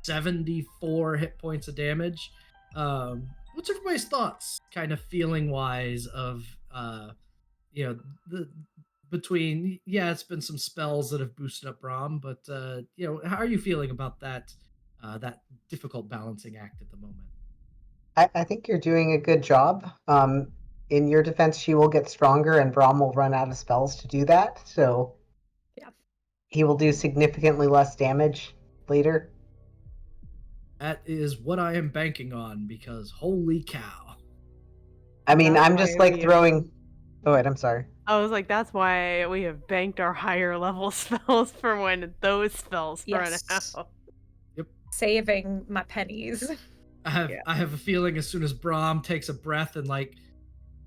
74 hit points of damage. What's everybody's thoughts, kind of feeling wise, of the between it's been some spells that have boosted up Brahm, but how are you feeling about that that difficult balancing act at the moment? I think you're doing a good job. In your defense, she will get stronger, and Brahm will run out of spells to do that. So, yeah, he will do significantly less damage later. That is what I am banking on, because holy cow! I mean, That's I'm just why like we- throwing. Oh wait, I'm sorry. I was like, that's why we have banked our higher level spells for when those spells run Yes. out. Saving my pennies. I have a feeling as soon as Brahm takes a breath and like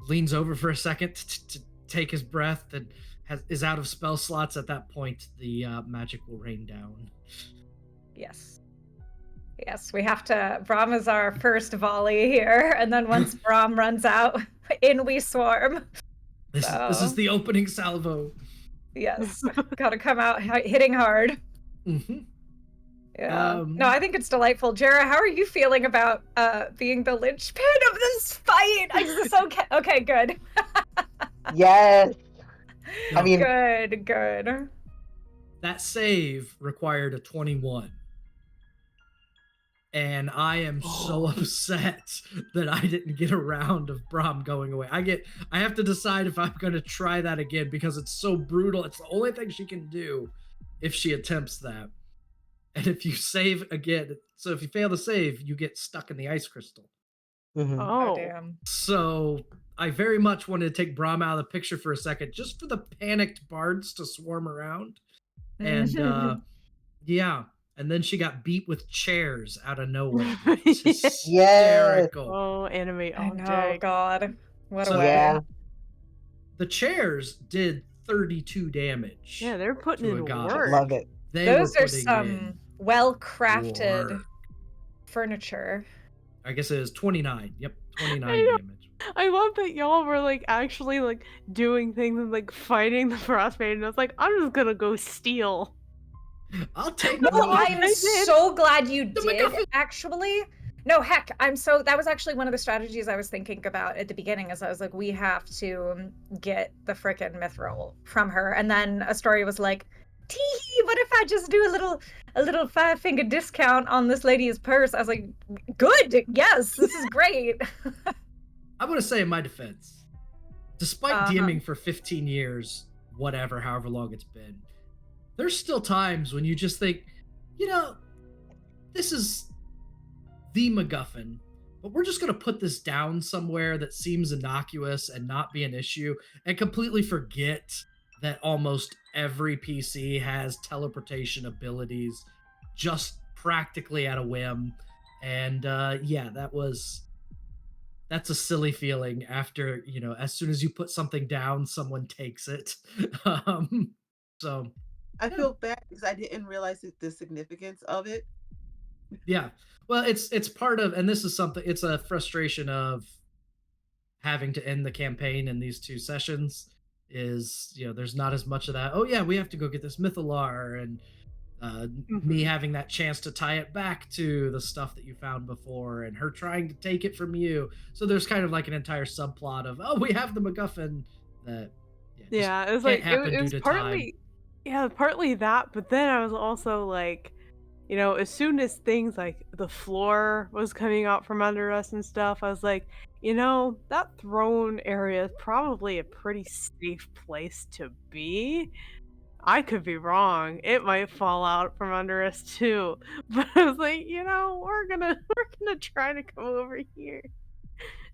leans over for a second to take his breath and is out of spell slots, at that point the magic will rain down. Yes, we have to. Brahm is our first volley here, and then once Brahm runs out, in we swarm. This is the opening salvo. Yes, gotta come out hitting hard. Mm-hmm. Yeah. No, I think it's delightful. Jara, how are you feeling about being the linchpin of this fight? Okay, good. Yes. I mean, Good. that save required a 21. And I am so upset that I didn't get a round of Brahm going away. I have to decide if I'm going to try that again because it's so brutal. It's the only thing she can do if she attempts that. And if you save again, so if you fail to save, you get stuck in the ice crystal. mhm. Oh Oh. damn. So I very much wanted to take Brahm out of the picture for a second, just for the panicked bards to swarm around. And yeah, and then she got beat with chairs out of nowhere. Which was Yes. hysterical. Oh, anime I know, object. God. What So a way. Yeah. The chairs did 32 damage. Yeah, they're putting to a in god. work. Love it. They Those were are putting some in well-crafted work. furniture. I guess it is 29. Yep, 29 I know. damage. I love that y'all were like actually like doing things and like fighting the frostbite, and I was like, I'm just gonna go steal. I'll take No, one. I'm I did. so glad you The did, MacGuffin. actually. No, heck, that was actually one of the strategies I was thinking about at the beginning, is I was like, we have to get the frickin' mithril from her. And then a story was like, tee, what if I just do a little 5-finger discount on this lady's purse? I was like, good, yes, this is great. I'm going to say in my defense, despite Uh-huh. DMing for 15 years, whatever, however long it's been, there's still times when you just think, this is the MacGuffin, but we're just going to put this down somewhere that seems innocuous and not be an issue, and completely forget that almost every PC has teleportation abilities just practically at a whim. And yeah, that's a silly feeling after, as soon as you put something down, someone takes it. So I feel bad because I didn't realize the significance of it. yeah, well, it's part of, and this is something, it's a frustration of having to end the campaign in these 2 sessions is, there's not as much of that, oh yeah, we have to go get this mythalar, and me having that chance to tie it back to the stuff that you found before and her trying to take it from you. So there's kind of like an entire subplot of, oh, we have the MacGuffin that Yeah, it was can't like happen it due was to partly, yeah, partly that, but then I was also like, as soon as things like the floor was coming out from under us and stuff, I was like, that throne area is probably a pretty safe place to be. I could be wrong. It might fall out from under us too. But I was like, we're gonna try to come over here.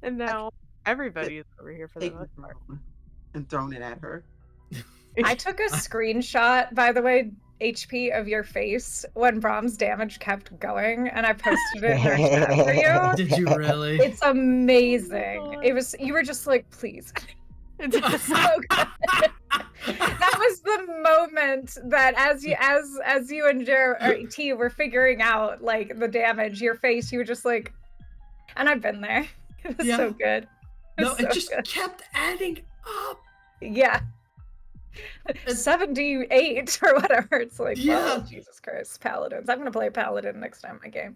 And now everybody is over here for the Taken most part. and thrown it at her. I took a screenshot, by the way, HP, of your face when Brahm's damage kept going, and I posted it in our chat for you. Did you really? It's amazing. You were just like, please. It's so good. That was the moment that as you and T were figuring out like the damage, your face, you were just like, and I've been there. It was so good. No, so it just good. kept adding up. Yeah. 78 or whatever. It's like, Yeah. oh, Jesus Christ, paladins. I'm gonna play paladin next time I game.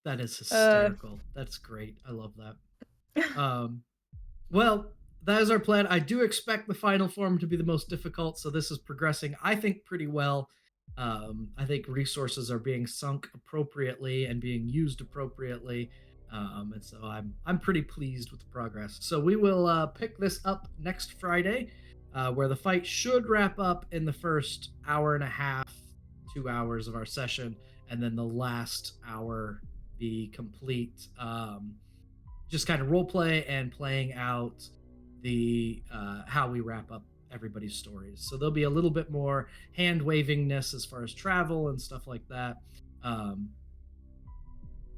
That is hysterical. That's great. I love that. Well, that is our plan. I do expect the final form to be the most difficult, so this is progressing, I think, pretty well. I think resources are being sunk appropriately and being used appropriately, and so I'm pretty pleased with the progress. So we will pick this up next Friday, where the fight should wrap up in the first hour and a half, 2 hours of our session, and then the last hour be complete. Just kind of role play and playing out the how we wrap up everybody's stories. So there'll be a little bit more hand wavingness as far as travel and stuff like that.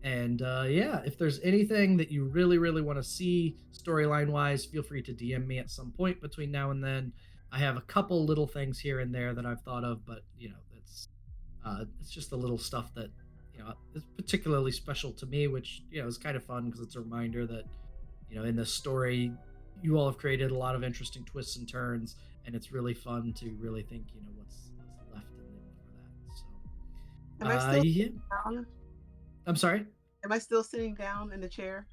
Yeah, if there's anything that you really, really want to see storyline wise, feel free to DM me at some point between now and then. I have a couple little things here and there that I've thought of, but it's just the little stuff that is particularly special to me, which is kind of fun because it's a reminder that in this story you all have created a lot of interesting twists and turns, and it's really fun to really think what's left in them for that. So Am I still yeah. down? I'm sorry. Am I still sitting down in the chair?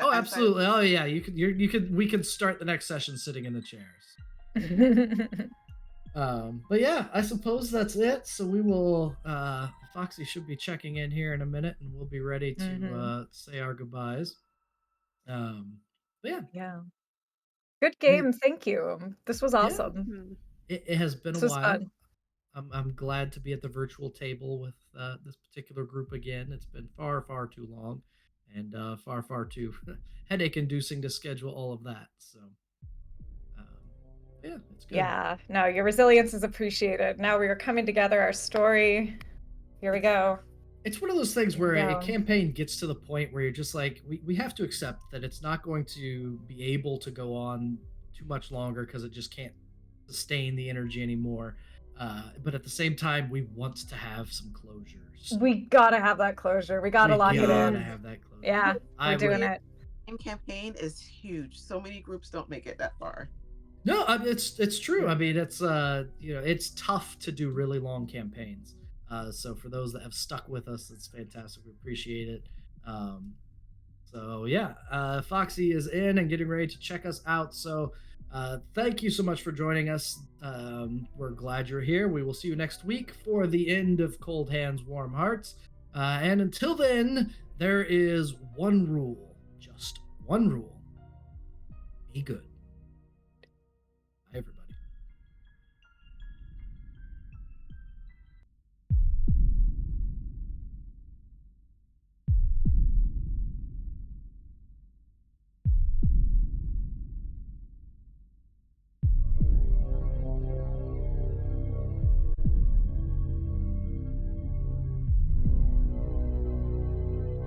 Oh, absolutely. Oh yeah, we could start the next session sitting in the chairs. But yeah, I suppose that's it. So we will. Foxy should be checking in here in a minute, and we'll be ready to Mhm. say our goodbyes. But yeah, Yeah. Good I mean, game. Thank you. This was yeah, awesome. Hmm. it has been a This was while. fun. I'm glad to be at the virtual table with this particular group again. It's been far too long, and far too headache inducing to schedule all of that. So um, yeah, it's good. Yeah. No, your resilience is appreciated. Now we are coming together. Our story. Here we go. It's one of those things Here we where a go. campaign gets to the point where you're just like, we have to accept that it's not going to be able to go on too much longer because it just can't sustain the energy anymore. But at the same time, we want to have some closures. We gotta have that closure. We gotta We lock it gotta in. have that closure. Yeah, I we're would. doing it. Game campaign is huge. So many groups don't make it that far. No, it's true. I mean, it's it's tough to do really long campaigns. So for those that have stuck with us, it's fantastic. We appreciate it. Um, so yeah, Foxy is in and getting ready to check us out. So thank you so much for joining us. We're glad you're here. We will see you next week for the end of Cold Hands, Warm Hearts. And until then, there is one rule, just one rule: be good.